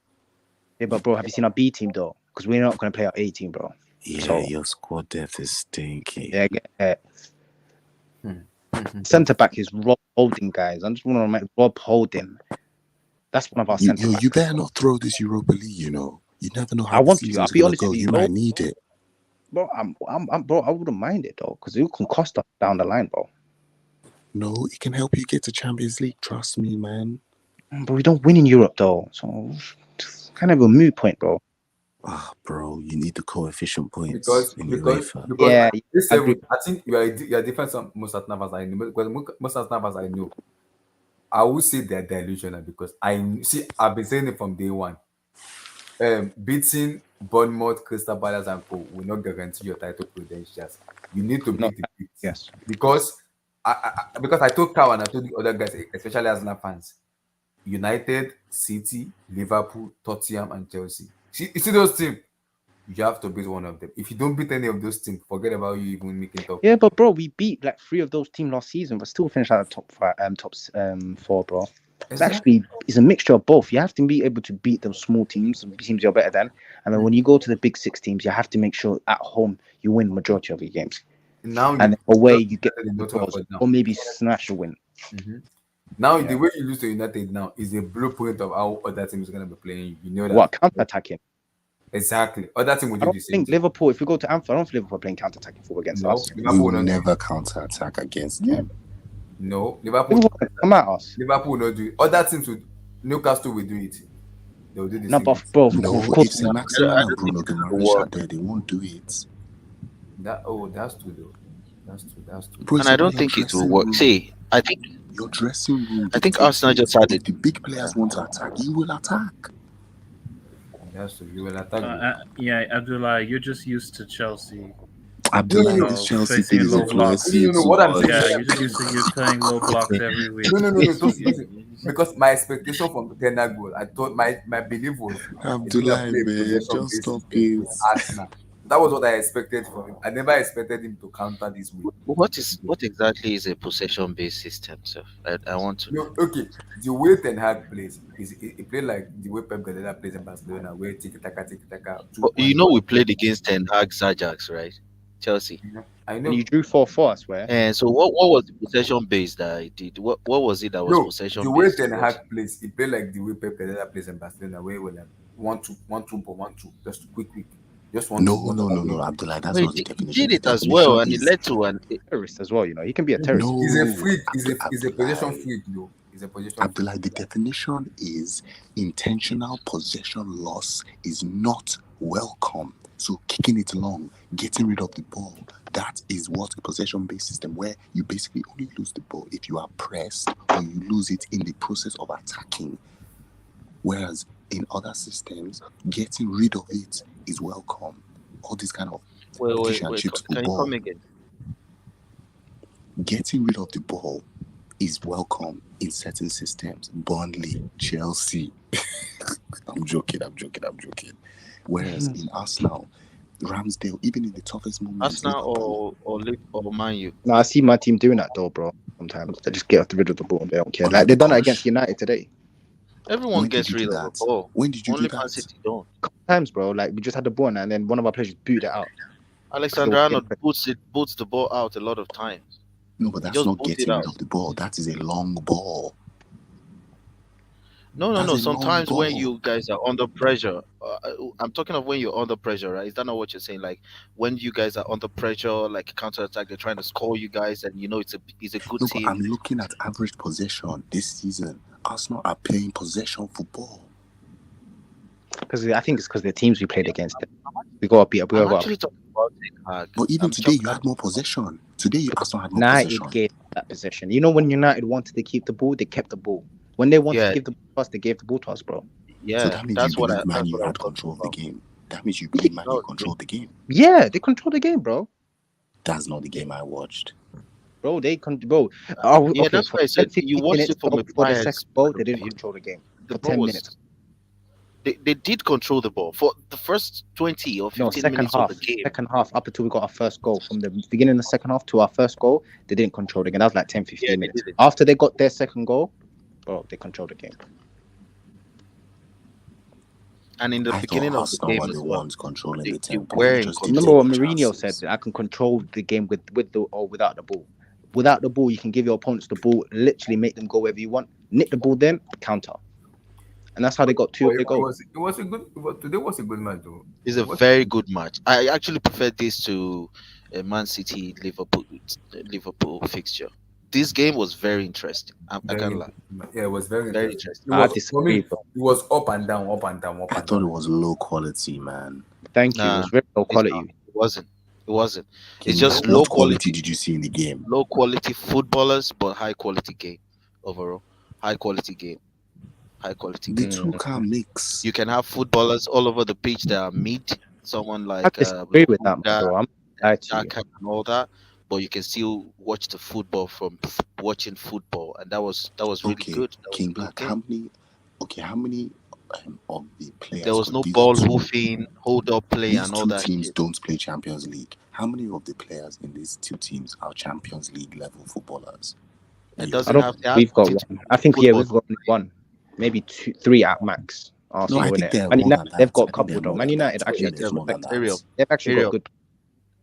Yeah, but bro, have you seen our B team though? Because we're not going to play our A team, bro. Yeah, so, your squad depth is stinky. Yeah. Centre back is Rob Holding, guys. I just want to remind Rob Holding. That's one of our centre backs. You better not throw this Europa League. You know, you never know how I want to. I'll be honest with you. You might need it, bro. Bro. I wouldn't mind it though, because it can cost us down the line, bro. No, it can help you get to Champions League. Trust me, man. But we don't win in Europe though, so it's kind of a moot point, bro. Bro, you need the coefficient points because yeah, I think you are different from most Arsenal I know. Because most Arsenal I know, I would say they're delusional because I've been saying it from day one. Beating Bournemouth, Crystal Palace, and Co will not guarantee your title credentials. You need to beat the Beats. Yes, because I told Cow and I told the other guys, especially Arsenal fans, United, City, Liverpool, Tottenham, and Chelsea. You see those teams, you have to beat one of them. If you don't beat any of those teams, forget about you even making top. Yeah, but bro, we beat like 3 of those teams last season, but still finished out the top 4, bro. It's a mixture of both. You have to be able to beat those small teams you're better than, and then when you go to the big 6 teams, you have to make sure at home you win the majority of your games. And away you get the goals, or maybe snatch a win. Mm-hmm. Now the way you lose to United now is a blueprint of how other teams are going to be playing. You know that. What, counter-attacking? Exactly. Other team would do the same. I think Liverpool, if we go to Anfield, I don't think Liverpool playing counter-attacking football against us. We will never counter-attack against them. No, Liverpool come at us. Liverpool will not do it. Other teams would. Newcastle will do it. They will do the same. But bro, no, of course, if Maximin and Bruno Guimaraes are there, they won't do it. That's true though. That's true. Bro, and I don't think it will work. See, I think your dressing room. I think Arsenal just had it. The big players want to attack. You will attack. That's true. You will attack. Yeah, Abdullah, you're just used to Chelsea. Abdullah, this Chelsea thing is what I'm saying. Yeah, you're just used to you playing low blocks every week. No. Because my expectation from Ten Hag goal, I thought my belief was Abdullah, man, just stop it. That was what I expected from him. I never expected him to counter this way. What exactly is a possession-based system, sir? I want to know. Okay, the way Ten Hag plays is he plays like the way Pep Guardiola plays in Barcelona, where tiki-taka. You know we played against Ten Hag's Ajax, right? Chelsea. I know. And you drew 4-4, I swear. And so what was the possession-based that I did? What was it that was possession-based? The way Ten Hag plays, he plays like the way Pep Guardiola plays in Barcelona, where we're like 1-2, just quick. Just one. No, Abdullah, that's not the definition. He did it as well, and it led to an terrorist as well. You know, he can be a terrorist. No, he's a freak. He's a possession freak, though. He's a possession. Abdullah, the definition is intentional possession loss is not welcome. So kicking it long, getting rid of the ball, that is what a possession-based system, where you basically only lose the ball if you are pressed or you lose it in the process of attacking. Whereas in other systems, getting rid of it is welcome. All this kind of fish and chips can you come again? Getting rid of the ball is welcome in certain systems. Burnley, Chelsea. I'm joking. Whereas in Arsenal, Ramsdale, even in the toughest moments, Arsenal or ManUtd. No, I see my team doing that though, bro. Sometimes they just get rid of the ball and they don't care. Like they done it against United today. Everyone gets rid of the ball. When did you Only do that? Man City don't. Times, bro. Like we just had the ball and then one of our players just booted it out. Alexander-Arnold boots the ball out a lot of times. No, but that's not getting rid of the ball. That is a long ball. No, no, That's no. a long Sometimes when ball. you guys are under pressure, I'm talking of when you're under pressure, right? Is that not what you're saying? Like when you guys are under pressure, like counter attack, they're trying to score you guys, and you know it's a good No, but team. I'm looking at average possession this season. Arsenal are playing possession football. Because I think it's because the teams we played against. We got to beat. We I'm got actually talking about Ten Hag. But even I'm today, you talking. had more possession. Today, Arsenal had more United possession. gave that possession. You know, when United wanted to keep the ball, they kept the ball. When they wanted Yeah, to give the ball to us, they gave the ball to us, bro. yeah. So that means you believe Man U had control of the game. That means you believe Man U controlled the game. Yeah, they control the game, bro. That's not the game I watched. Bro, bro. Oh, Yeah, okay, that's for why I said 10, you 15 watched minutes it from a before the biased second goal, point they of didn't view. control the game The for ball 10 was. minutes. They did control the ball for the first 20 or 15 No, second minutes half. of the game. Second half, up until we got our first goal. From the beginning of the second half to our first goal, they didn't control the game. That was like 10, 15 Yeah, minutes. they did it. After they got their second goal, bro, they controlled the game. And in the I beginning thought of the Arsenal game were as the well, ones controlling they the tempo. were They in just control. Remember what didn't take Mourinho chances. said? I can control the game with the or without the ball. Without the ball, you can give your opponents the ball, literally make them go wherever you want. Nick the ball, then counter, and that's how they got two of their goals. It was a good. Today was a good match, though. It's a very good match. I actually prefer this to Man City Liverpool fixture. This game was very interesting. I can't lie. Yeah, it was very Very interesting. interesting. It I was, for disagree, me, bro. it was up and down, up and down, up I and thought down. it was low quality, man. Thank you. It Nah, was very low it's quality. not. It wasn't. It wasn't. It's King, just what low quality quality, did you see in the game? low quality footballers, but high quality game overall. High quality game. High quality The game. Tuchel mix. You can have footballers all over the pitch that are mid. Someone I like disagree with that, Luka, bro. I'm lie to you. Xhaka and all that, but you can still watch the football from watching football, and that was really Okay, good. That was a King good Black, game. how many of the players? There was 'cause no these ball two- hoofing, hold up play, These and all two that teams shit. don't play Champions League. How many of the players in these two teams are Champions League level footballers? It I doesn't don't have. think It has we've got nothing to one. do I with think football. we've got only one, maybe two, three at max. No, I Arsenal, think innit? they're Man more United, than they've that. got I a think couple they're though. more Man than United that. I actually think there's more than that. Ariel, they've actually Ariel, got good.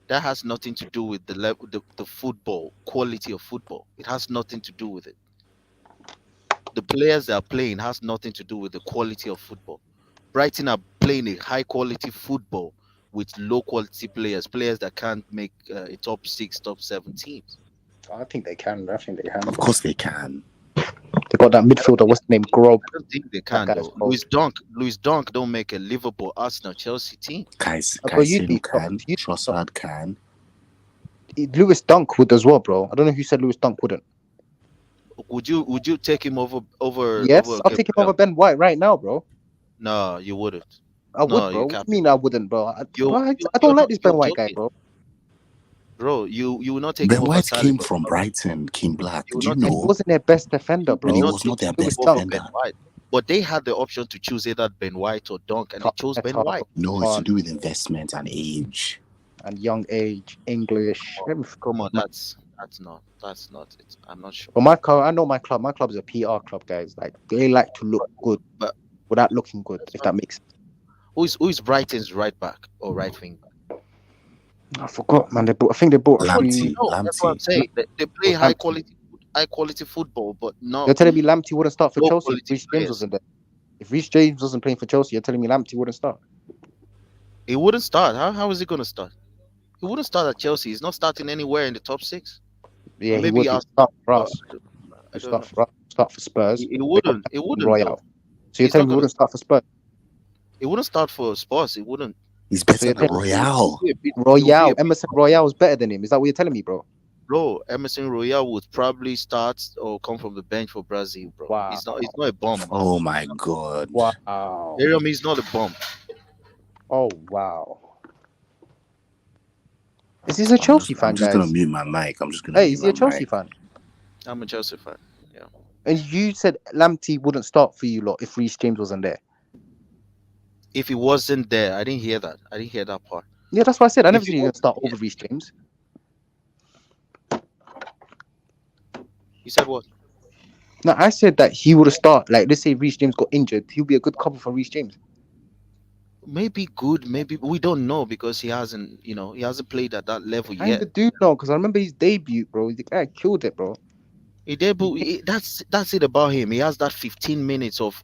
that has nothing to do with the level, the football quality of football. It has nothing to do with it. The players that are playing has nothing to do with the quality of football. Brighton are playing a high quality football with low quality players that can't make a top 6, top 7 teams. I think they can. I think they can. Of course they can. They got that midfielder. What's the name? Grob. I don't think they That can guy's though. cold. Louis Dunk don't make a Liverpool, Arsenal, Chelsea team. Bro, you'd Caicedo be can. you Trossard can. Lewis Dunk would as well, bro. I don't know who said Lewis Dunk wouldn't. Would you take him over Yes, I'll take him Gabriel? over Ben White right now, bro. No, you wouldn't. I would, No, bro. you What do can't. you mean I wouldn't, bro? I You're don't like not. this You're Ben White guy, joking, bro. bro. You will not take Ben him over White came Saliba. from Brighton, King Black. You will Do you not take He know? wasn't their best defender, And bro. he not was not their take him best over Dunk. Ben defender. White. But they had the option to choose either Ben White or Dunk, and they chose Ben White. No, it's to do with investment and age. And young age, English. Come on, that's not it. I'm not sure. But my club, I know my club. My club is a PR club, guys. Like they like to look good, but without looking good. If that makes sense. Who is Brighton's right back or right wing back? I forgot, man. I think they bought a few. No, that's what I'm saying. They play high quality football, but not. You're telling me Lamptey wouldn't start for low Chelsea if quality Reece James players. wasn't there? If Reece James wasn't playing for Chelsea, you're telling me Lamptey wouldn't start? He wouldn't start. How is he going to start? He wouldn't start at Chelsea. He's not starting anywhere in the top 6. Yeah, Maybe he would start for us. Start for Spurs. He wouldn't. It wouldn't. Royale. Though. So you're telling me he wouldn't start for Spurs? He wouldn't start for Spurs. He wouldn't. He's better than Royale. Royale. Emerson Royale is better than him. Is that what you're telling me, bro? Bro, Emerson Royale would probably start or come from the bench for Brazil, bro. Wow. He's not a bum. Man. Oh my god. Wow. Miriam, he's not a bum. Oh wow. Is he a Chelsea fan, I'm just guys? gonna mute my mic. Hey, is he a Chelsea fan? I'm a Chelsea fan. Yeah. And you said Lamptey wouldn't start for you lot if Reece James wasn't there. If he wasn't there, I didn't hear that. I didn't hear that part. Yeah, that's what I said. I never said he would start over Reece James. You said what? No, I said that he would have started. Like, let's say Reece James got injured, he'll be a good cover for Reece James. Maybe good, maybe we don't know because he hasn't played at that level I yet. do know because I remember his debut, bro. The guy killed it, bro. He did, but that's it about him. He has that 15 minutes of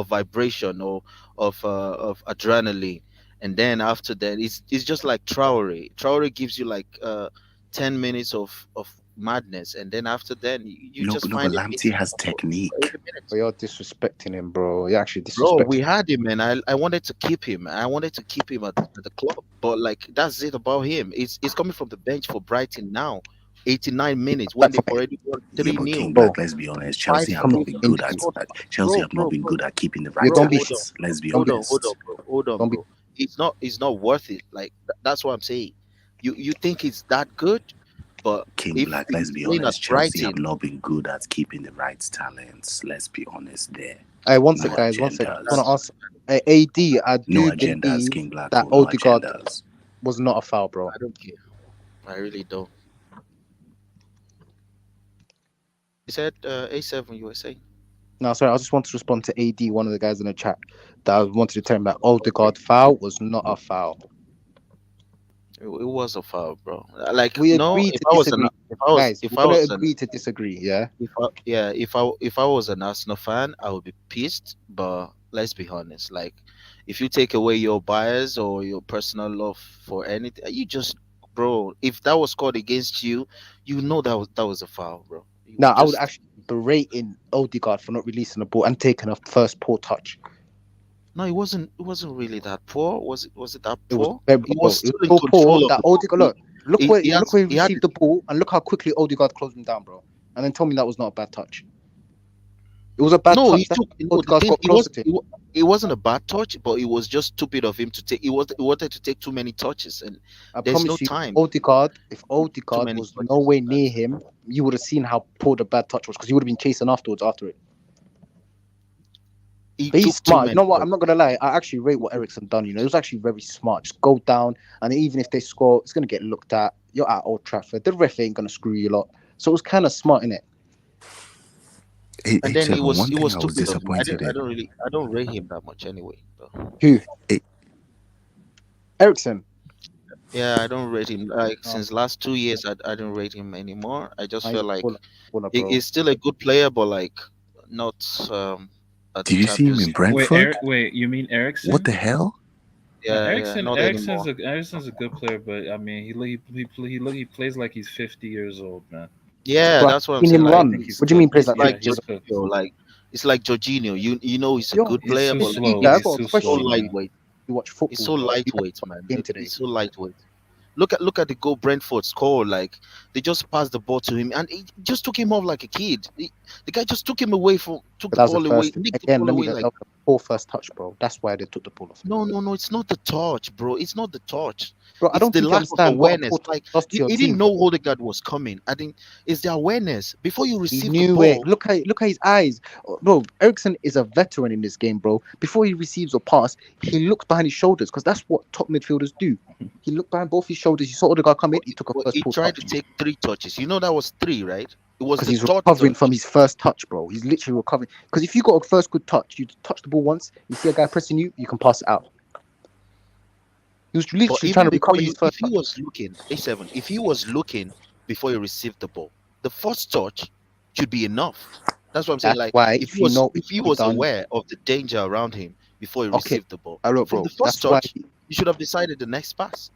vibration or of adrenaline, and then after that, it's just like Traore. Traore gives you like 10 minutes of madness, and then after that, you No, just no, but find it Lamptey missing has for technique. 80 minutes. But you're disrespecting him, bro. You're actually Bro, disrespecting we had him, and I wanted to keep him. I wanted to keep him at the club, but like that's it about him. It's coming from the bench for Brighton now, 89 minutes when back they've from already won Yeah, three but King nil. bro. Black, let's be honest. Five Chelsea have Coming not goals. been from good He at, scored Chelsea bro, have not bro, been bro, good at keeping the you right don't be talents. Let's be hold on, hold on, honest. bro, hold on, don't be bro. It's not worth it. Like that's what I'm saying. You think it's that good, but King if Black, let's he's be playing at honest. Chelsea have Brighton, not been good at keeping the right talents. Let's be honest there. Hey, one No sec, guys. One sec. I agendas. want to ask AD. I No do agendas, believe King Black. that No Odegaard agendas. was not a foul, bro. I don't care. I really don't. You said A7 USA. No, sorry. I just want to respond to AD, one of the guys in the chat, that I wanted to tell him that Odegaard foul was not a foul. It was a foul, bro. Like We no, agree if to I was disagree, guys. if We're I gonna was an agree to disagree. Yeah. if I was an Arsenal fan, I would be pissed. But let's be honest, like if you take away your bias or your personal love for anything, you just, bro. If that was scored against you, you know that was a foul, bro. Now, You I would just actually berating Odegaard for not releasing the ball and taking a first poor touch. no, it wasn't. It wasn't really that poor. Was it that It was poor? very He poor. was It was still in so poor control of that the ball. Odegaard, look He, where he look has where he he had received the ball and look how quickly Odegaard closed him down, bro. And then tell me that was not a bad touch. It was a bad No, he touch. That took no. The Odegaard thing got closer to him. it wasn't a bad touch, but it was just stupid of him to take. He wanted to take too many touches, and I there's no promise you, time. If Too Odegaard many was touches. nowhere near him, you would have seen how poor the bad touch was because he would have been chasing afterwards after it. He But he's took too smart. You many know what? touches. I'm not gonna lie. I actually rate what Ericsson done. You know, it was actually very smart. Just go down, and even if they score, it's gonna get looked at. You're at Old Trafford. The ref ain't gonna screw you lot. So it was kind of smart, innit? And then H7, one it thing was I was stupid of him. disappointed in. I don't rate him that much anyway. Though. Who? It, Ericsson. Yeah, I don't rate him. Like Oh, since last 2 years, I don't rate him anymore. I just he's feel a like baller, bro. he's still a good player, but like not at the did you see him Champions in League. Brentford? Wait, you mean Ericsson? What the hell? Yeah, not anymore. Ericsson's a good player, but I mean, he plays like he's 50 years old, man. Yeah, Bro, I've that's what I'm seen saying. him Like I run. think he's What do you mean cooked. plays it's like Yeah, like 50 he's years old? cooked. Jorginho. Like it's like Jorginho. You know he's a Yo, good He's player, too but slow. I he's He's got a too so question. slow, man. lightweight. You watch He's football, so bro. You lightweight, man. game today. He's so lightweight. Look at the goal Brentford scored. Like they just passed the ball to him, and it just took him off like a kid. The guy just took But the that was the ball away, first. nicked the Again, ball let me away. that Like was a poor first touch, bro. That's why they took the ball off him. no. It's not the touch, bro. It's not the touch. Bro, I It's don't the think you lack of understand what a awareness. poor touch Like does to your he team, didn't bro. know Odegaard was coming. I think it's the awareness before you He receive the knew it. ball. Look at his eyes, bro. Ericsson is a veteran in this game, bro. Before he receives a pass, he looks behind his shoulders because that's what top midfielders do. He looked behind both his shoulders. He saw the guy come in. He took a But first he poor tried to touch take 3 touches. You know that was 3, right? It was because the he's third recovering touch. from his first touch, bro. He's literally recovering. Because if you got a first good touch, you touch the ball once, you see a guy pressing you, you can pass it out. He was But literally trying even to before recover his if first he touch. was looking, A7, if he was looking before he received the ball, the first touch should be enough. That's what I'm saying. That's Like why if he he was done. aware of the danger around him before he Okay, received the ball, look, from the bro. first That's why. touch, you should have decided the next pass.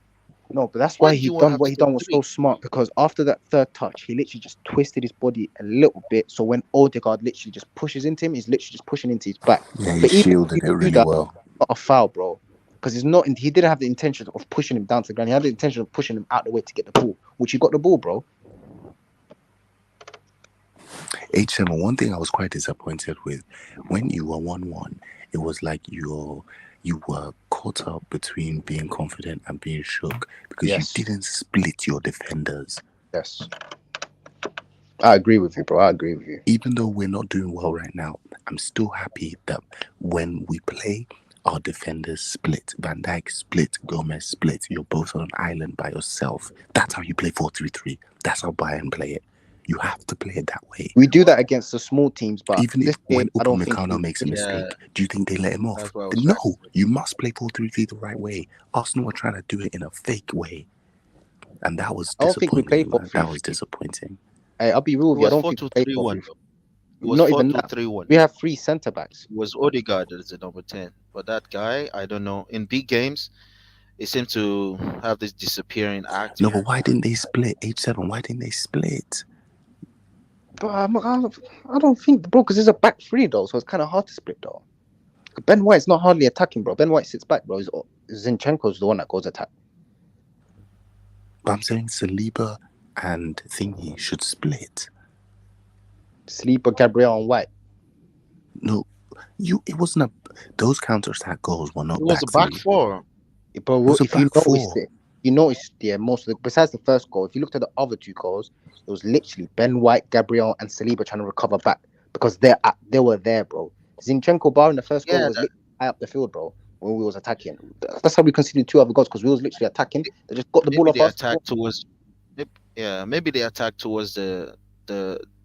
No, but that's Why why did he you want to done have what to he take done was 3? so smart because after that third touch, he literally just twisted his body a little bit. So when Odegaard literally just pushes into him, he's literally just pushing into his back. Yeah, he But even if shielded you it do really that, well. not a foul, bro. Because it's not. He didn't have the intention of pushing him down to the ground. He had the intention of pushing him out the way to get the ball, which he got the ball, bro. H7, one thing I was quite disappointed with, when you were 1-1, it was like you were caught up between being confident and being shook because Yes. you didn't split your defenders. Yes. I agree with you, bro. I agree with you. Even though we're not doing well right now, I'm still happy that when we play, our defenders split. Van Dijk split, Gomez split. You're both on an island by yourself. That's how you play 4-3-3. That's how Bayern play it. You have to play it that way. We do that against the small teams, but even this if when game, I don't think Upamecano makes a mistake, do you think they let him off? That's what I was No, trying to say. you must play 4-3-3 the right way. Arsenal were trying to do it in a fake way, and that was I don't think we play disappointing. for That was disappointing. Hey, I'll be real It with you. I was don't four think two we played three one. properly. It was Not even 4-2-3-1. that. We have 3 centre backs. It was Odegaard as the number 10. But that guy, I don't know. In big games, he seemed to have this disappearing act. No, but why didn't they split? H7, why didn't they split? But I don't think, bro, because there's a back three though, so it's kind of hard to split though. Ben White's not hardly attacking, bro. Ben White sits back, bro. Zinchenko's the one that goes attack. But I'm saying Saliba and Thingy should split. Saliba, Gabriel, and White. No, it wasn't those counter-attack goals were not. It was a back four. But if you noticed, most of besides the first goal, if you looked at the other 2 goals, it was literally Ben White, Gabriel, and Saliba trying to recover back because they were there, bro. Zinchenko bar in the first goal was literally high up the field, bro. When we was attacking, that's how we conceded 2 other goals because we was literally attacking. They just got the ball off us. Maybe they attacked towards the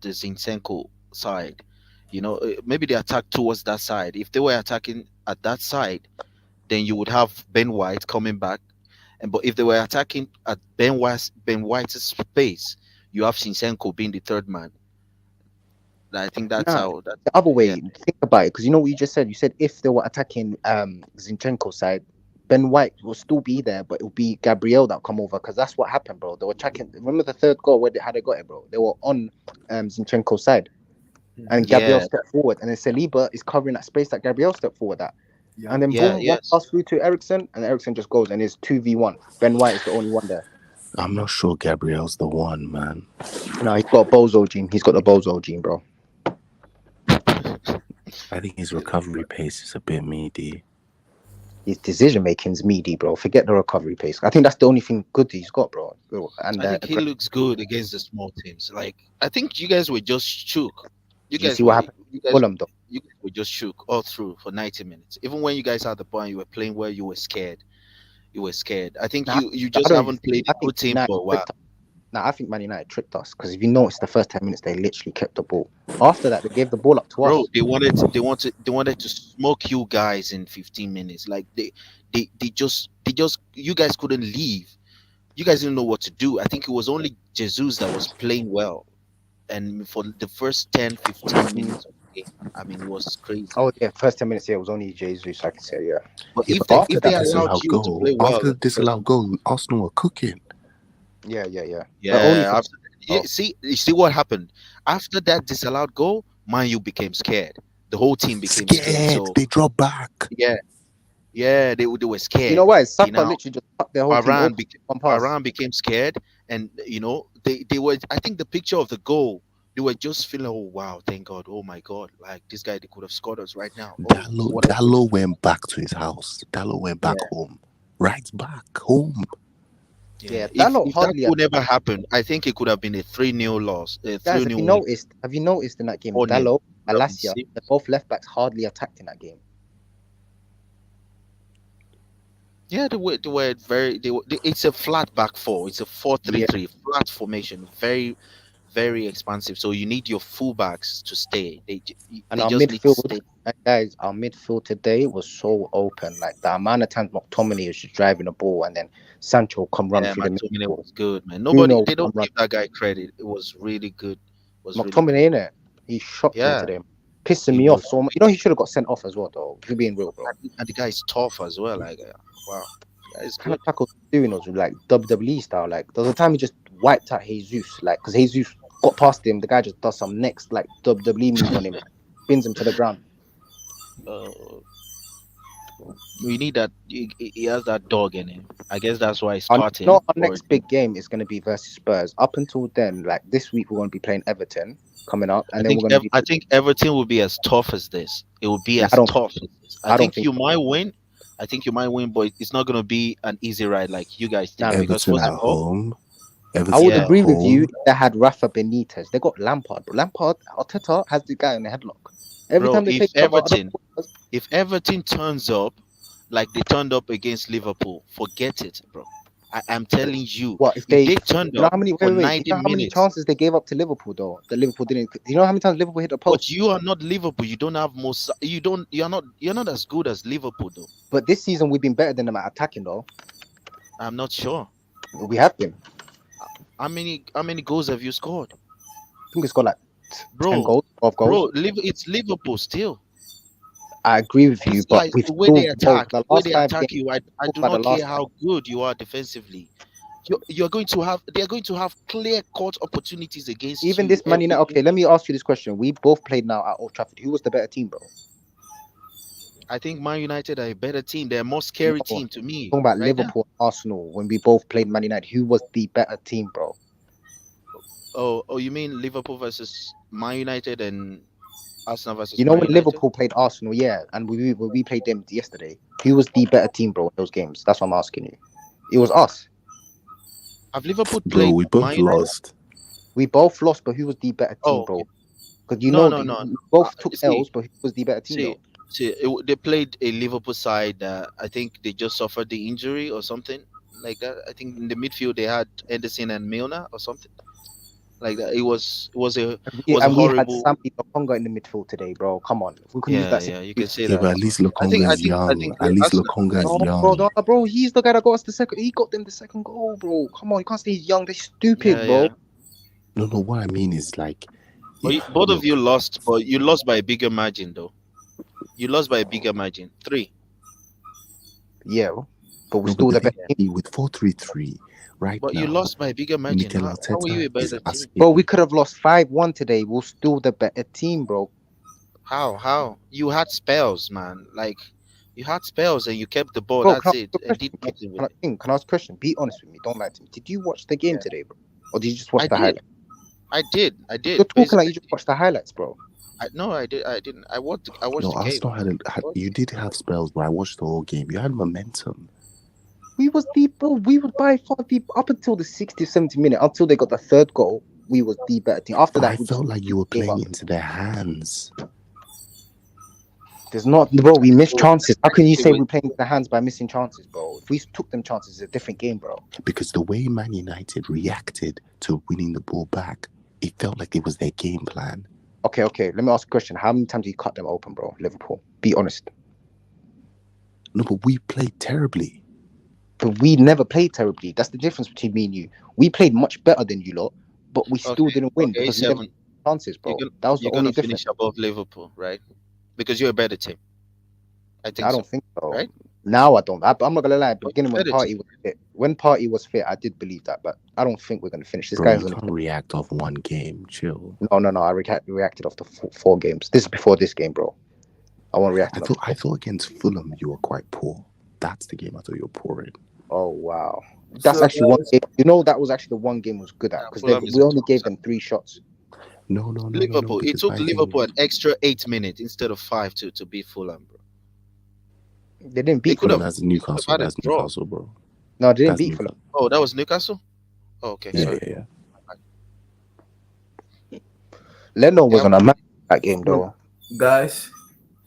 Zinchenko side. You know, maybe they attacked towards that side. If they were attacking at that side, then you would have Ben White coming back. But if they were attacking at Ben White's space, you have Zinchenko being the third man. I think that's how. The other way, think about it, because you know what you just said. You said if they were attacking Zinchenko's side, Ben White will still be there, but it'll be Gabriel that come over because that's what happened, bro. They were attacking. Remember the third goal how they got it, bro? They were on Zinchenko's side, and Gabriel stepped forward, and then Saliba is covering that space that Gabriel stepped forward at. Yeah. And then boom, one pass through to Eriksen, and Eriksen just goes, and it's 2v1. Ben White is the only one there. I'm not sure Gabriel's the one, man. No, he's got a bozo gene. He's got the bozo gene, bro. I think his recovery pace is a bit meaty. His decision making's meaty, bro. Forget the recovery pace. I think that's the only thing good he's got, bro. And I think he looks good against the small teams. Like I think you guys were just shook. You guys see what happened? You guys were just shook all through for 90 minutes. Even when you guys had the ball and you were playing well, you were scared. You were scared. I think you just haven't played a good team for a while. I think Man United tricked us because if you notice, the first 10 minutes they literally kept the ball. After that, they gave the ball up to us. Bro, they wanted to smoke you guys in 15 minutes. Like they just you guys couldn't leave. You guys didn't know what to do. I think it was only Jesus that was playing well, and for the first 10-15 minutes of the game, I mean, it was crazy. Oh yeah, first 10 minutes, it was only Jesus. I can say, yeah. But if they allowed you to play well, after the disallowed goal, Arsenal were cooking. Yeah. See, you see what happened after that disallowed goal? Man, you became scared. The whole team became scared. So they dropped back. Yeah, they were scared. You know why? Saka literally just cut their whole team. Varane became scared, and you know they were. I think the picture of the goal, they were just feeling, oh wow, thank God, oh my God, like this guy, they could have scored us right now. Dallo went back to his house. Dallo went back home, right back home. Yeah, if that would never happen, I think it could have been a 3-0 loss. Guys, have you noticed in that game, Dallo, Alasia, both left backs hardly attacked in that game. Yeah, it's a flat back four. It's a 4-3-3 flat formation. Very, very expansive. So you need your fullbacks to stay. Our midfield today was so open. Like the amount of times McTominay was just driving the ball, and then Sancho come run through the middle. McTominay was good, man. They don't give that guy credit. It was really good. McTominay, innit? He shot me today, pissing me off so much. You know, he should have got sent off as well, though. If you're being real, bro. And the guy's tough as well. Like, wow. It's kind of tackles doing those like WWE style. Like there was a time he just wiped out Jesus, like because Jesus got past him, the guy just does some next like WWE move on him, spins him to the ground. We need that. He has that dog in him. I guess that's why he's starting. Our next big game is going to be versus Spurs. Up until then, like this week, we're going to be playing Everton coming up, and I think Everton will be as tough as this. It will be as tough as this. I think you might win. But it's not going to be an easy ride like you guys think. Everton at home. I would agree with you if they had Rafa Benitez. They got Lampard. Lampard, Arteta has the guy in the headlock. Every time they if Everton turns up like they turned up against Liverpool, forget it, bro. I'm telling you. What if they turned up for 90 minutes? How many chances they gave up to Liverpool though? The Liverpool didn't. You know how many times Liverpool hit the post? But you are not Liverpool. You don't have most. You're not as good as Liverpool though. But this season we've been better than them at attacking though. I'm not sure. We have been. How many goals have you scored? think it's got like 10 Bro, goals, 12 goals. it's Liverpool still. I agree with you, It's but like we've the way still they attack, the the way last they 5 attack games. you. I Talk do about the not care last how good you are defensively. They're going to have clear cut opportunities against even you. this Man United. Okay, let me ask you this question. We both played now at Old Trafford. Who was the better team, bro? I think Man United are a better team. They're a more scary No, team to me talking about right now. Liverpool, Arsenal. When we both played Man United, who was the better team, bro? Oh, you mean Liverpool versus Man United and Arsenal versus You know Man when United? Liverpool played Arsenal, yeah, and we played them yesterday. Who was the better team, bro, in those games? That's what I'm asking you. It was us. Have Liverpool Bro, played we both Man United? lost. We both lost, but who was the better team, Oh, bro? okay. Because you No, know, no, no. we both took See, L's, but who was the better team, though? they played a Liverpool side. I think they just suffered the injury or something like that. I think in the midfield they had Henderson and Milner or something like that. It was a We had horrible. Sammy Lokonga in the midfield today, bro. Come on, if we can use Yeah, that. yeah, you can say Yeah, that. but at least I think Lokonga's young. At least Lokonga's No, young. bro, he's the guy that got us the second. He got them the second goal, bro. Come on, you can't say he's young. They're stupid, Yeah, bro. yeah. No, what I mean is like, Both of you lost, but you lost by a bigger margin, though. You lost by a bigger margin, 3. Yeah, but we're no, still but the the best. thing with 4-3-3 right But now. you lost by a bigger margin. Mikel How were you a Arteta better is team? asking. Bro, we could have lost 5-1 today. We're still the better team, bro. How? You had spells, man. Like you had spells and you kept the ball. Bro, That's it. And did nothing with it. can I ask a question? Be honest with me. Don't lie to me. Did you watch the game today, bro? Or did you just watch I the did. highlights? I did. You're talking like you just watched the highlights, bro. No, I didn't. I watched No, the game. Arsenal you did have spells, but I watched the whole game. You had momentum. We was deep, bro. We was by far deep up until the 60, 70 minute, until they got the third goal. We was the better team. After But that, I felt like you were playing into their hands. There's not, bro. We missed chances. How can you say we're playing into their hands by missing chances, bro? If we took them chances, it's a different game, bro. Because the way Man United reacted to winning the ball back, it felt like it was their game plan. Okay. Let me ask a question. How many times did you cut them open, bro? Liverpool. Be honest. No, but we played terribly. But we never played terribly. That's the difference between me and you. We played much better than you lot, but we still didn't win because we never had chances, bro. That was the only difference. Finish above Liverpool, right? Because you're a better team. I don't think so. Right? Now I don't. I'm not gonna lie. At the beginning when Party was fit, I did believe that, but I don't think we're gonna finish. This guy's can't react off one game. Chill. No. I reacted off the 4 games. This is before this game, bro. I won't react. I thought against Fulham you were quite poor. That's the game I thought you were poor in. Oh wow, that's actually one game. You know, that was actually the one game was good at because we only gave them 3 shots. No. Liverpool. It took Liverpool an extra 8 minutes instead of 5 to beat Fulham, bro. They didn't beat Fulham. That's Newcastle. That's Newcastle, bro. No, they didn't beat Fulham. Oh, that was Newcastle? Oh, okay. Yeah. Leno was on a match that game, though. Guys,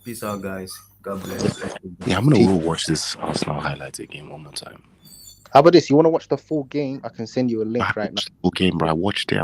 peace out, guys. God bless. Yeah, I'm gonna watch this Arsenal highlights again one more time. How about this? You want to watch the full game? I can send you a link right now. Full game, bro. I watched it.